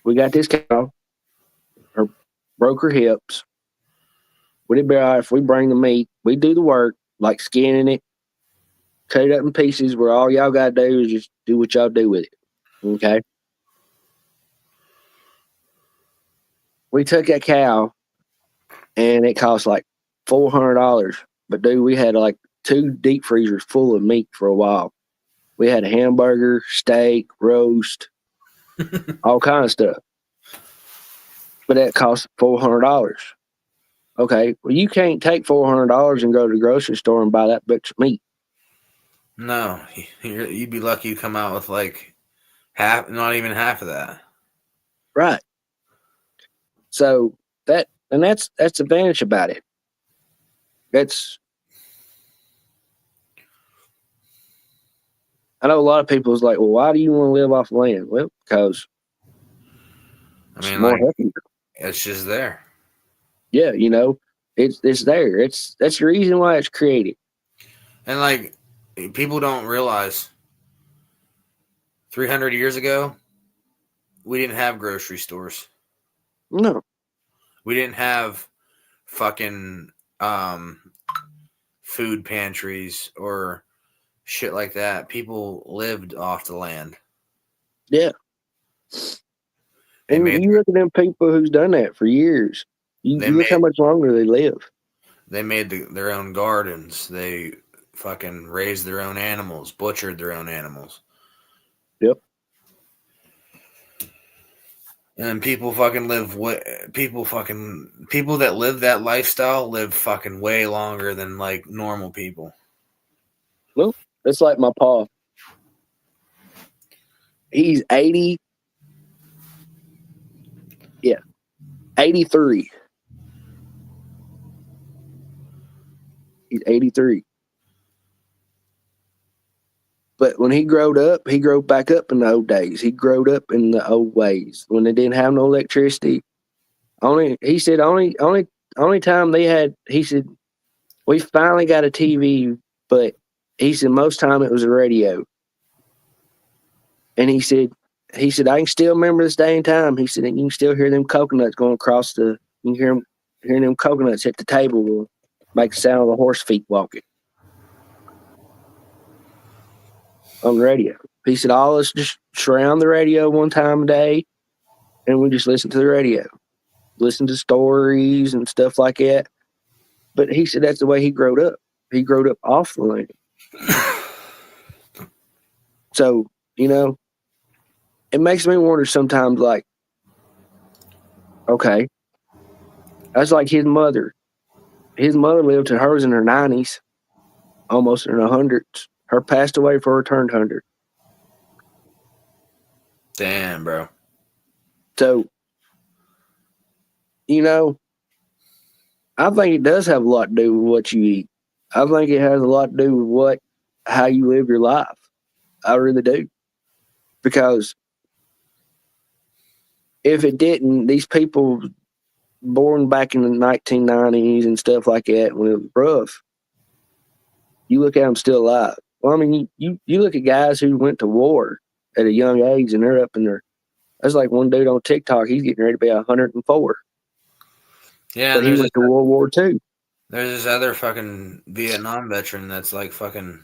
we got this cow, her broke her hips. Would it be all right if we bring the meat? We do the work, like skinning it, cut it up in pieces, where all y'all got to do is just do what y'all do with it. Okay. We took that cow and it cost like $400. But dude, we had like 2 deep freezers full of meat for a while. We had a hamburger, steak, roast, all kind of stuff. But that cost $400. Okay, well you can't take $400 and go to the grocery store and buy that bunch of meat. No, you'd be lucky you come out with like half, not even half of that. Right. So that's the advantage about it. I know a lot of people is like, well, why do you want to live off land? Well, because I it's mean, more like, healthier. it's just there. Yeah, it's there. That's the reason why it's created. And like, people don't realize 300 years ago, we didn't have grocery stores. No. We didn't have fucking um, food pantries or shit like that. People lived off the land. Yeah. They And made you look at them people who's done that for years. You they look how made much longer they live. they made their own gardens. They fucking raised their own animals, butchered their own animals. Yep. And people fucking live people that live that lifestyle live fucking way longer than like normal people. Well, it's like my pa. He's 80. Yeah. 83. He's 83. But when he growed up, he grew back up in the old days. He growed up in the old ways when they didn't have no electricity. Only time they had, he said, we finally got a TV, but he said most time it was a radio. And he said he said, I can still remember this day and time. He said, you can still hear them coconuts going across the. You can hear them coconuts hit the table will make the sound of the horse feet walking on the radio. He said, all of us just surround the radio one time a day, and we just listen to the radio, listen to stories and stuff like that. But he said that's the way he growed up. He growed up off the land. So, it makes me wonder sometimes, like, okay, that's like his mother. His mother lived to hers in her 90s, almost in her hundreds. Her passed away before her turned 100. Damn, bro. So, I think it does have a lot to do with what you eat. I think it has a lot to do with how you live your life. I really do. Because if it didn't, these people born back in the 1990s and stuff like that, when it was rough, you look at them still alive. Well, I mean, you look at guys who went to war at a young age and they're up in their. That's like one dude on TikTok. He's getting ready to be 104, Yeah, but and he went to World War II. there's this other fucking Vietnam veteran that's like fucking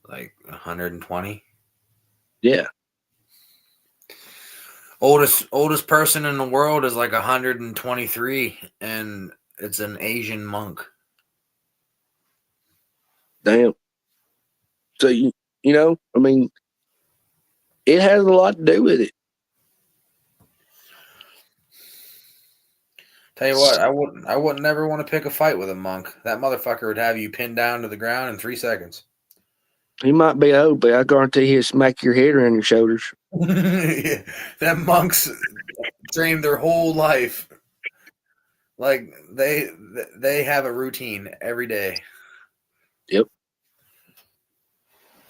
like 120. Yeah, Oldest person in the world is like 123, and it's an Asian monk. damn. So I mean, it has a lot to do with it. Tell you what, I wouldn't never want to pick a fight with a monk. That motherfucker would have you pinned down to the ground in 3 seconds. He might be old, but I guarantee he'll smack your head around your shoulders. Yeah, that monks trained their whole life. Like they have a routine every day. Yep.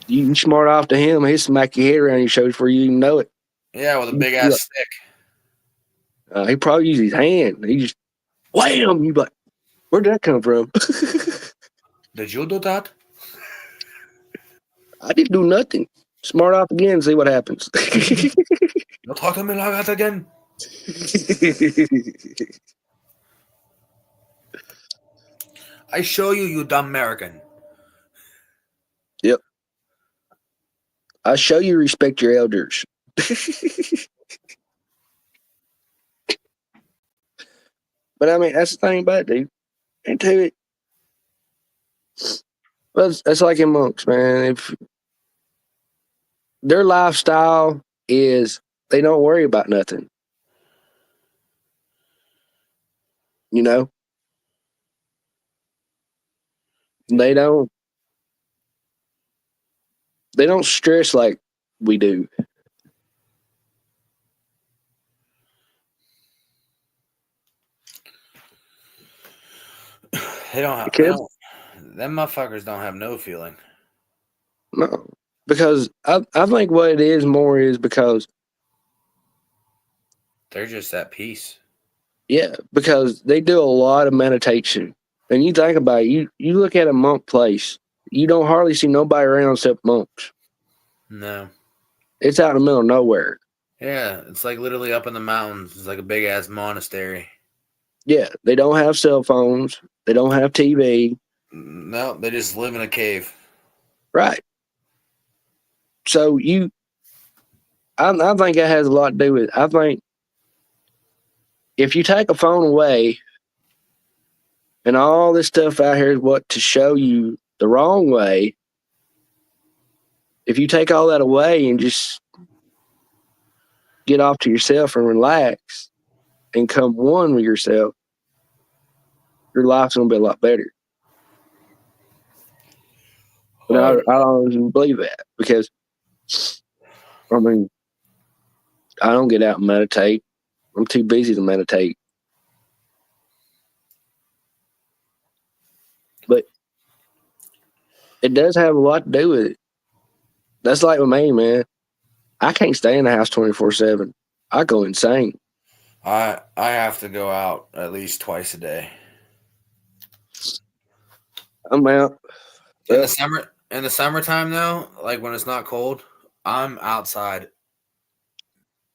You can smart off to him, he'll smack your head around your shoulders before you even know it. Yeah, with a big ass stick. He probably use his hand. He just wham. You like, where'd that come from? Did you do that? I didn't do nothing. Smart off again, see what happens. Don't talk to me like that again. I show you, you dumb American. Yep. I show you respect your elders. But I mean, that's the thing about it, dude. And to it, well, that's like in monks, man. If their lifestyle is they don't worry about nothing, you know, they don't stress like we do. They don't have. Because Them motherfuckers don't have no feeling. no, because I think what it is more is because They're just at peace. yeah, because they do a lot of meditation. And you think about it, you look at a monk place, you don't hardly see nobody around except monks. No. It's out in the middle of nowhere. Yeah, it's like literally up in the mountains. It's like a big ass monastery. Yeah, they don't have cell phones. They don't have TV. No, they just live in a cave. Right. So I think that has a lot to do with it. I think if you take a phone away and all this stuff out here is what to show you the wrong way, if you take all that away and just get off to yourself and relax and come one with yourself, your life's going to be a lot better. And I don't even believe that because, I mean, I don't get out and meditate. I'm too busy to meditate. But it does have a lot to do with it. That's like with me, man. I can't stay in the house 24/7. I go insane. I have to go out at least twice a day. I'm out. In the summertime though, like when it's not cold, I'm outside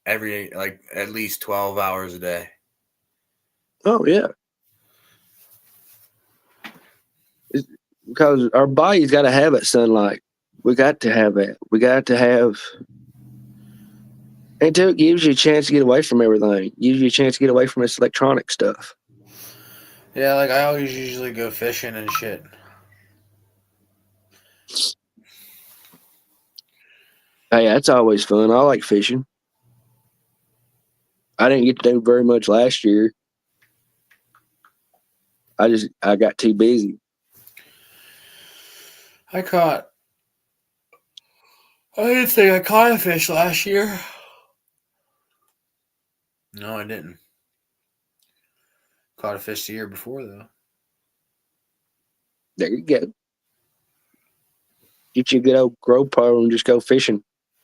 every like at least 12 hours a day. Oh yeah, because our body's got to have that sunlight. We got to have that. We got to have. Until it gives you a chance to get away from everything. Gives you a chance to get away from this electronic stuff. Yeah, like I always usually go fishing and shit. Hey, that's always fun. I like fishing. I didn't get to do very much last year. I got too busy. I caught. I didn't think I caught a fish last year. No, I didn't. Caught a fish the year before though. There you go. Get you a good old GoPro and just go fishing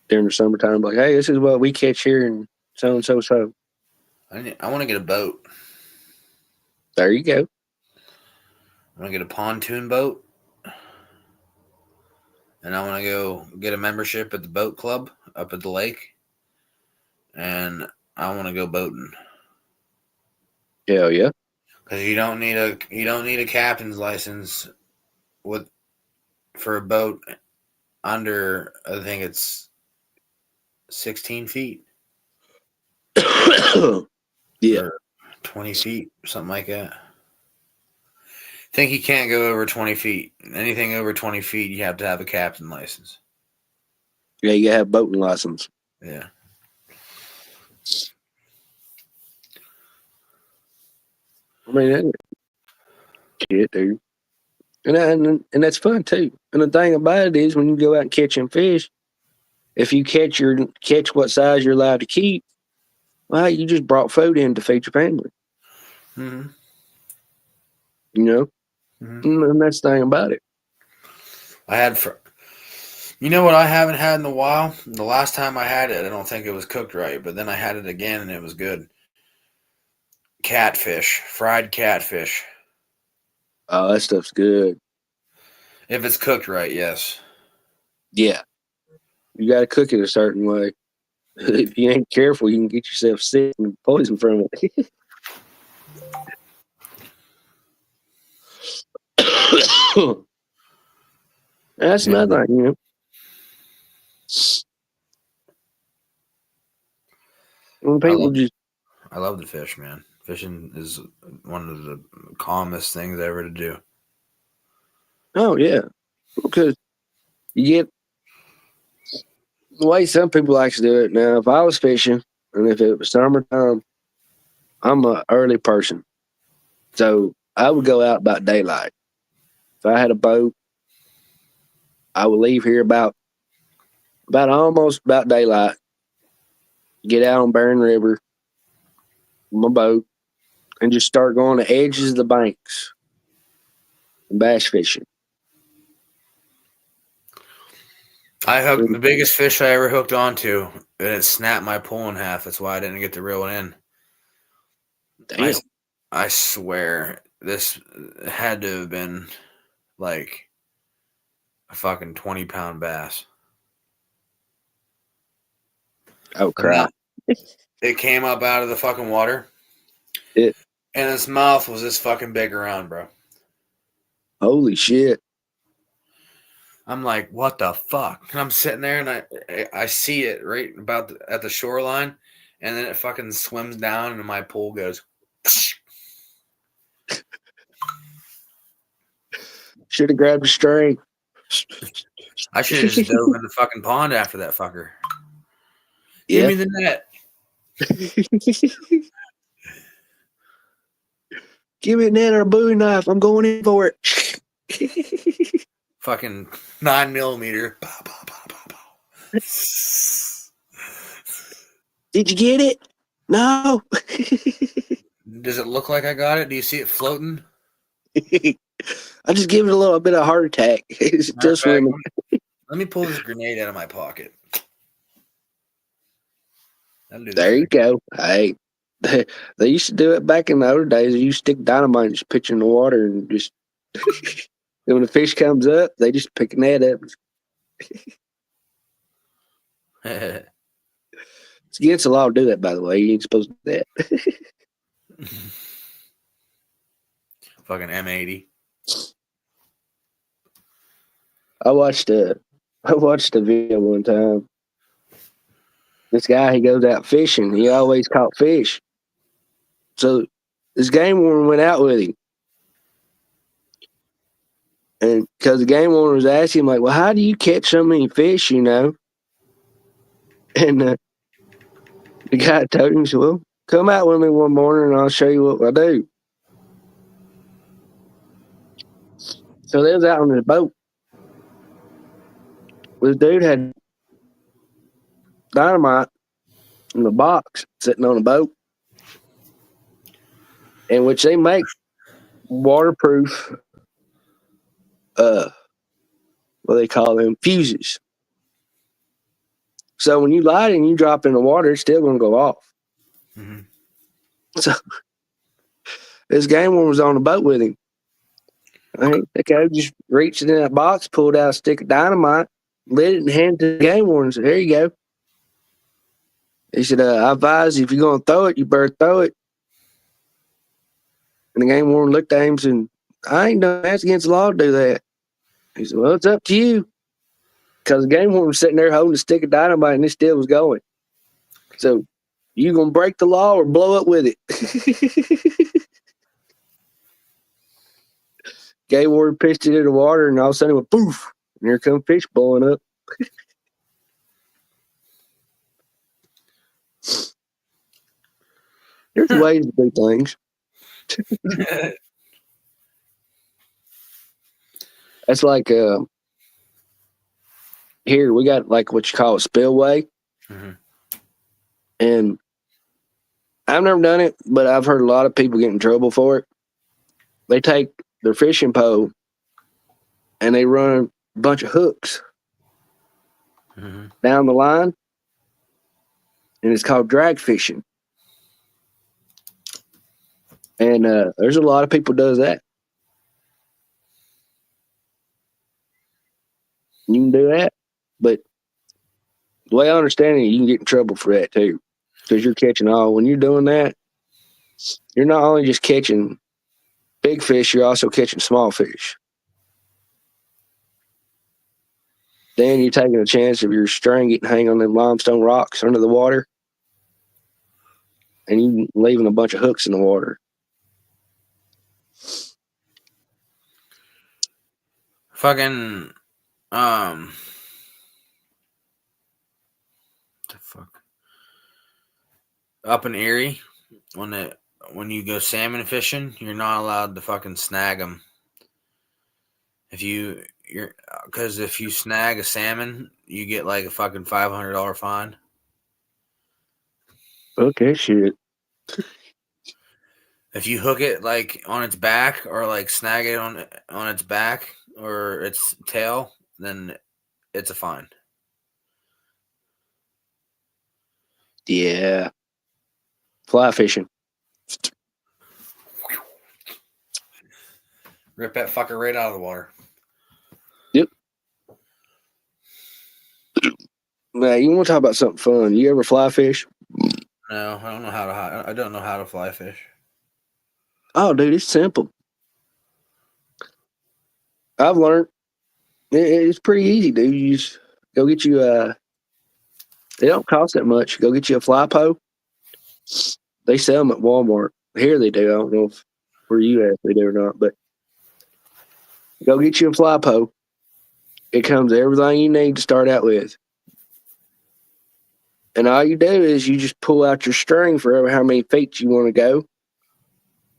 during the summertime. Like, hey, this is what we catch here and so and so so. I want to get a boat. There you go. I want to get a pontoon boat, and I want to go get a membership at the boat club up at the lake, and I want to go boating. Hell yeah. Because you don't need a captain's license with for a boat under, I think it's 16 feet Yeah. or 20 feet, something like that. I think you can't go over 20 feet. Anything over 20 feet, you have to have a captain license. Yeah, you gotta have boating license. Yeah. I mean, that shit, dude. And that's fun too. And the thing about it is, when you go out and catch them fish, if you catch what size you're allowed to keep, well, you just brought food in to feed your family. Mm-hmm. You know, Mm-hmm. and that's the thing about it. I had for. You know what I haven't had in a while? The last time I had it, I don't think it was cooked right, but then I had it again and it was good. Catfish, fried catfish. Oh, that stuff's good. If it's cooked right, yes. Yeah, you got to cook it a certain way. If you ain't careful, you can get yourself sick and poison from it. That's Yeah. another thing, you know. When I people love just, I love the fish, man. Fishing is one of the calmest things ever to do. oh yeah, because you get the way some people like to do it. Now, if I was fishing and if it was summertime, I'm a early person, so I would go out about daylight. If I had a boat, I would leave here about almost about daylight. Get out on Barron River, with my boat, and just start going to edges of the banks and bass fishing. I hooked the biggest fish I ever hooked onto, and it snapped my pole in half. That's why I didn't get to reel it in. I, Damn. I swear this had to have been like a fucking 20-pound bass. Oh And crap! it came up out of the fucking water, It. and its mouth was this fucking big around, bro. Holy shit! I'm like, what the fuck? And I'm sitting there, and I see it right about at the shoreline, and then it fucking swims down, and my pole goes. Should have grabbed a string. I should have just dove in the fucking pond after that fucker. Give Yeah. me the net. Give me a net or a Bowie knife. I'm going in for it. Fucking 9mm. Pow, pow, pow, pow, pow. Did you get it? No. Does it look like I got it? Do you see it floating? I just give it a little bit of heart attack. It's Matter of still fact, swimming. let me pull this grenade out of my pocket. That'll do the There you trick. go. Hey, they used to do it back in the older days. You stick dynamite and just pitch in the water and just. And when the fish comes up, they just pick a net up. It's against the law to do that, by the way. You ain't supposed to do that. Fucking M80. I watched a video one time. This guy, he goes out fishing. He always caught fish. So this game warden went out with him. And because the game warden was asking him, like, well, how do you catch so many fish, you know? And the guy told him, he said, well, come out with me one morning and I'll show you what I do. So they was out on the boat. This dude had dynamite in the box sitting on the boat, in which they make waterproof, what they call them, fuses. So when you light it and you drop it in the water, it's still going to go off. Mm-hmm. So this game warden was on the boat with him. The guy just reached in that box, pulled out a stick of dynamite, lit it, and handed it to the game warden and said, here you go. He said, I advise you, if you're going to throw it, you better throw it. And the game warden looked at him and said, I ain't done that. It's against the law to do that. He said, well, it's up to you. Because the game warden was sitting there holding a stick of dynamite and it still was going. So, you going to break the law or blow up with it? Game warden pitched it in the water and all of a sudden it went poof. And here come fish blowing up. There's ways to do things. That's like here we got like what you call a spillway. Mm-hmm. And I've never done it, but I've heard a lot of people get in trouble for it. They take their fishing pole and they run a bunch of hooks Mm-hmm. down the line, and it's called drag fishing. And there's a lot of people does that. You can do that, but the way I understand it, you can get in trouble for that too, because you're catching all. When you're doing that, you're not only just catching big fish, you're also catching small fish. Then you're taking a chance of your string getting hang on them limestone rocks under the water, and you leaving a bunch of hooks in the water. Fucking the fuck up in Erie when you go salmon fishing, you're not allowed to fucking snag them. Because if you snag a salmon, you get like a fucking $500 fine. Okay, shit. If you hook it like on its back or like snag it on its back or its tail, then it's a fine. Yeah. Fly fishing. Rip that fucker right out of the water. Yep. Now, you want to talk about something fun? You ever fly fish? No, I don't know how to fly fish. Oh, dude, it's simple. I've learned. It's pretty easy, dude. You just go get you they don't cost that much. Go get you a fly pole. They sell them at Walmart. Here they do. I don't know if where you at they do or not, but go get you a fly pole. It comes everything you need to start out with. And all you do is you just pull out your string for how many feet you want to go,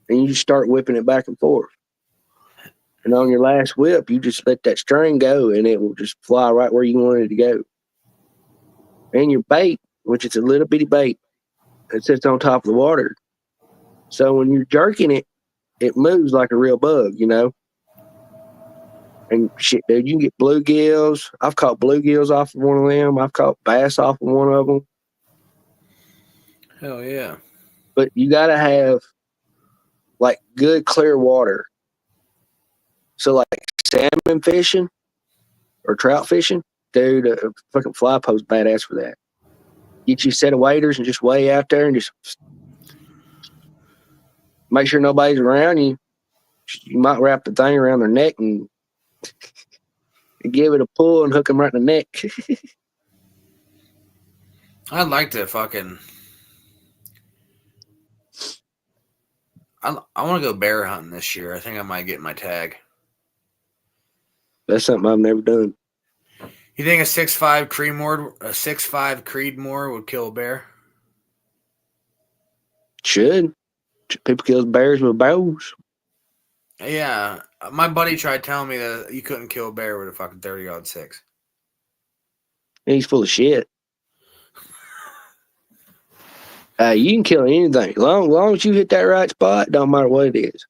and you just start whipping it back and forth. And on your last whip, you just let that string go, and it will just fly right where you want it to go. And your bait, which is a little bitty bait, it sits on top of the water. So when you're jerking it, it moves like a real bug, you know? And shit, dude, you can get bluegills. I've caught bluegills off of one of them. I've caught bass off of one of them. Hell yeah. But you got to have, like, good, clear water. So, like, salmon fishing or trout fishing, dude. A fucking fly post badass for that. Get you a set of waders and just weigh out there and just make sure nobody's around you. You might wrap the thing around their neck and give it a pull and hook them right in the neck. I'd like to fucking. I want to go bear hunting this year. I think I might get my tag. That's something I've never done. You think a 6'5" Creedmoor would kill a bear? Should. People kill bears with bows. Yeah, my buddy tried telling me that you couldn't kill a bear with a fucking 30-06. He's full of shit. You can kill anything. Long as you hit that right spot, don't matter what it is.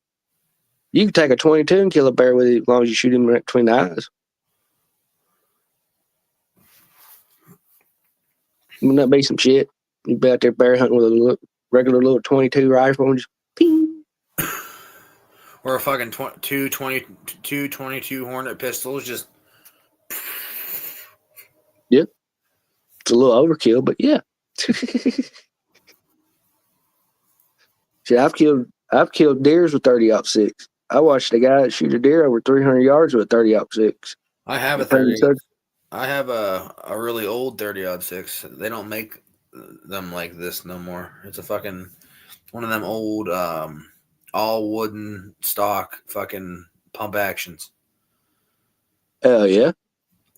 You can take a 22 and kill a bear with it as long as you shoot him right between the eyes. Wouldn't that be some shit? You'd be out there bear hunting with a regular little 22 rifle and just ping. Or a fucking 22 Hornet pistols just... Yep. It's a little overkill, but yeah. Shit, I've killed deers with 30-06. I watched a guy shoot a deer over 300 yards with a 30-06. I have a 30. I have a really old 30-06. They don't make them like this no more. It's a fucking one of them old all wooden stock fucking pump actions. Hell yeah.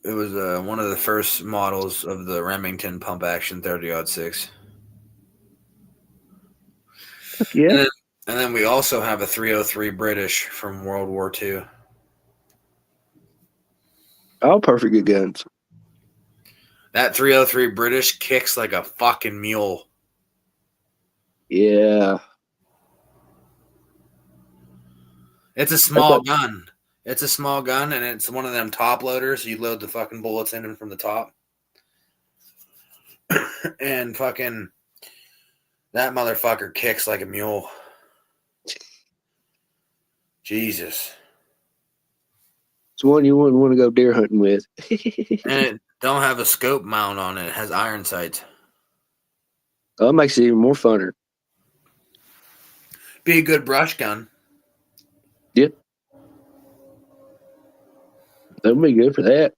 It was one of the first models of the Remington pump action 30-06. Yeah. And then we also have a 303 British from World War II. All perfect good guns. That 303 British kicks like a fucking mule. Yeah. It's a small gun. It's a small gun, and it's one of them top loaders. You load the fucking bullets in from the top. And fucking that motherfucker kicks like a mule. Jesus. It's one you wouldn't want to go deer hunting with. And it don't have a scope mount on it. It has iron sights. Oh, that makes it even more funner. Be a good brush gun. Yep. That would be good for that.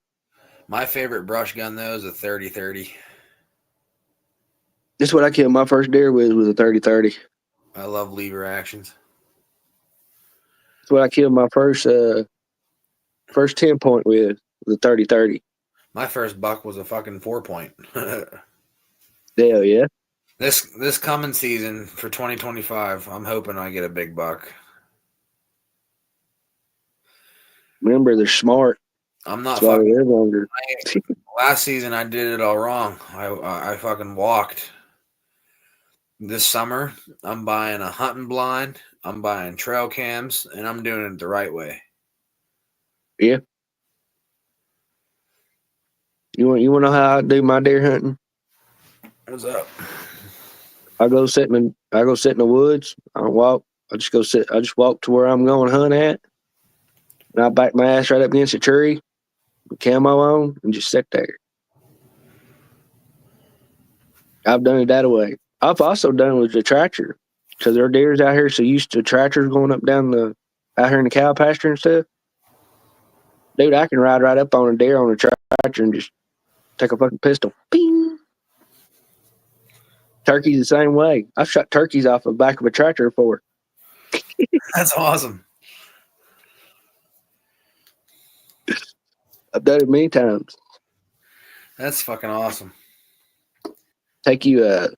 My favorite brush gun, though, is a 30-30. That's what I killed my first deer with, was a 30-30. I love lever actions. That's what I killed my first 10 point with, was a 30-30. My first buck was a fucking 4-point. Hell yeah. This coming season for 2025, I'm hoping I get a big buck. Remember, they're smart. I'm not That's why they fucking live longer. last season I did it all wrong. I fucking walked. This summer, I'm buying a hunting blind, I'm buying trail cams, and I'm doing it the right way. Yeah. You want to know how I do my deer hunting? What's up? I go sit in the woods. I don't walk. I just walk to where I'm going to hunt at. And I back my ass right up against a tree, with camo on, and just sit there. I've done it that way. I've also done it with the tractor, because there are deers out here so used to tractors going up down out here in the cow pasture and stuff. Dude, I can ride right up on a deer on a tractor and just take a fucking pistol. Bing! Turkeys the same way. I've shot turkeys off the back of a tractor before. That's awesome. I've done it many times. That's fucking awesome. Get you a.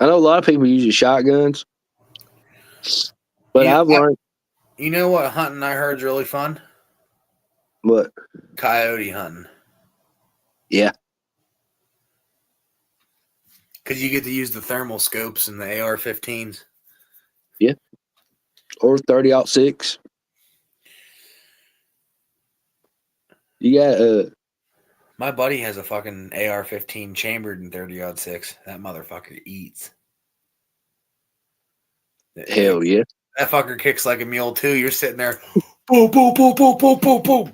I know a lot of people use shotguns, but Yeah, I've learned. You know what hunting I heard is really fun? What? Coyote hunting. Yeah. Because you get to use the thermal scopes and the AR-15s. Yeah. Or 30-06. You got My buddy has a fucking AR-15 chambered in 30-06. That motherfucker eats. hell yeah. That fucker kicks like a mule too. You're sitting there, boom, boom, boom, boom, boom, boom, boom.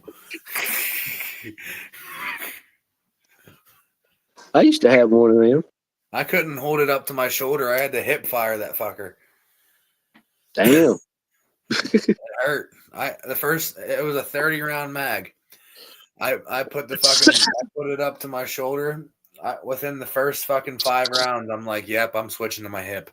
I used to have one of them. I couldn't hold it up to my shoulder. I had to hip fire that fucker. Damn. It hurt. It was a 30 round mag. I put it up to my shoulder. Within the first fucking 5 rounds, I'm like, yep, I'm switching to my hip.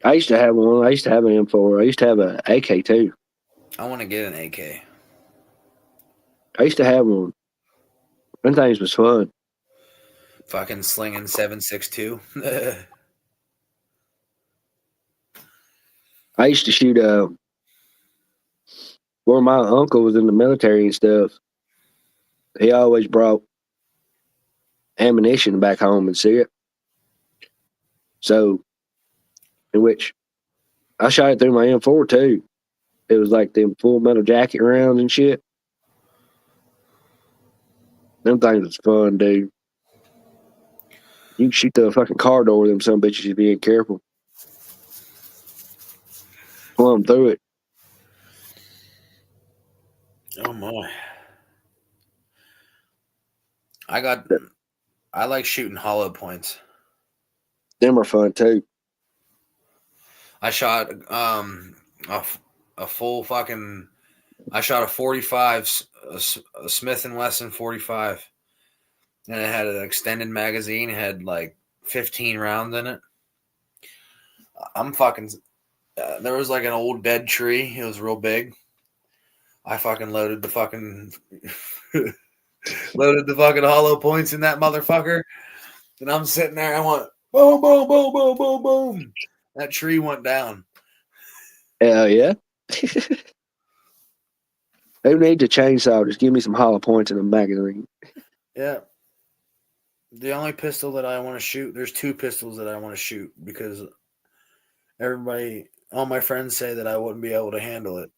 I used to have one. I used to have an M4. I used to have an AK too. I want to get an AK. I used to have one. Them things was fun. Fucking slinging 7.62. I used to shoot where my uncle was in the military and stuff. He always brought ammunition back home and see it. So, in which I shot it through my M4 too. It was like them full metal jacket rounds and shit. Them things was fun, dude. You can shoot the fucking car door with them some bitches, you being careful. Plumb through it. Oh my! I like shooting hollow points. Them are fun too. I shot a full fucking. I shot a 45, a Smith and Wesson 45, and it had an extended magazine. It had like 15 rounds in it. I'm fucking. There was like an old dead tree. It was real big. I fucking loaded the fucking hollow points in that motherfucker, and I'm sitting there. I went boom, boom, boom, boom, boom, boom. That tree went down. Hell yeah. Who needs a chainsaw? Just give me some hollow points in a magazine. Yeah. The only pistol that I want to shoot, there's 2 pistols that I want to shoot because all my friends say that I wouldn't be able to handle it.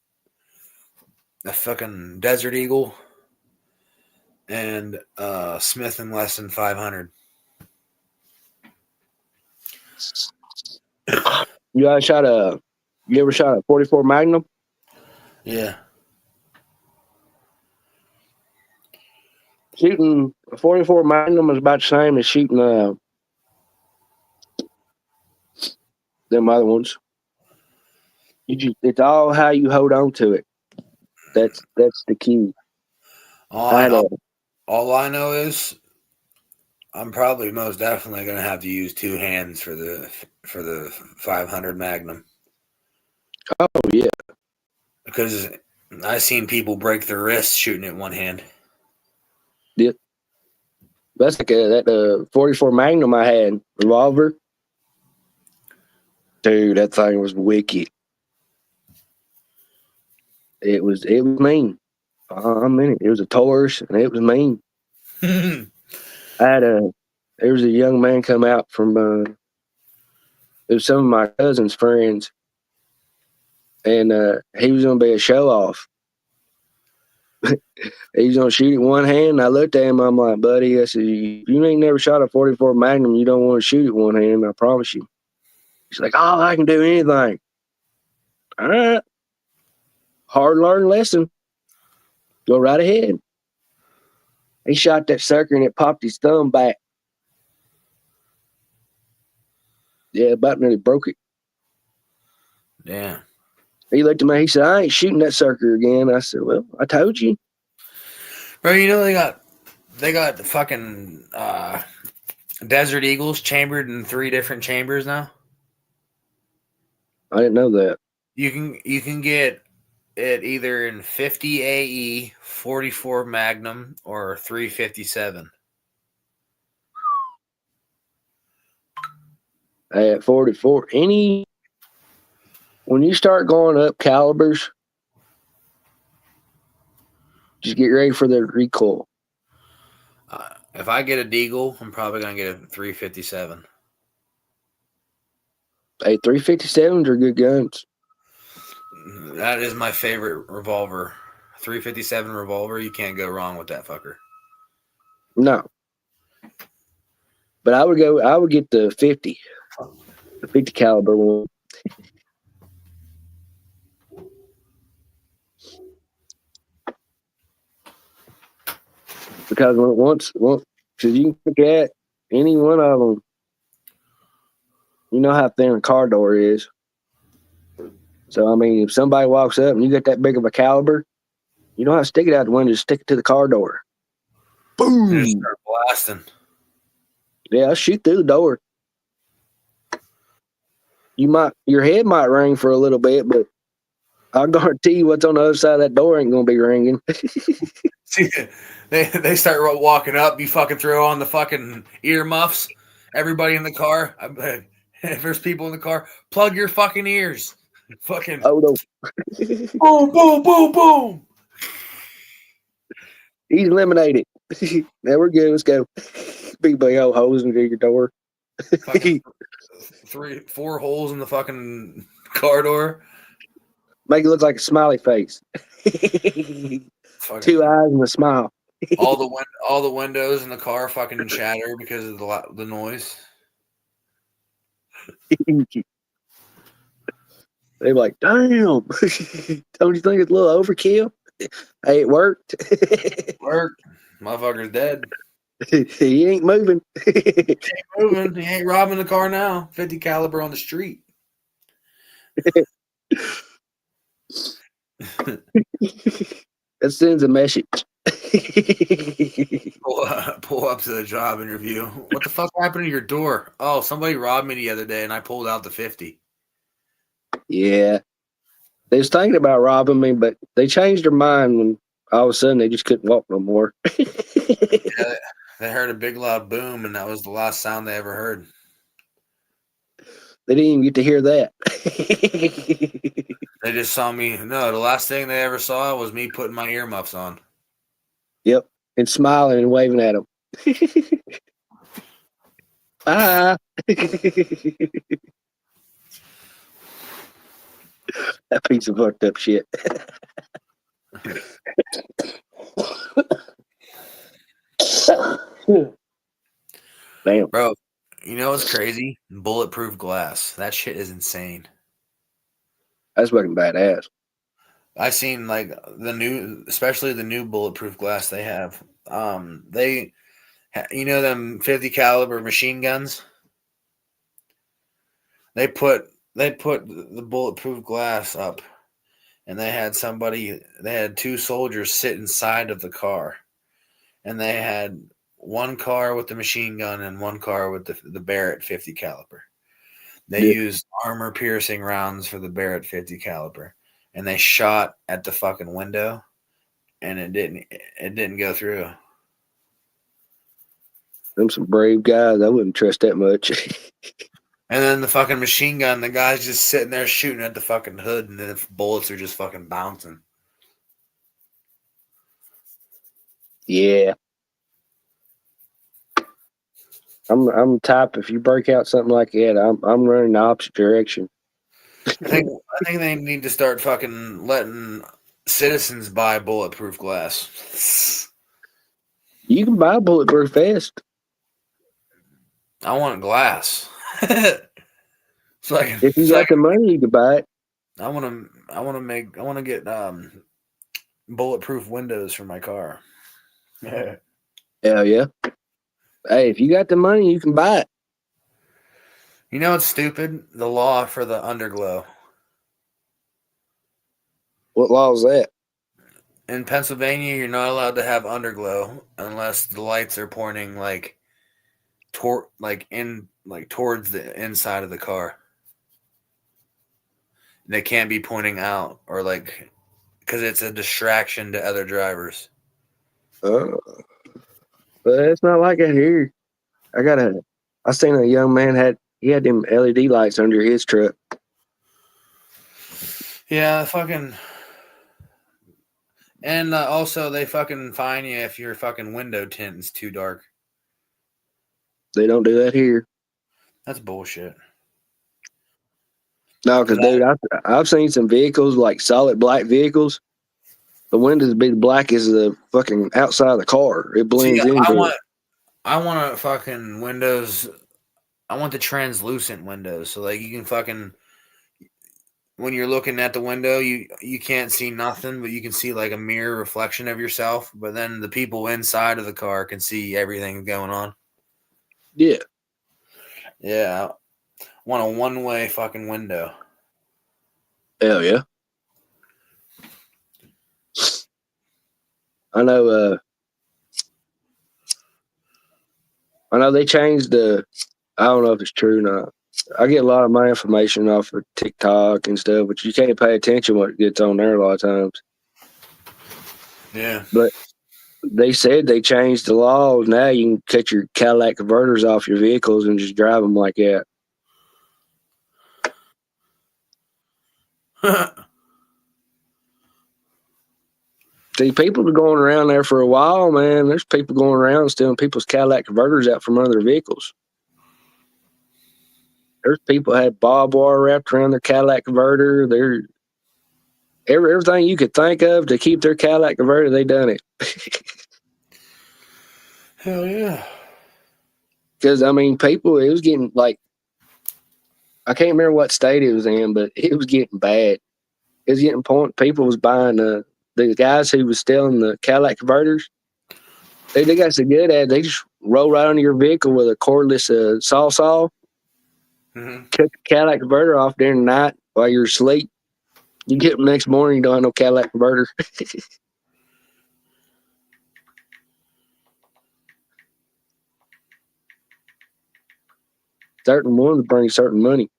A fucking Desert Eagle and Smith and Wesson 500. You ever shot a 44 Magnum? Yeah. Shooting a 44 Magnum is about the same as shooting them other ones. It's all how you hold on to it. That's the key. All I know is I'm probably most definitely going to have to use 2 hands for the 500 Magnum. Oh yeah, Because I've seen people break their wrists shooting it one hand. yeah. That's like that 44 Magnum I had revolver. Dude, that thing was wicked. It was mean. I mean it. It was a Taurus and it was mean. There was a young man come out from it was some of my cousin's friends, and he was gonna be a show off. He was gonna shoot it one hand. And I looked at him. I'm like, buddy, I said, you ain't never shot a 44 Magnum. You don't want to shoot it one hand. I promise you. He's like, oh, I can do anything. All right, hard learned lesson. Go right ahead. He shot that sucker and it popped his thumb back. Yeah, about nearly broke it. Yeah. He looked at me. He said, I ain't shooting that sucker again. I said, well, I told you. Bro, you know they got the fucking Desert Eagles chambered in 3 different chambers now. I didn't know that. You can get it either in 50 AE, 44 Magnum, or 357. At 44, when you start going up calibers, just get ready for the recoil. If I get a Deagle, I'm probably gonna get a 357. Hey, 357s are good guns. That is my favorite revolver. 357 revolver. You can't go wrong with that fucker. No, but I would get the 50 caliber one. because once, because you can look at any one of them, you know how thin a car door is. So I mean, if somebody walks up and you got that big of a caliber, you don't have to stick it out the window; just stick it to the car door. And just Boom! start blasting. Yeah, I'll shoot through the door. Your head might ring for a little bit, but I guarantee you, what's on the other side of that door ain't gonna be ringing. See, they start walking up. You fucking throw on the fucking earmuffs. Everybody in the car. If there's people in the car, plug your fucking ears. Fucking Oh no! boom, boom, boom, boom. He's eliminated. Now we're good. Let's go. Big old hose into your door. Fucking 4 holes in the fucking car door. Make it look like a smiley face. Fucking 2 eyes and a smile. all the windows in the car fucking shatter because of the noise. They're like, damn. Don't you think it's a little overkill? Hey, it worked. Work, motherfucker's dead. He ain't moving. He ain't moving. He ain't robbing the car now. 50 caliber on the street. That sends a message. Pull up to the job interview. What the fuck happened to your door? Oh, somebody robbed me the other day and I pulled out the 50. Yeah. They was thinking about robbing me, but they changed their mind when all of a sudden they just couldn't walk no more. Yeah, they heard a big loud boom and that was the last sound they ever heard. They didn't even get to hear that. They just saw me. No, the last thing they ever saw was me putting my earmuffs on. Yep. And smiling and waving at them. Bye. That piece of fucked up shit. Damn. Bro, you know what's crazy? Bulletproof glass. That shit is insane. That's fucking badass. I seen like especially the new bulletproof glass they have. You know them 50 caliber machine guns. They put the bulletproof glass up, and they had 2 soldiers sit inside of the car, and they had one car with the machine gun and one car with the Barrett 50 caliber. They used armor piercing rounds for the Barrett 50 caliber, and they shot at the fucking window, and it didn't go through. Them some brave guys. I wouldn't trust that much. And then the fucking machine gun, the guy's just sitting there shooting at the fucking hood, and the bullets are just fucking bouncing. Yeah. I'm the type, if you break out something like that, I'm running the opposite direction. I think they need to start fucking letting citizens buy bulletproof glass. You can buy a bulletproof vest. I want glass. So If you got the money, you can buy it. I want to get bulletproof windows for my car. Hell yeah. Hey, if you got the money, you can buy it. You know what's stupid? The law for the underglow. What law is that? In Pennsylvania, you're not allowed to have underglow unless the lights are pointing towards the inside of the car. They can't be pointing out or because it's a distraction to other drivers. But it's not like it here. I seen a young man had them LED lights under his truck. Yeah, fucking. And also, they fucking fine you if your fucking window tint is too dark. They don't do that here. That's bullshit. No, because dude, I've seen some vehicles like solid black vehicles. The windows be black as the fucking outside of the car. It blends in. I want a fucking windows. I want the translucent windows, so you can fucking when you're looking at the window, you can't see nothing, but you can see like a mirror reflection of yourself. But then the people inside of the car can see everything going on. Yeah. Yeah, I want a one-way fucking window. Hell yeah. I know. I know they changed the. I don't know if it's true or not. I get a lot of my information off of TikTok and stuff, but you can't pay attention what gets on there a lot of times. Yeah. But they said they changed the laws. Now you can cut your Cadillac converters off your vehicles and just drive them like that. See, people are going around there for a while, man. There's people going around stealing people's Cadillac converters out from under their vehicles. There's people that had barbed wire wrapped around their Cadillac converter. They're everything you could think of to keep their Cadillac converter, they done it. Hell yeah. Because I mean, people, it was getting like, I can't remember what state it was in, but it was getting bad. It was getting point. People was buying the guys who was stealing the Cadillac converters. They got so good at it, they just roll right under your vehicle with a cordless saw, Mm-hmm. cut the Cadillac converter off during the night while you're asleep. You get up next morning, you don't have no Cadillac converter. Certain ones bring certain money.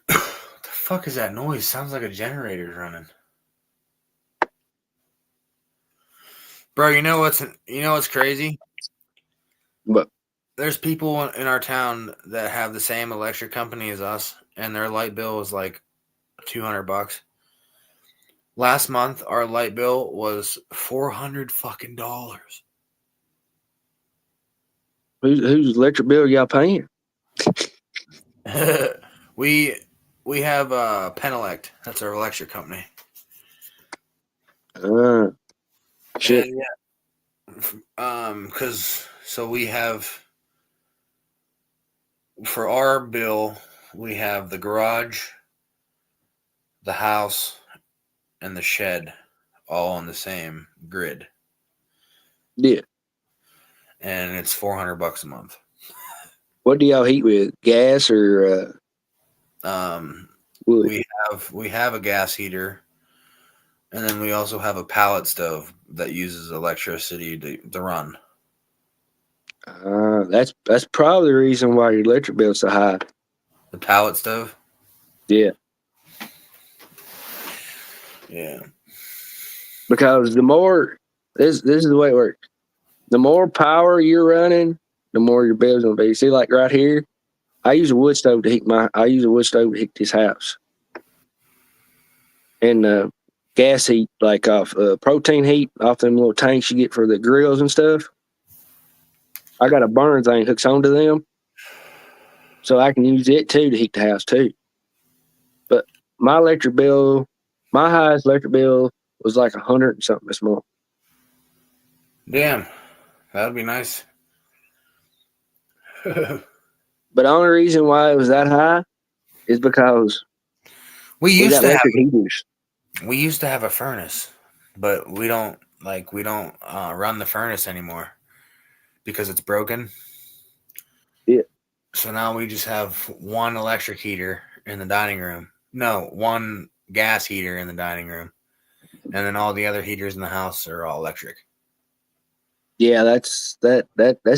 What the fuck is that noise? Sounds like a generator's running. Bro, you know what's crazy? But There's people in our town that have the same electric company as us, and their light bill is like $200. Last month, our light bill was $400 fucking dollars. whose electric bill y'all paying? we we have Penelect. That's our electric company. Shit. And because so we have for our bill, we have the garage, the house, and the shed all on the same grid, Yeah. and it's $400 a month. What do y'all heat with? Gas or wood? We have a gas heater, and then we also have a pallet stove that uses electricity to run. That's probably the reason why your electric bill's so high. The pallet stove. Yeah. Yeah. Because the more this is the way it works. The more power you're running, the more your bill's gonna be. See, like right here, I use a wood stove to heat this house. And gas heat, like off protein heat, off them little tanks you get for the grills and stuff. I got a burner thing hooks onto them, so I can use it too to heat the house too. But my electric bill, my highest electric bill was like 100 and something this month. Damn, that'd be nice. But the only reason why it was that high is because we we used got to have electric heaters. we used to have a furnace, but we don't run the furnace anymore because it's broken. Yeah. So now we just have one electric heater in the dining room. No, one gas heater in the dining room, and then all the other heaters in the house are all electric. Yeah, that's the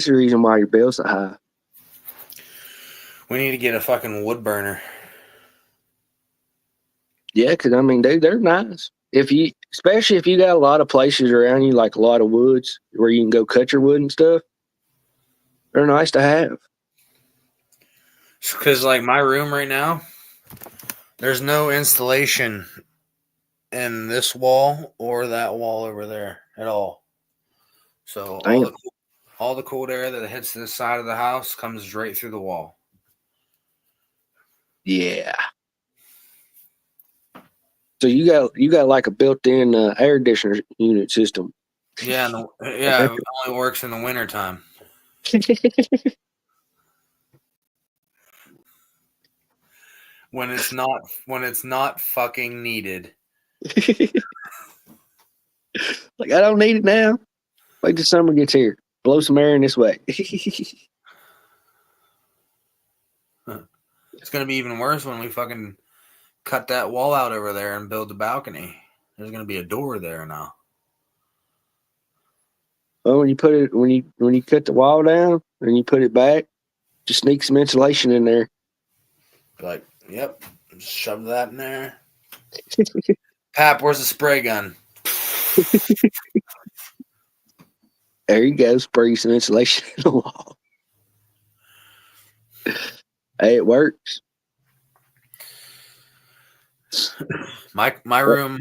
reason why your bill's so high. We need to get a fucking wood burner. Yeah, because I mean, they're nice. Especially if you got a lot of places around you, like a lot of woods where you can go cut your wood and stuff, they're nice to have. Because like my room right now, there's no installation in this wall or that wall over there at all. So Damn. all the cold air that hits this side of the house comes right through the wall. Yeah. So you got like a built-in air conditioner unit system. Yeah, yeah, it only works in the wintertime. When it's not fucking needed. Like, I don't need it now. Wait till summer gets here. Blow some air in this way. It's gonna be even worse when we fucking cut that wall out over there and build the balcony. There's gonna be a door there now. Well, when you cut the wall down and you put it back, just sneak some insulation in there. Like, yep, just shove that in there. Pap, where's the spray gun? There you go. Spray some insulation in the wall. Hey, it works. My room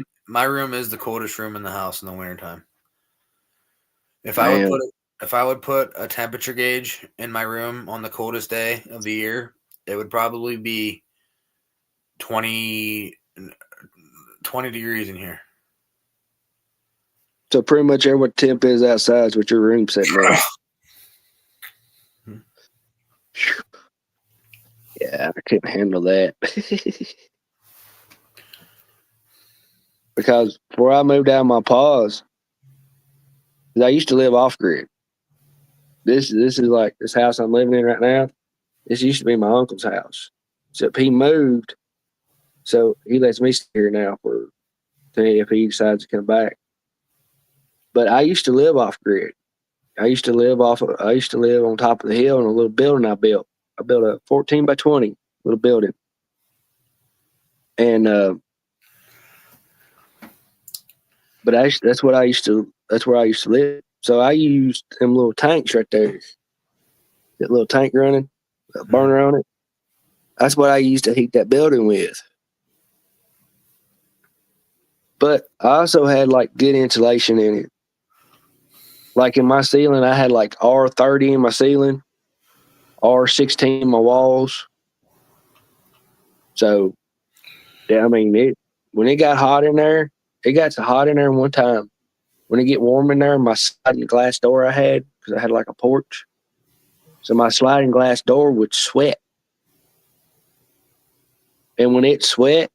is the coldest room in the house in the wintertime. If I would Man, put a temperature gauge in my room on the coldest day of the year, it would probably be 20 degrees in here. so pretty much what temp is outside is what your room's sitting at. Yeah, I couldn't handle that. Because before I moved out of my paws, I used to live off grid. This is like this house I'm living in right now. This used to be my uncle's house. So he moved, so he lets me stay here now for if he decides to come back. But I used to live off grid. I used to live on top of the hill in a little building I built. I built a 14 by 20 little building. And but that's where I used to live. So I used them little tanks right there. That little tank running, a burner on it. That's what I used to heat that building with. But I also had like good insulation in it. Like in my ceiling, I had like R30 in my ceiling, R16 in my walls. So, yeah, I mean, when it got hot in there, it got so hot in there one time. When it get warm in there, my sliding glass door I had, because I had like a porch. So my sliding glass door would sweat. And when it sweat,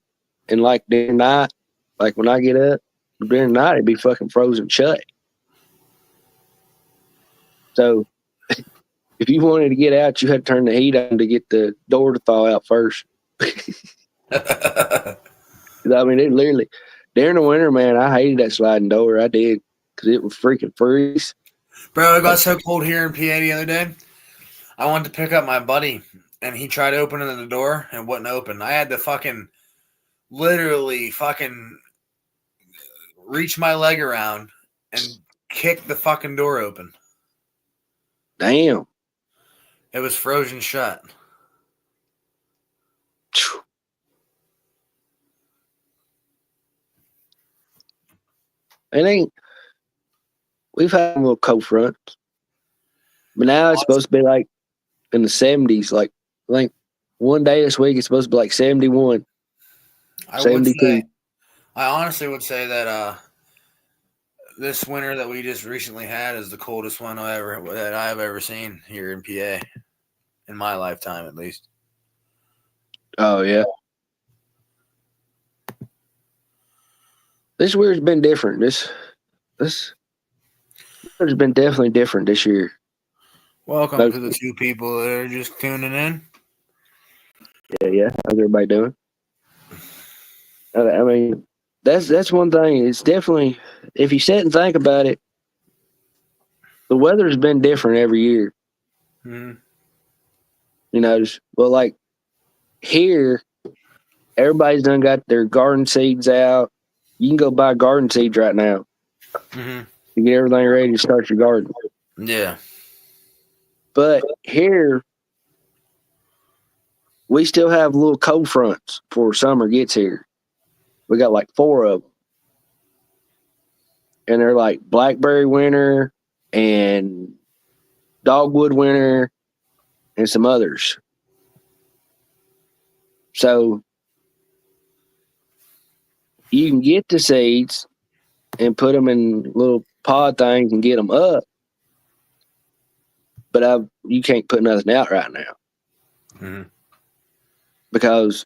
and like during the night, like when I get up, during the night, it'd be fucking frozen shut. So if you wanted to get out, you had to turn the heat on to get the door to thaw out first. I mean, it literally, during the winter, man, I hated that sliding door. I did, because it would freaking freeze. Bro, it got so cold here in PA the other day. I wanted to pick up my buddy, and he tried opening the door and wouldn't open. I had to literally reach my leg around and kick the fucking door open. Damn. It was frozen shut. It ain't, we've had a little cold front, but now it's supposed to be like in the 70s. Like, I think one day this week it's supposed to be like 71, I 72. honestly would say that this winter that we just recently had is the coldest one that I've ever seen here in PA in my lifetime, at least. Oh, yeah. This year's been different. This year's been definitely different this year. Welcome to the two people that are just tuning in. Yeah. How's everybody doing? I mean, that's one thing. It's definitely, if you sit and think about it, the weather's been different every year. Mm-hmm. You know, well, like here, everybody's done got their garden seeds out. You can go buy garden seeds right now. Mm-hmm. You get everything ready to start your garden. Yeah. But here, we still have little cold fronts before summer gets here. We got like 4 of them. And they're like blackberry winter and dogwood winter and some others. So you can get the seeds and put them in little pod things and get them up. But you can't put nothing out right now because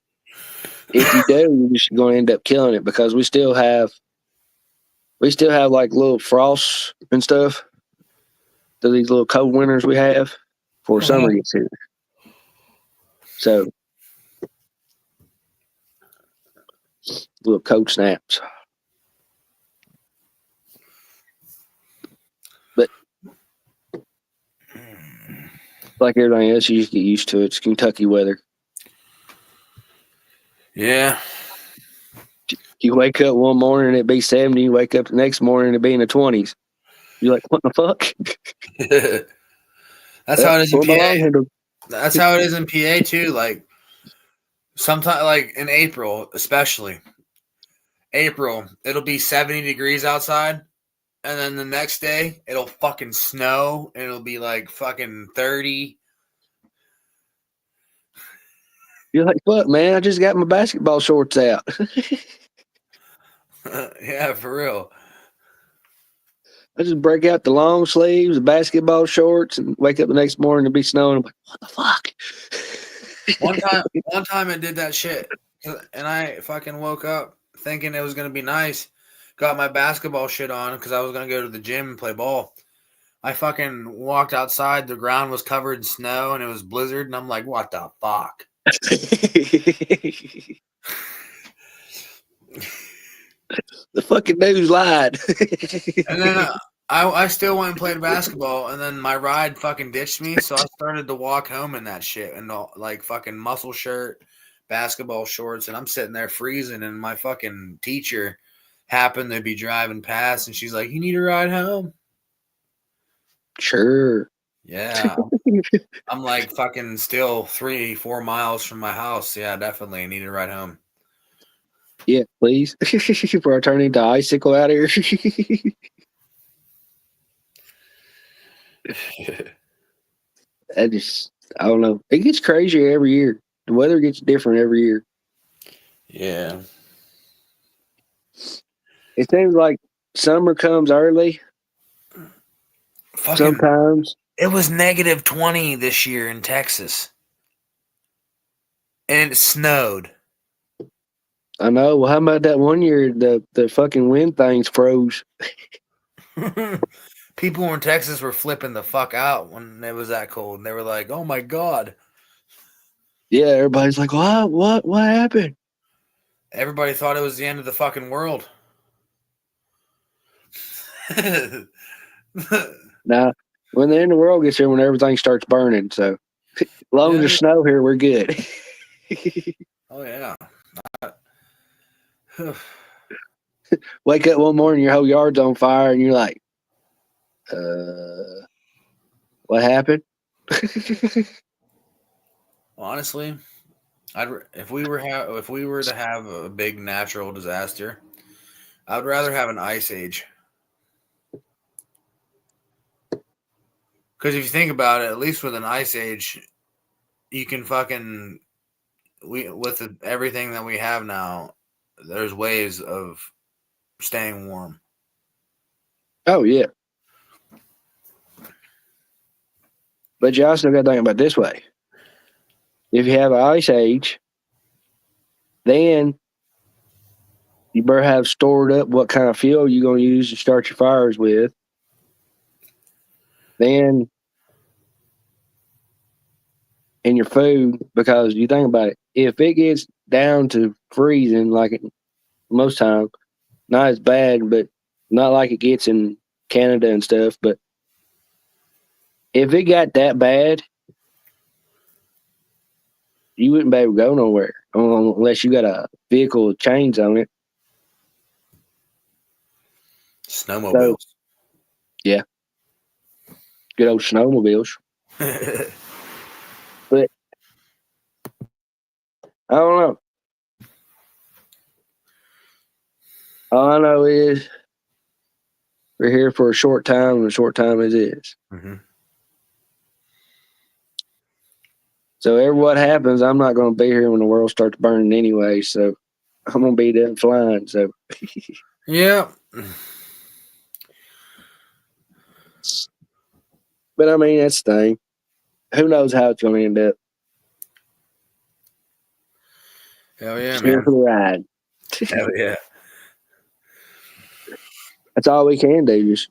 if you do, you're just going to end up killing it because we still have like little frosts and stuff. To these little cold winters we have before summer gets here. So little cold snaps. But like everything else, you just get used to it. It's Kentucky weather. Yeah. You wake up one morning and it be 70. You wake up the next morning and it be in the 20s. You're like, what the fuck? That's how it is in PA. Handle. That's how it is in PA too. Like sometimes, like in April, especially April, it'll be 70 degrees outside, and then the next day it'll fucking snow and it'll be like fucking 30. You're like, fuck, man, I just got my basketball shorts out. Yeah, for real. I just break out the long sleeves, the basketball shorts, and wake up the next morning to be snowing. I'm like, what the fuck? One time it did that shit, and I fucking woke up thinking it was gonna be nice. Got my basketball shit on because I was gonna go to the gym and play ball. I fucking walked outside. The ground was covered in snow and it was blizzard, and I'm like, what the fuck? The fucking news lied. And then I still went and played basketball, and then my ride fucking ditched me, so I started to walk home in that shit and like fucking muscle shirt, basketball shorts, and I'm sitting there freezing, and my fucking teacher happened to be driving past, and she's like, "You need a ride home?" Sure. Yeah. I'm like fucking still 3-4 miles from my house. Yeah, definitely need a ride home. Yeah, please. Before I turn into icicle out here. I don't know. It gets crazier every year. The weather gets different every year. Yeah. It seems like summer comes early. Fucking, sometimes. It was -20 this year in Texas. And it snowed. I know. Well, how about that one year the fucking wind things froze? People in Texas were flipping the fuck out when it was that cold. And they were like, oh my God. Yeah, everybody's like, what happened? Everybody thought it was the end of the fucking world. Now, when the end of the world gets here, when everything starts burning. So, as long as there's snow here, we're good. Oh, yeah. Wake up one morning, your whole yard's on fire, and you're like, what happened? Honestly, if we were to have a big natural disaster, I'd rather have an ice age. Because if you think about it, at least with an ice age, you can fucking with everything that we have now, there's ways of staying warm. Oh yeah, but you also got to think about it this way: if you have an ice age, then you better have stored up what kind of fuel you're going to use to start your fires with. Then, in your food, because you think about it, if it gets down to freezing, like it most time, not as bad, but not like it gets in Canada and stuff. But if it got that bad, you wouldn't be able to go nowhere unless you got a vehicle with chains on it. Snowmobiles. So, yeah. Good old snowmobiles. But I don't know. All I know is we're here for a short time, and a short time as is. Mm-hmm. So what happens, I'm not going to be here when the world starts burning anyway. So I'm going to be done flying. So yeah. But I mean, that's the thing. Who knows how it's going to end up? Hell yeah, Just here man. for the ride. Hell yeah. That's all we can do. Just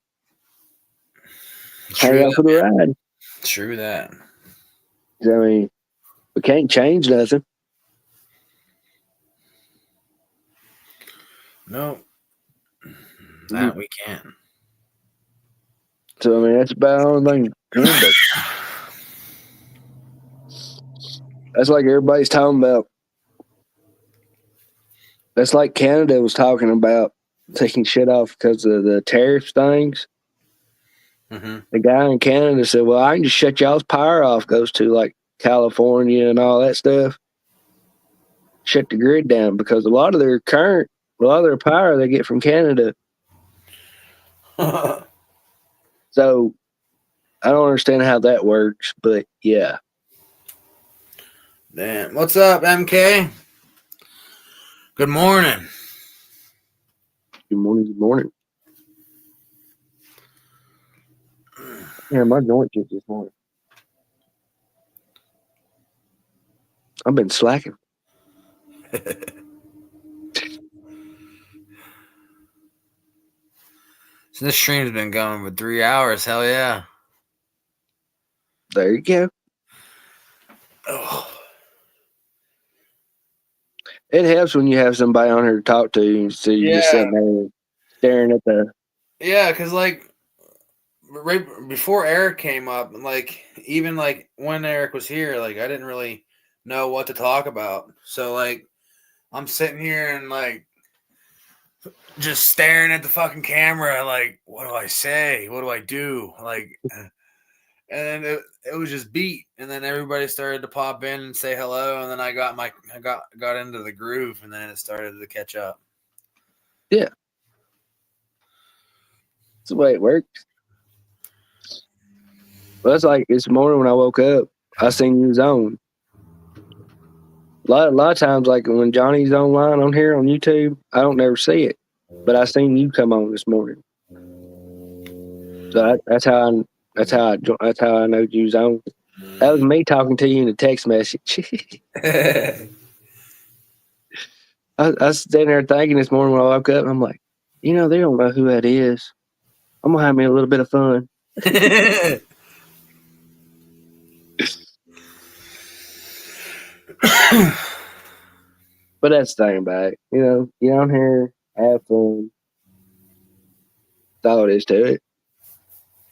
hang True out for the that. ride. True that. I mean, we can't change nothing. No, that we can't. So I mean, that's about the only thing we can do. That's like everybody's talking about. That's like Canada was talking about taking shit off because of the tariff things. Mm-hmm. The guy in Canada said, "Well, I can just shut y'all's power off. Goes to like California and all that stuff. Shut the grid down because a lot of their power they get from Canada. So I don't understand how that works, but yeah. Damn. What's up, MK? Good morning. Good morning. Good morning. Yeah, my joint just this morning. I've been slacking. So this stream's been going for 3 hours. Hell yeah. There you go. Oh. It helps when you have somebody on here to talk to, and so you just Yeah. sitting there staring at the. Yeah, because like right before Eric came up, like even like when Eric was here, like I didn't really know what to talk about. So like I'm sitting here and like just staring at the fucking camera, like what do I say? What do I do? Like, and it was just beat, and then everybody started to pop in and say hello, and then I got into the groove, and then it started to catch up. Yeah, that's the way it works. Well, it's like this morning when I woke up, I seen you was on. A lot of times, like when Johnny's online on here on YouTube, I don't never see it, but I seen you come on this morning. So that's how I know you was on. That was me talking to you in a text message. I was sitting there thinking this morning when I woke up, and I'm like, they don't know who that is. I'm gonna have me a little bit of fun. But that's the thing about it. Get on here, have fun. That's all it is to it.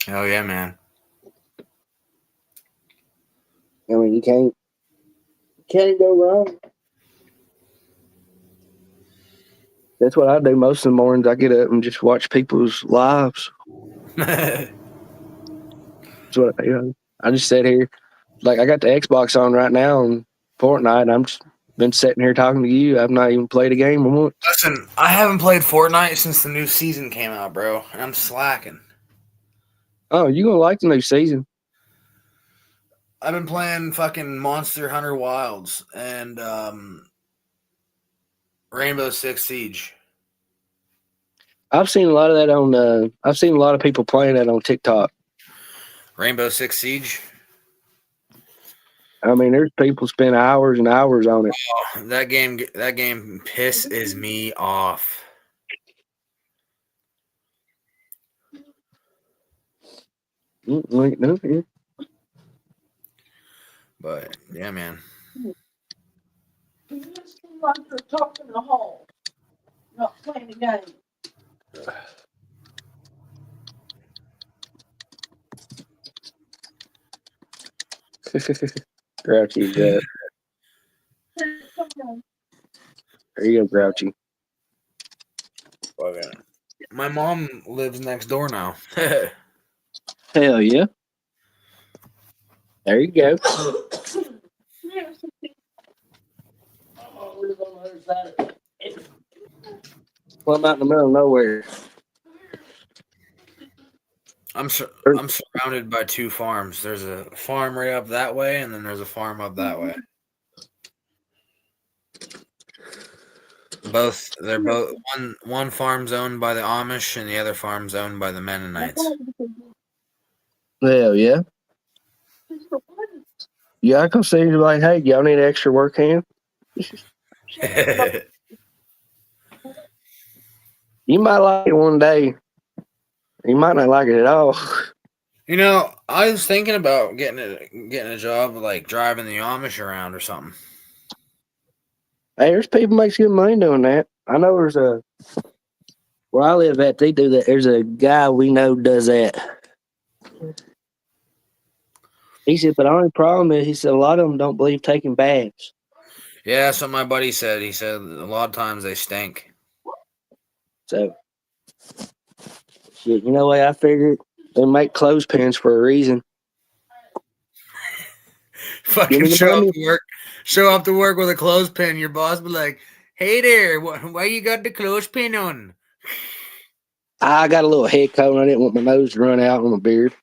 Hell yeah, man. I mean, you can't go wrong. That's what I do most of the mornings. I get up and just watch people's lives. That's what I just sit here. Like I got the Xbox on right now and Fortnite. I'm just been sitting here talking to you. I've not even played a game once. Listen, I haven't played Fortnite since the new season came out, bro, and I'm slacking. Oh, you gonna like the new season? I've been playing fucking Monster Hunter Wilds and Rainbow Six Siege. I've seen a lot of that on. I've seen a lot of people playing that on TikTok. Rainbow Six Siege. I mean, there's people spend hours and hours on it. Oh, that game pisses me off. But yeah, man. You just seem like you're talking the hall, not playing a game. Grouchy's Come on. there you go, Grouchy. Okay. My mom lives next door now. Hell yeah. There you go. Well, I'm out in the middle of nowhere. I'm surrounded by two farms. There's a farm right up that way, and then there's a farm up that way. They're both one farm's owned by the Amish, and the other farm's owned by the Mennonites. Hell yeah. Yeah, I can see you like, hey, y'all need an extra work hand? You might like it one day. You might not like it at all. I was thinking about getting a job like driving the Amish around or something. Hey, there's people makes good money doing that. I know there's a where I live at, they do that. There's a guy we know does that. He said, but the only problem is, he said, a lot of them don't believe taking baths. Yeah, that's what my buddy said. He said a lot of times they stink. So, shit, you know what? I figured they make clothespins for a reason. Give Fucking me the money. show up to work with a clothespin. Your boss be like, "Hey there, why you got the clothespin on?" I got a little head coat. I didn't want my nose to run out on my beard.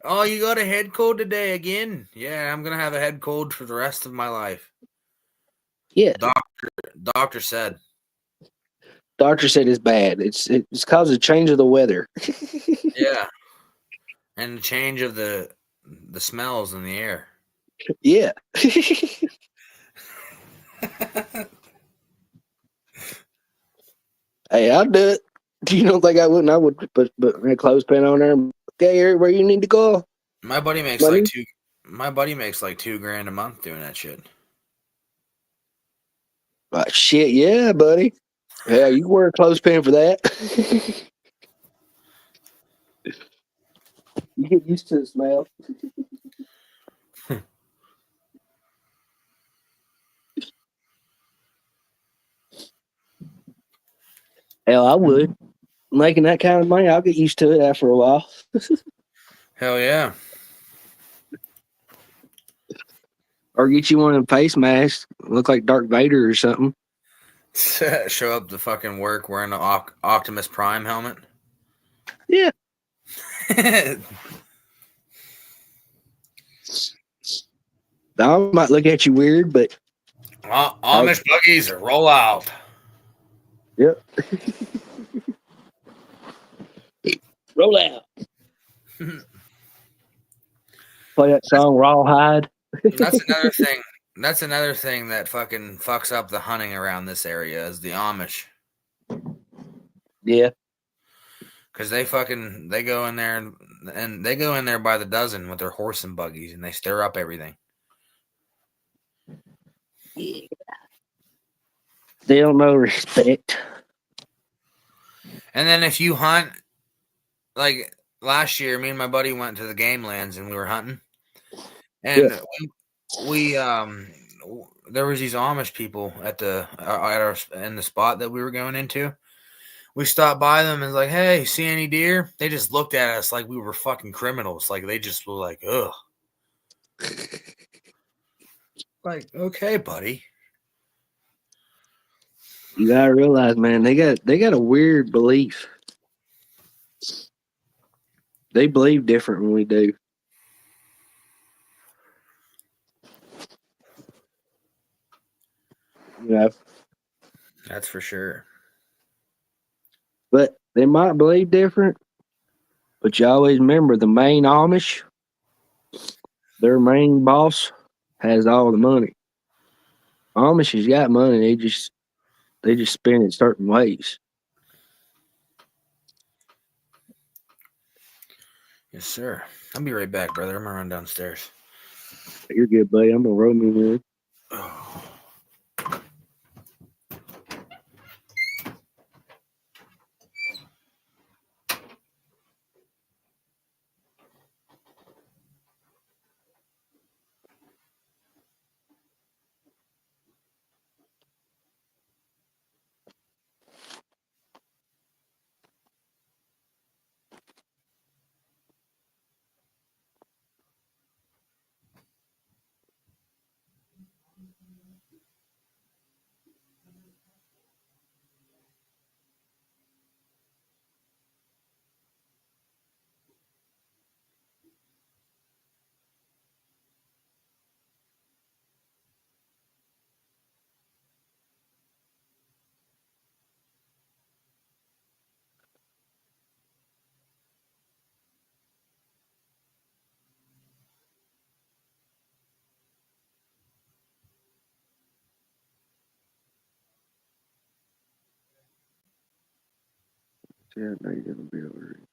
Oh, you got a head cold today again? Yeah, I'm gonna have a head cold for the rest of my life. Yeah, Doctor said. doctor said it's bad. It's caused a change of the weather. Yeah, and the change of the smells in the air. Yeah. Hey, I'll do it. You don't think I wouldn't? I would put a clothespin on there. Okay, everywhere you need to go. My buddy makes like Money. two. My buddy makes like $2,000 a month doing that shit. Shit, yeah, buddy. Yeah, you can wear a clothespin for that. You get used to the smell. Hell, I would. Making that kind of money, I'll get used to it after a while. Hell yeah. Or get you one of them face masks. Look like Darth Vader or something. Show up to fucking work wearing an Optimus Prime helmet. Yeah. I might look at you weird, but Amish buggies roll out. yep. Roll out. Play that song Rawhide. That's another thing. That's another thing that fucking fucks up the hunting around this area is the Amish. Yeah. Because they go in there and they go in there by the dozen with their horse and buggies and they stir up everything. Yeah. They don't know respect. And then if you hunt, like last year, me and my buddy went to the game lands and we were hunting, and Yeah. there was these Amish people at our in the spot that we were going into. We stopped by them and was like, "Hey, see any deer?" They just looked at us like we were fucking criminals. Like they just were like, "Ugh." Like, okay, buddy. You gotta realize, man, they got a weird belief. They believe different than we do. You know, That's for sure. but they might believe different. But you always remember the main Amish, their main boss has all the money. Amish has got money. They just spend it certain ways. Yes, sir. I'll be right back, brother. I'm gonna run downstairs. You're good, buddy. I'm gonna roll me one. Oh. Yeah, no, you're gonna be over it.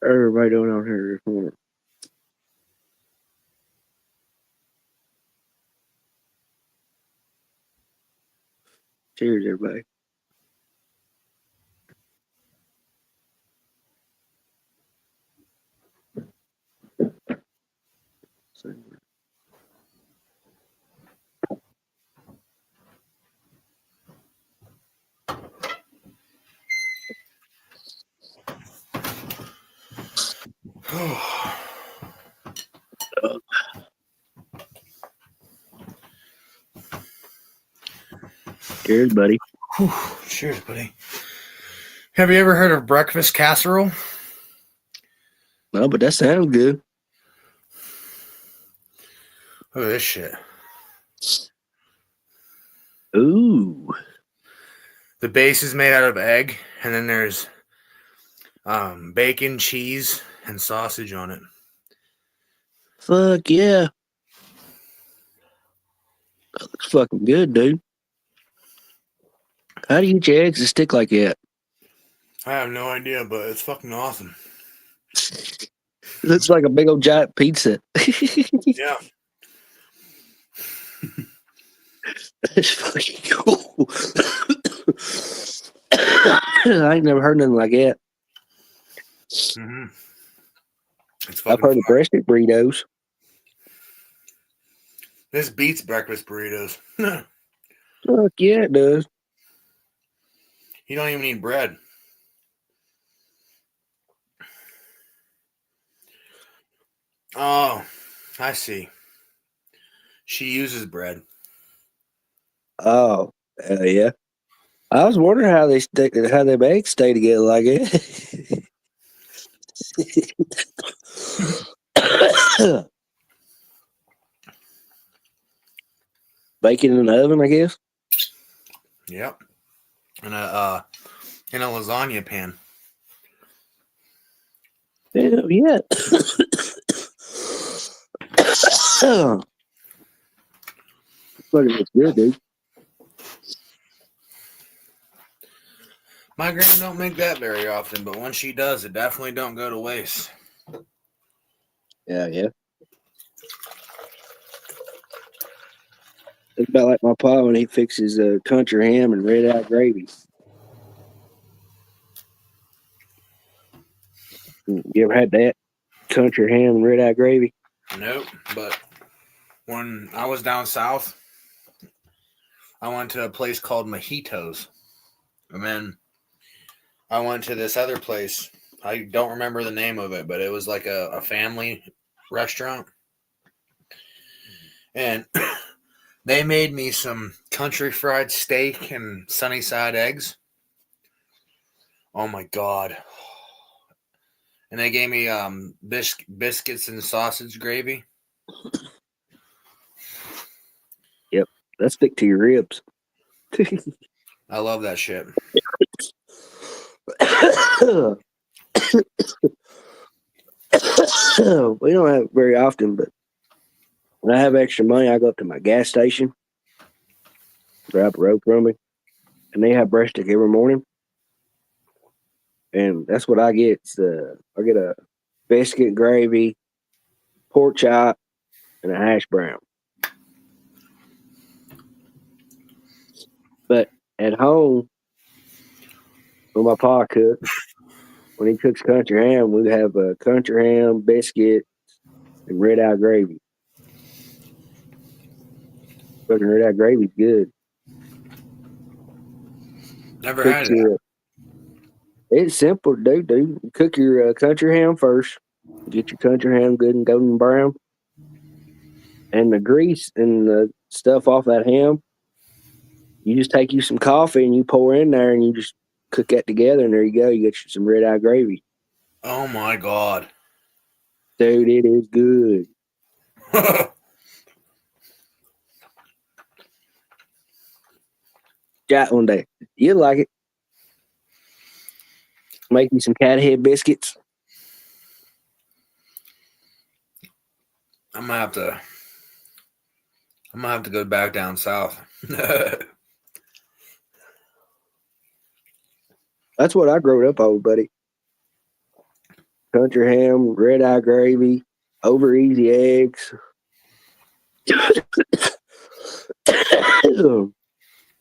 Everybody doing out here this morning. Cheers, everybody. Cheers, buddy. Whew, cheers, buddy. Have you ever heard of breakfast casserole? No, but that sounds good. Look at this shit. Ooh. The base is made out of egg, and then there's bacon, cheese, and sausage on it. Fuck yeah. That looks fucking good, dude. How do you eat your eggs to stick like that? I have no idea, but it's fucking awesome. Looks like a big old giant pizza. Yeah. That's fucking cool. I ain't never heard nothing like that. Mm-hmm. It's I've fucking heard of fire. breasted burritos. This beats breakfast burritos. Fuck yeah, it does. You don't even need bread. Oh, I see. She uses bread. Oh, hell yeah. I was wondering how them eggs stay together like that. Bake it in the oven, I guess. Yep. In a lasagna pan. Hell yeah. Fucking looks good, dude. My gran don't make that very often, but when she does, it definitely don't go to waste. Yeah. It's about like my pa when he fixes country ham and red eye gravy. You ever had that? Country ham and red eye gravy? Nope. But when I was down south, I went to a place called Mojitos. And then I went to this other place. I don't remember the name of it, but it was like a family restaurant. And they made me some country fried steak and sunny side eggs. Oh my God. And they gave me biscuits and sausage gravy. Yep. Let's stick to your ribs. I love that shit. We don't have it very often, but when I have extra money, I go up to my gas station, grab a rope from me, and they have breadstick every morning. And that's what I get. I get a biscuit gravy, pork chop, and a hash brown. But at home, when my pa cooks, when he cooks country ham, we have a country ham, biscuit, and red eye gravy. Fucking red eye gravy's good. Never Cook had your, it. it's simple, dude. You cook your country ham first. Get your country ham good and golden brown. And the grease and the stuff off that ham, you just take you some coffee and you pour in there and you just cook that together. And there you go. You get you some red eye gravy. Oh my God. Dude, it is good. Got one day. You'll like it. Make you some cat head biscuits. I'm gonna have to go back down south. That's what I grew up on, buddy. Country ham, red eye gravy, over easy eggs.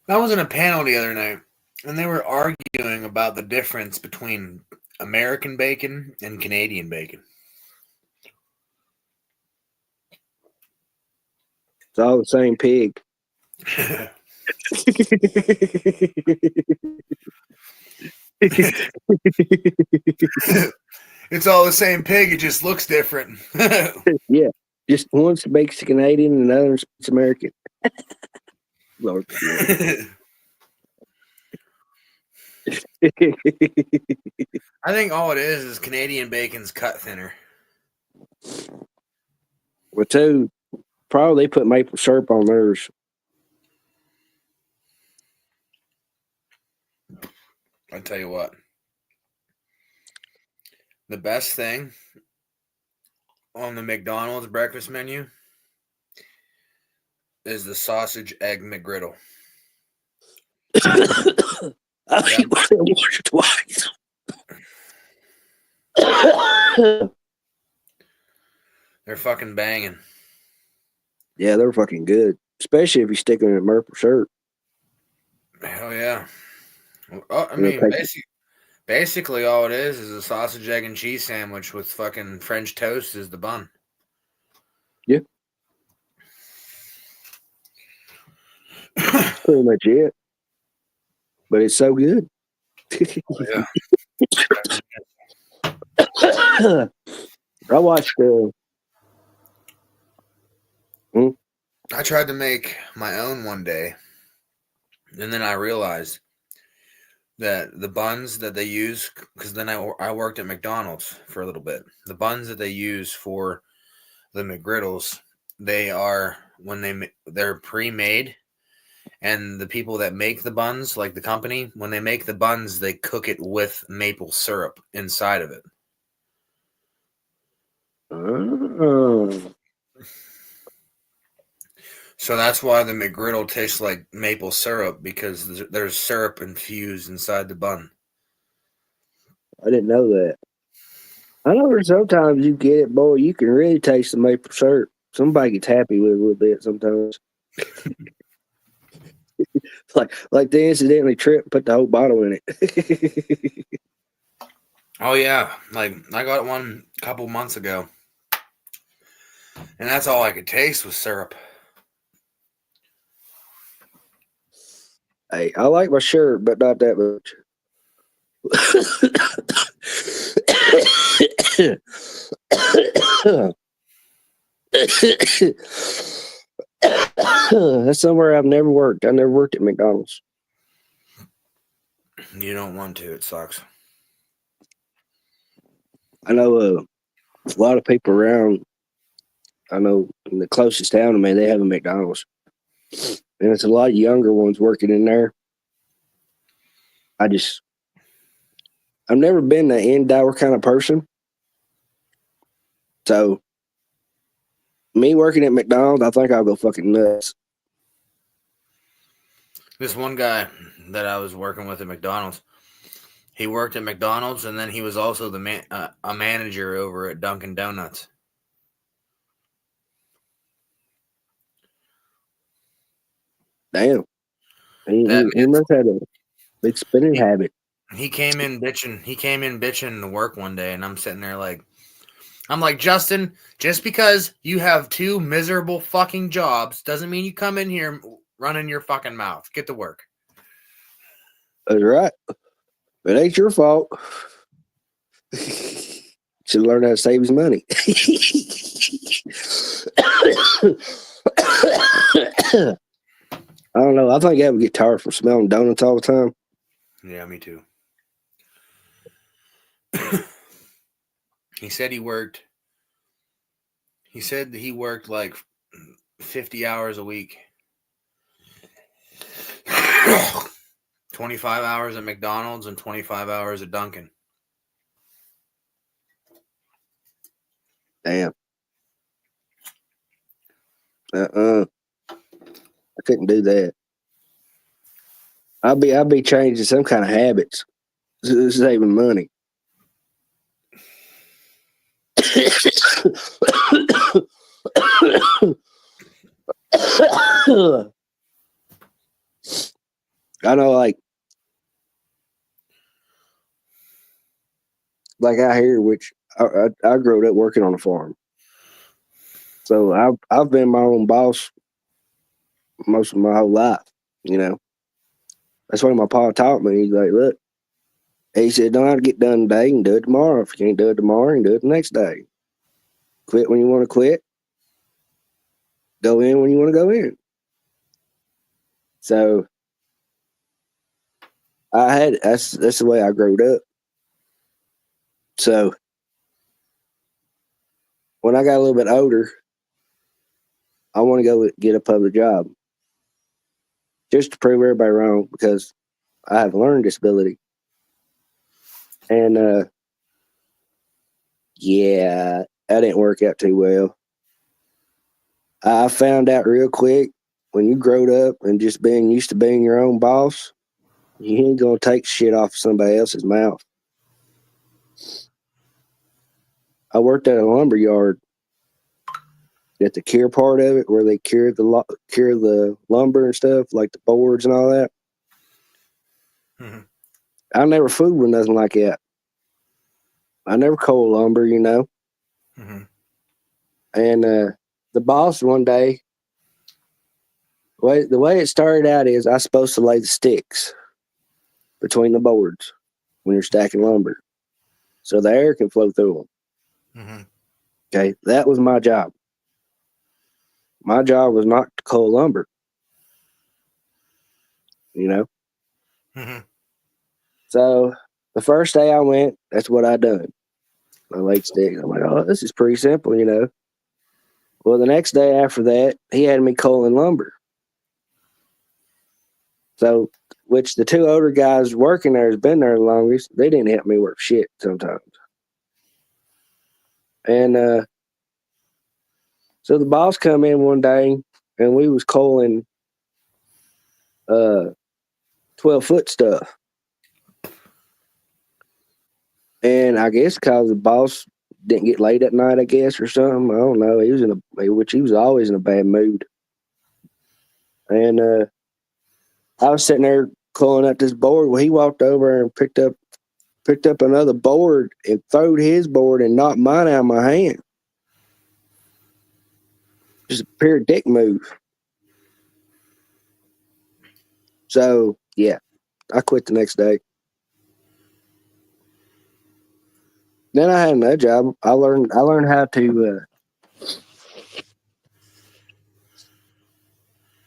I was in a panel the other night, and they were arguing about the difference between American bacon and Canadian bacon. It's all the same pig. It's all the same pig, it just looks different. Yeah. Just one's makes Canadian and the other's American. Lord. I think all it is Canadian bacon's cut thinner. Well, too, probably they put maple syrup on theirs. I'll tell you what. The best thing on the McDonald's breakfast menu is the sausage egg McGriddle. I eat once or twice. They're fucking banging. Yeah, they're fucking good, especially if you stick them in maple syrup. Hell yeah. I mean, basically all it is a sausage, egg, and cheese sandwich with fucking French toast as the bun. Yeah. That's pretty much it. But it's so good. Oh, yeah. I watched. I tried to make my own one day, and then I realized that the buns that they use, because then I worked at McDonald's for a little bit. The buns that they use for the McGriddles, they are when they're pre-made, and the people that make the buns, like the company, when they make the buns, they cook it with maple syrup inside of it. Oh. So that's why the McGriddle tastes like maple syrup, because there's syrup infused inside the bun. I didn't know that. I know there's sometimes you get it, boy, you can really taste the maple syrup. Somebody gets happy with it a little bit sometimes. like they incidentally trip and put the whole bottle in it. Oh yeah, like I got one a couple months ago, and that's all I could taste was syrup. Hey, I like my shirt, but not that much. That's somewhere I've never worked. I never worked at McDonald's. You don't want to; it sucks. I know a lot of people around. I know in the closest town to me, they have a McDonald's, and it's a lot of younger ones working in there. I've never been the indoor kind of person. So me working at McDonald's, I think I'll go fucking nuts. This one guy that I was working with at McDonald's, he worked at McDonald's, and then he was also a manager over at Dunkin' Donuts. Damn, That he must have a big spinning he, habit. he came in bitching. He came in bitching to work one day, and I'm sitting there like, I'm like, Justin, just because you have two miserable fucking jobs doesn't mean you come in here running your fucking mouth. Get to work. That's right. It ain't your fault. Should learn how to save his money. I don't know. I think I would get tired from smelling donuts all the time. Yeah, me too. He said he worked. He said he worked like 50 hours a week. 25 hours at McDonald's and 25 hours at Dunkin'. Damn. I couldn't do that. I'll be changing some kind of habits, saving money. I know, like out here, which I grew up working on a farm, so I've been my own boss most of my whole life. You know, that's what my pa taught me. He's like, look, he said, don't have to get done today. You can do it tomorrow. If you can't do it tomorrow, you can do it the next day. Quit when you want to quit. Go in when you want to go in. So that's the way I grew up. So when I got a little bit older, I want to go get a public job just to prove everybody wrong because I have a learning disability. And yeah, that didn't work out too well. I found out real quick when you growed up and just being used to being your own boss, you ain't gonna take shit off somebody else's mouth. I worked at a lumber yard at the cure part of it, where they cure the lumber and stuff, like the boards and all that. Mm-hmm. I never fooled with nothing like that. I never cold lumber, you know. Mm-hmm. And the boss one day, the way it started out is I was supposed to lay the sticks between the boards when you're stacking lumber, so the air can flow through them. Mm-hmm. Okay, that was my job. My job was not to cold lumber, you know. Mm-hmm. So the first day I went, that's what I done. I laid sticks. I'm like, oh, this is pretty simple, you know. Well, the next day after that, he had me coaling lumber. So, which the two older guys working there has been there the longest. They didn't help me work shit sometimes. And so the boss come in one day, and we was coaling 12-foot stuff. And I guess because the boss didn't get laid at night, I guess, or something. I don't know. He was always in a bad mood. And I was sitting there coiling up this board. Well, he walked over and picked up another board and throwed his board and knocked mine out of my hand. Just a pure dick move. So yeah, I quit the next day. Then I had another job. I learned how to.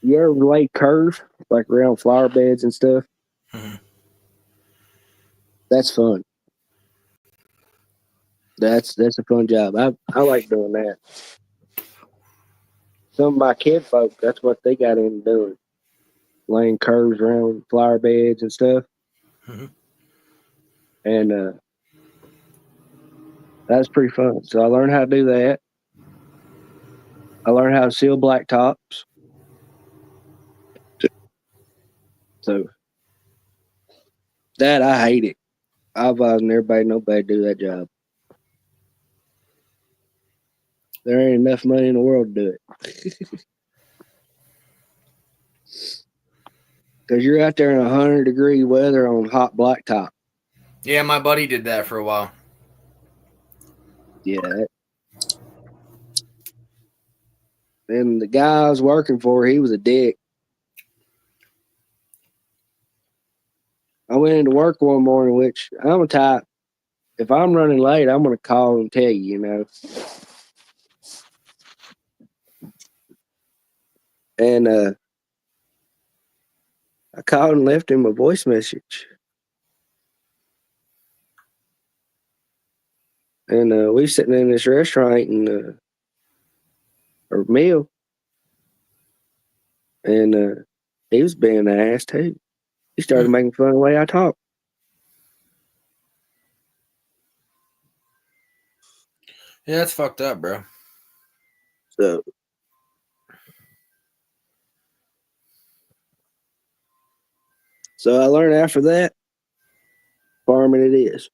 You ever lay curve like around flower beds and stuff? Mm-hmm. That's fun. That's a fun job. I like doing that. Some of my kid folk, that's what they got into doing, laying curves around flower beds and stuff. Mm-hmm. And that's pretty fun. So I learned how to do that. I learned how to seal blacktops. So that I hate it. I advise nobody do that job. There ain't enough money in the world to do it. Because you're out there in 100-degree weather on hot blacktop. Yeah, my buddy did that for a while. Yeah. And the guy I was working for, he was a dick. I went into work one morning, which I'm a type. If I'm running late, I'm going to call and tell you, you know. And I called and left him a voice message. And we was sitting in this restaurant eating a meal. And he was being an ass too. He started making fun of the way I talk. Yeah, that's fucked up, bro. So I learned after that, farming it is.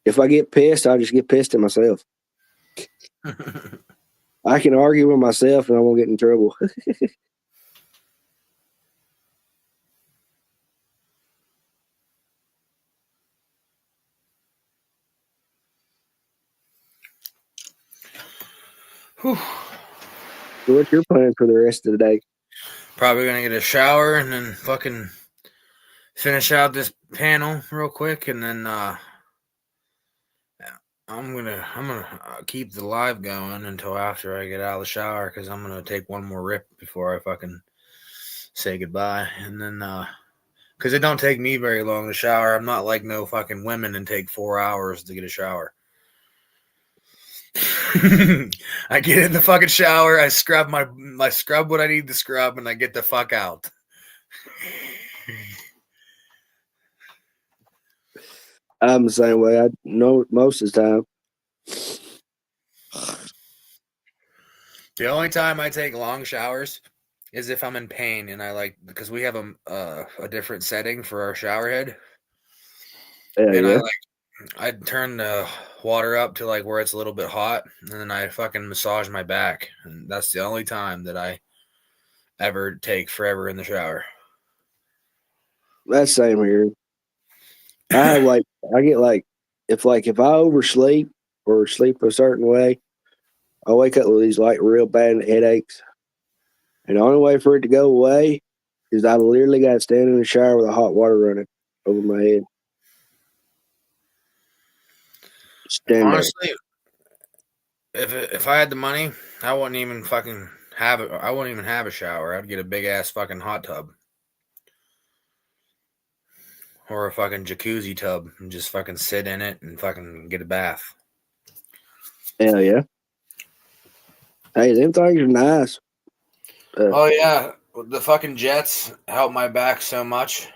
If I get pissed, I'll just get pissed at myself. I can argue with myself and I won't get in trouble. Whew. So what's your plan for the rest of the day? Probably gonna get a shower and then fucking finish out this panel real quick, and then I'm gonna keep the live going until after I get out of the shower, because I'm gonna take one more rip before I fucking say goodbye, and then because it don't take me very long to shower. I'm not like no fucking women and take 4 hours to get a shower. I get in the fucking shower, I scrub what I need to scrub, and I get the fuck out. I'm the same way. I know most of the time. The only time I take long showers is if I'm in pain, and because we have a different setting for our shower head, and Yeah. I turn the water up to like where it's a little bit hot, and then I fucking massage my back, and that's the only time that I ever take forever in the shower. That's same here. I get if I oversleep or sleep a certain way, I wake up with these like real bad headaches. And the only way for it to go away is I literally got to stand in the shower with the hot water running over my head. Stand Honestly, if I had the money, I wouldn't even fucking have it. I wouldn't even have a shower. I'd get a big ass fucking hot tub. or a fucking jacuzzi tub and just fucking sit in it and fucking get a bath. Hell yeah. Hey, them things are nice. Oh yeah, the fucking jets help my back so much.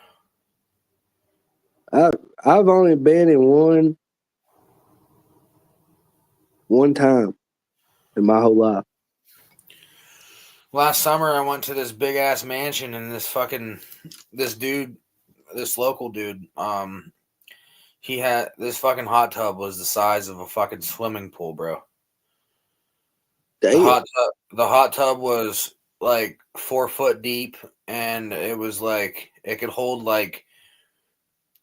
I've only been in one time in my whole life. Last summer I went to this big ass mansion and this local dude, he had this fucking hot tub was the size of a fucking swimming pool, bro. Damn. The hot tub was like 4 foot deep, and it was like it could hold like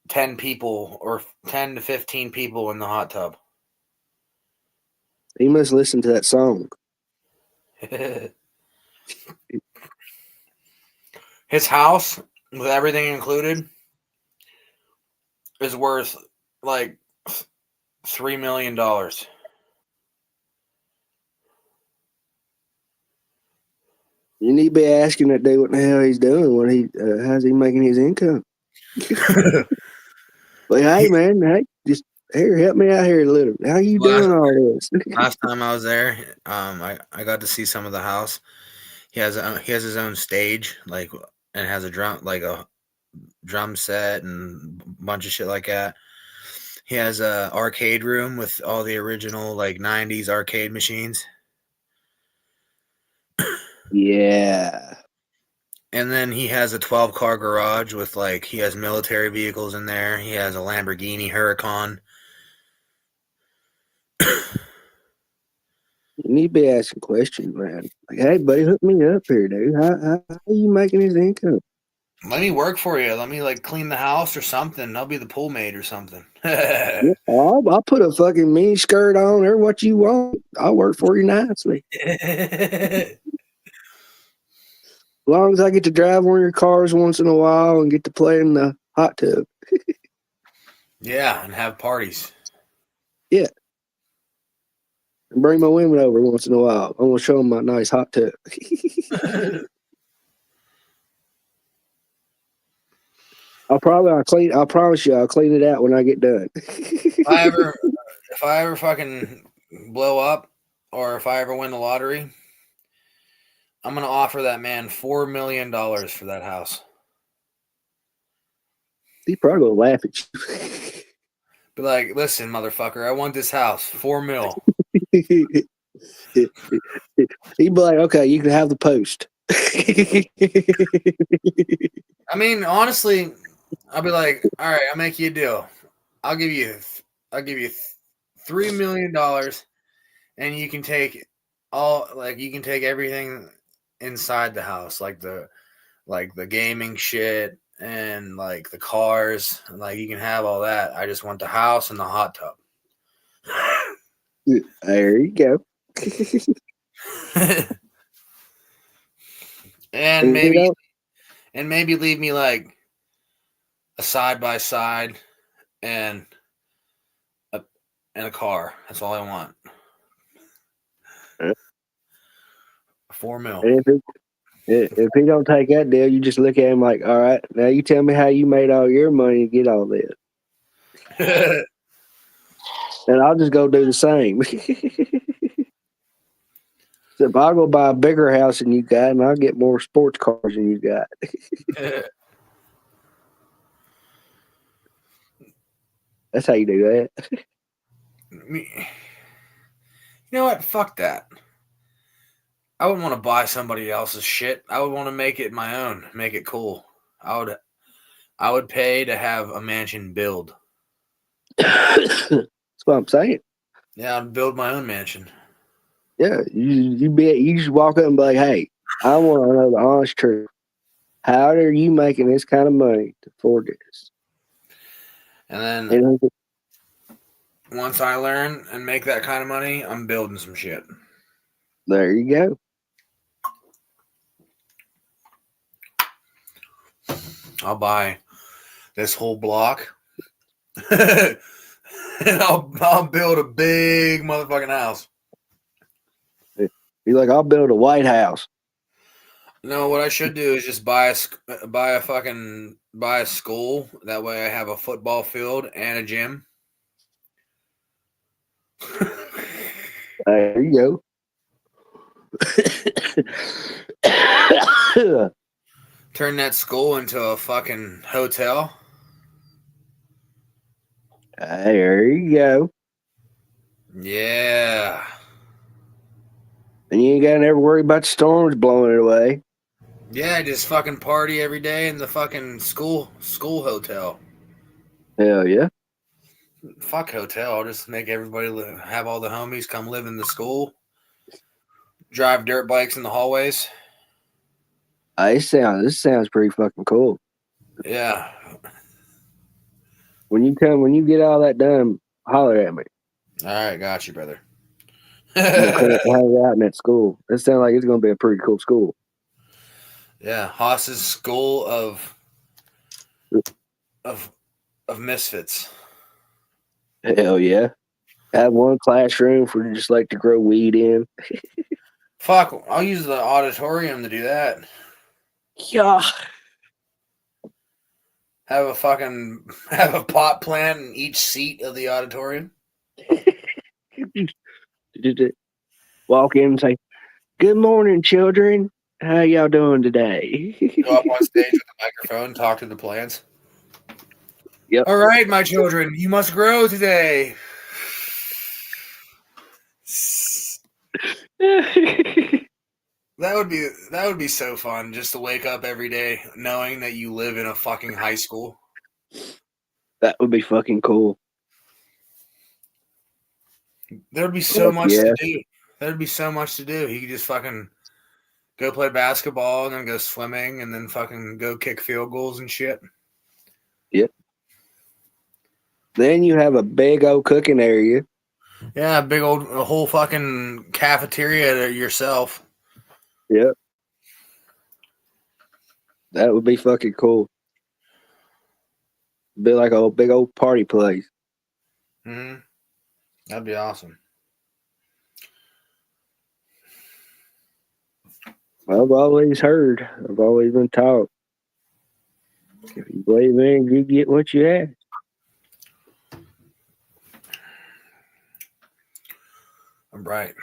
10 people or 10 to 15 people in the hot tub. He must listen to that song. His house with everything included is worth like $3 million. You need to be asking that dude what the hell he's doing. How's he making his income? Like, hey man, hey, just here, help me out here a little. How you doing all this? Last time I was there, I got to see some of the house. He has his own stage, like, and has a drum set and a bunch of shit like that. He has a arcade room with all the original like '90s arcade machines. Yeah. And then he has a 12-car garage with he has military vehicles in there. He has a Lamborghini Huracan. You need to be asking questions, man. Like, hey, buddy, hook me up here, dude. How are you making his income? Let me work for you. Let me clean the house or something. I'll be the pool maid or something. Yeah, I'll put a fucking mini skirt on or what you want. I'll work for you nicely. As long as I get to drive one of your cars once in a while and get to play in the hot tub. Yeah, and have parties. Yeah. And bring my women over once in a while. I'm gonna show them my nice hot tub. I promise you, I'll clean it out when I get done. If I ever fucking blow up, or if I ever win the lottery, I'm gonna offer that man $4 million for that house. He probably gonna laugh at you. Be like, listen, motherfucker, I want this house, $4 million. He'd be like, okay, you can have the post. I mean, honestly, I'll be like, all right, I'll make you a deal. I'll give you $3 million, and you can take everything inside the house, like the gaming shit and the cars, you can have all that. I just want the house and the hot tub. There you go. and maybe leave me a side by side and a car. That's all I want. $4 million. If he don't take that deal, you just look at him like, all right, now you tell me how you made all your money to get all this. And I'll just go do the same. So if I'll go buy a bigger house than you got, and I'll get more sports cars than you got. That's how you do that. You know what? Fuck that. I wouldn't want to buy somebody else's shit. I would want to make it my own, make it cool. I would pay to have a mansion build. That's what I'm saying. Yeah, I'd build my own mansion. Yeah, you just walk up and be like, hey, I want to know the honest truth. How are you making this kind of money to afford this? And then once I learn and make that kind of money, I'm building some shit. There you go. I'll buy this whole block. And I'll build a big motherfucking house. You're like, I'll build a White House. No, what I should do is just buy a school. That way, I have a football field and a gym. There you go. Turn that school into a fucking hotel. There you go. Yeah. And you ain't got to never worry about the storms blowing it away. Yeah, just fucking party every day in the fucking school hotel. Hell yeah. Fuck hotel. I'll just make everybody have all the homies come live in the school. Drive dirt bikes in the hallways. This sounds pretty fucking cool. Yeah. When you get all that done, holler at me. All right, got you, brother. I'm gonna come up and hang out in that school. It sounds like it's gonna be a pretty cool school. Yeah, Haas's school of of misfits. Hell yeah. Have one classroom for just like to grow weed in. Fuck, I'll use the auditorium to do that. Yeah. Have a pot plant in each seat of the auditorium. Walk in and say, "Good morning, children. How y'all doing today?" Go up on stage with a microphone, talk to the plants. Yep. All right, my children, you must grow today. That would be so fun just to wake up every day knowing that you live in a fucking high school. That would be fucking cool. There would be so much Yeah. to do. There'd be so much to do. You could just fucking go play basketball and then go swimming and then fucking go kick field goals and shit. Yep. Then you have a big old cooking area. Yeah, a whole fucking cafeteria to yourself. Yep. That would be fucking cool. Be like a big old party place. Mm-hmm. That'd be awesome. I've always heard. I've always been taught. If you believe in, you get what you ask. I'm right.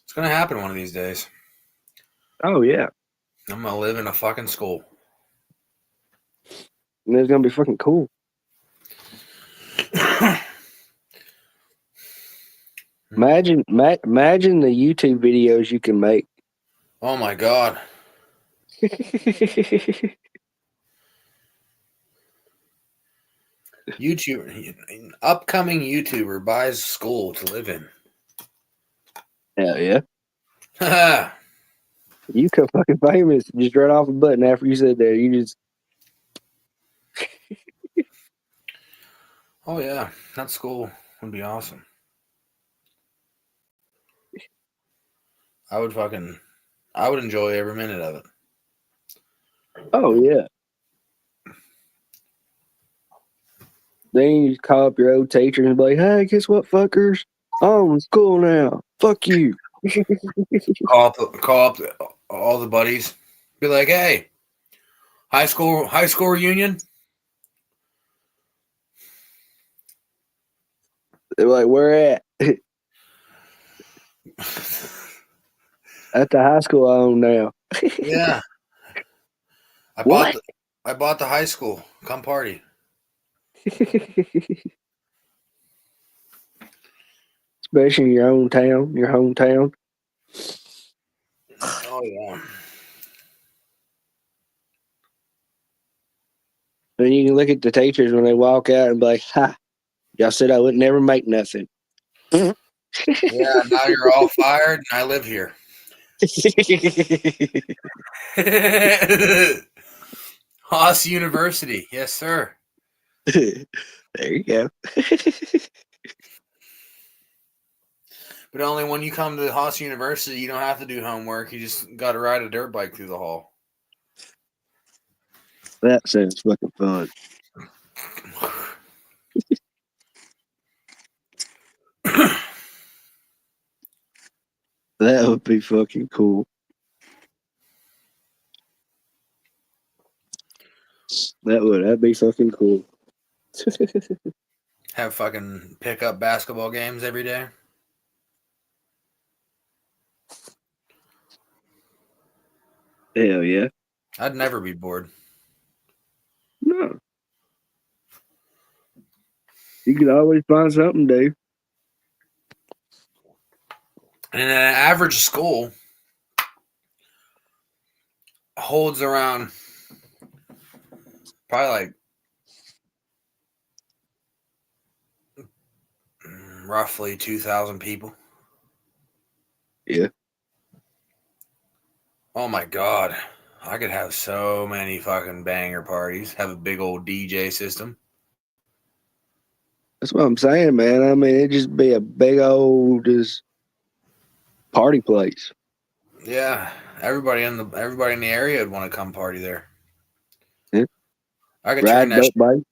It's gonna happen one of these days. Oh yeah. I'm gonna live in a fucking school. And it's gonna be fucking cool. Imagine the YouTube videos you can make. Oh my god. Upcoming YouTuber buys school to live in. Hell yeah. You come fucking famous just right off a button after you said that. You just Oh yeah, that school would be awesome. I would enjoy every minute of it. oh yeah. Then you call up your old teacher and be like, "Hey, guess what, fuckers? I'm in school now. Fuck you." Call up all the buddies. Be like, hey, high school reunion. They're like, "Where at?" At the high school I own now. Yeah. What? I bought the high school. Come party. Especially in your own town, your hometown. Oh yeah. And you can look at the teachers when they walk out and be like, "Ha, y'all said I would never make nothing." Yeah, now you're all fired and I live here. Haas University. Yes, sir. There you go. But only when you come to Haas University, you don't have to do homework. You just got to ride a dirt bike through the hall. That sounds fucking fun. That would be fucking cool. That'd be something cool. Have fucking pickup basketball games every day. Hell yeah. I'd never be bored. No. You could always find something to do. And an average school holds around probably like roughly 2,000 people. Yeah. Oh my god. I could have so many fucking banger parties. Have a big old DJ system. That's what I'm saying, man. I mean, it'd just be a big old just party place. Yeah, everybody in the area would want to come party there. Yeah. I could turn Ride that dirt bike.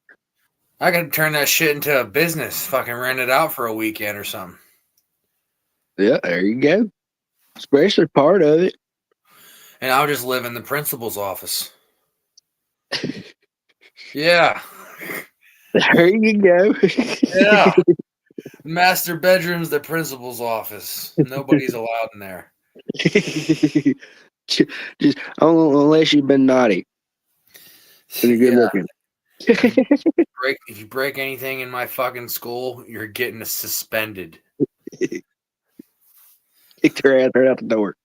I could turn that shit into a business. Fucking rent it out for a weekend or something. Yeah, there you go. Especially part of it. And I'll just live in the principal's office. Yeah. There you go. Yeah. Master bedroom's the principal's office. Nobody's allowed in there. just unless you've been naughty and you're good Yeah. looking. If you break anything in my fucking school, you're getting suspended. Kick their ass right out the door.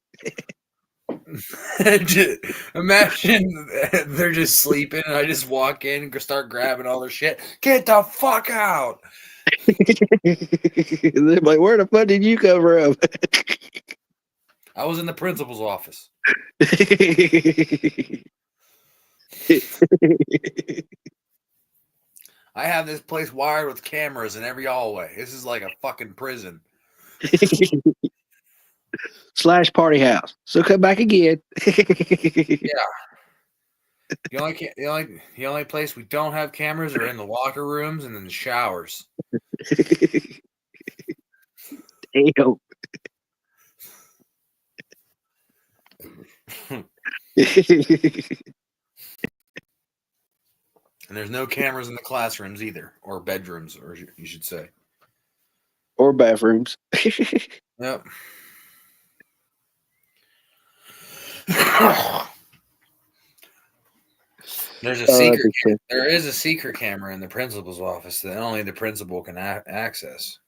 Imagine they're just sleeping and I just walk in and start grabbing all their shit. Get the fuck out. They're like, where the fuck did you come from? I was in the principal's office. I have this place wired with cameras in every hallway. This is like a fucking prison. / party house. So come back again. Yeah. The only place we don't have cameras are in the locker rooms and in the showers. Damn. And there's no cameras in the classrooms either, or bedrooms, or you should say. Or bathrooms. Yep. There's a secret. There is a secret camera in the principal's office that only the principal can access.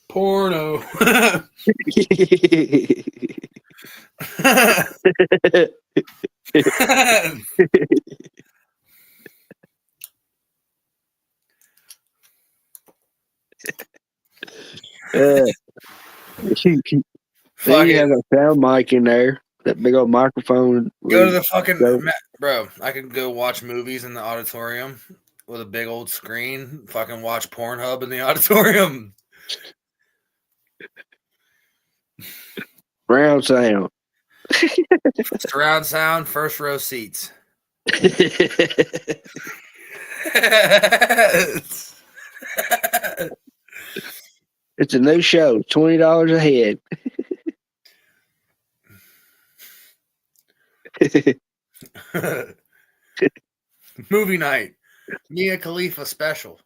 Porno. Then you have a sound mic in there. That big old microphone. Go to the fucking bro. I could go watch movies in the auditorium with a big old screen. Fucking watch Pornhub in the auditorium. Round sound. Surround sound, first row seats. It's a new show. $20 a head. Movie night. Mia Khalifa special.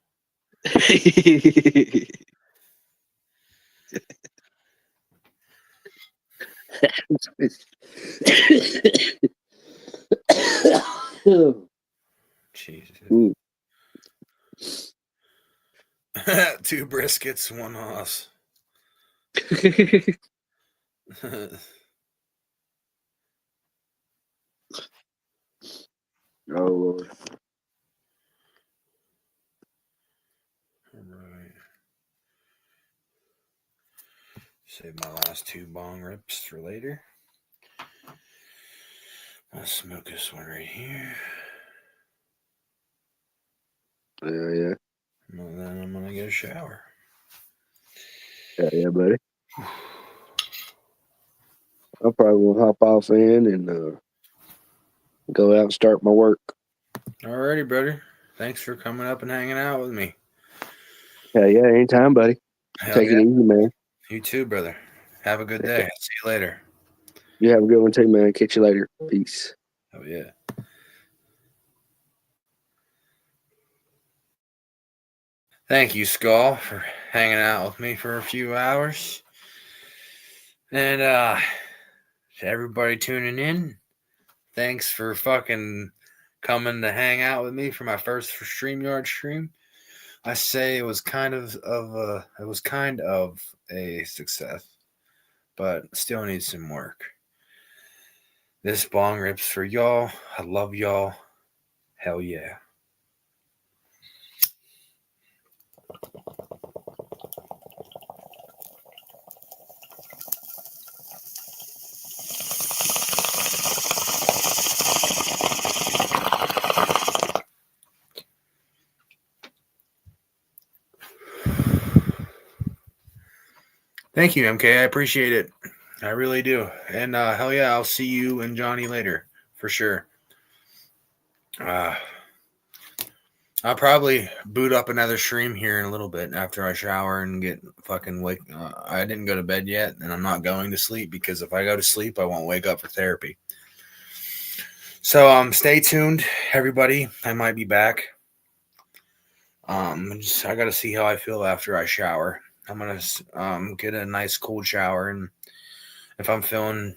Jesus. 2 briskets, 1 hoss. Oh Lord. All right. Save my last 2 bong rips for later. I'll smoke this one right here. Yeah. Well, then I'm gonna get a shower. Yeah, buddy. I'll probably hop off in and go out and start my work. Alrighty, brother. Thanks for coming up and hanging out with me. Yeah, anytime, buddy. Hell Take it easy, man. You too, brother. Have a good day. See you later. You have a good one too, man. Catch you later. Peace. Oh yeah. Thank you, Skull, for hanging out with me for a few hours. And to everybody tuning in, thanks for fucking coming to hang out with me for my first StreamYard stream. I say it was kind of a success, but still needs some work. This bong rips for y'all. I love y'all. Hell yeah. Thank you, MK. I appreciate it. I really do. And hell yeah, I'll see you and Johnny later for sure. I'll probably boot up another stream here in a little bit after I shower and get fucking wake. I didn't go to bed yet, and I'm not going to sleep because if I go to sleep, I won't wake up for therapy. So stay tuned, everybody. I might be back. I got to see how I feel after I shower. I'm gonna get a nice cold shower, and if I'm feeling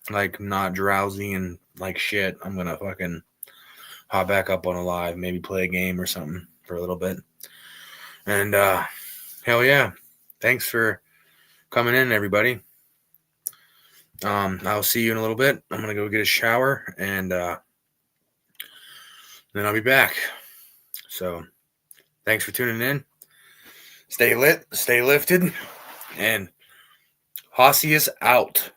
like not drowsy and like shit, I'm gonna fucking hop back up on a live, maybe play a game or something for a little bit. And hell yeah, thanks for coming in, everybody. I'll see you in a little bit. I'm gonna go get a shower, and then I'll be back. So thanks for tuning in. Stay lit, stay lifted, and Hossy is out.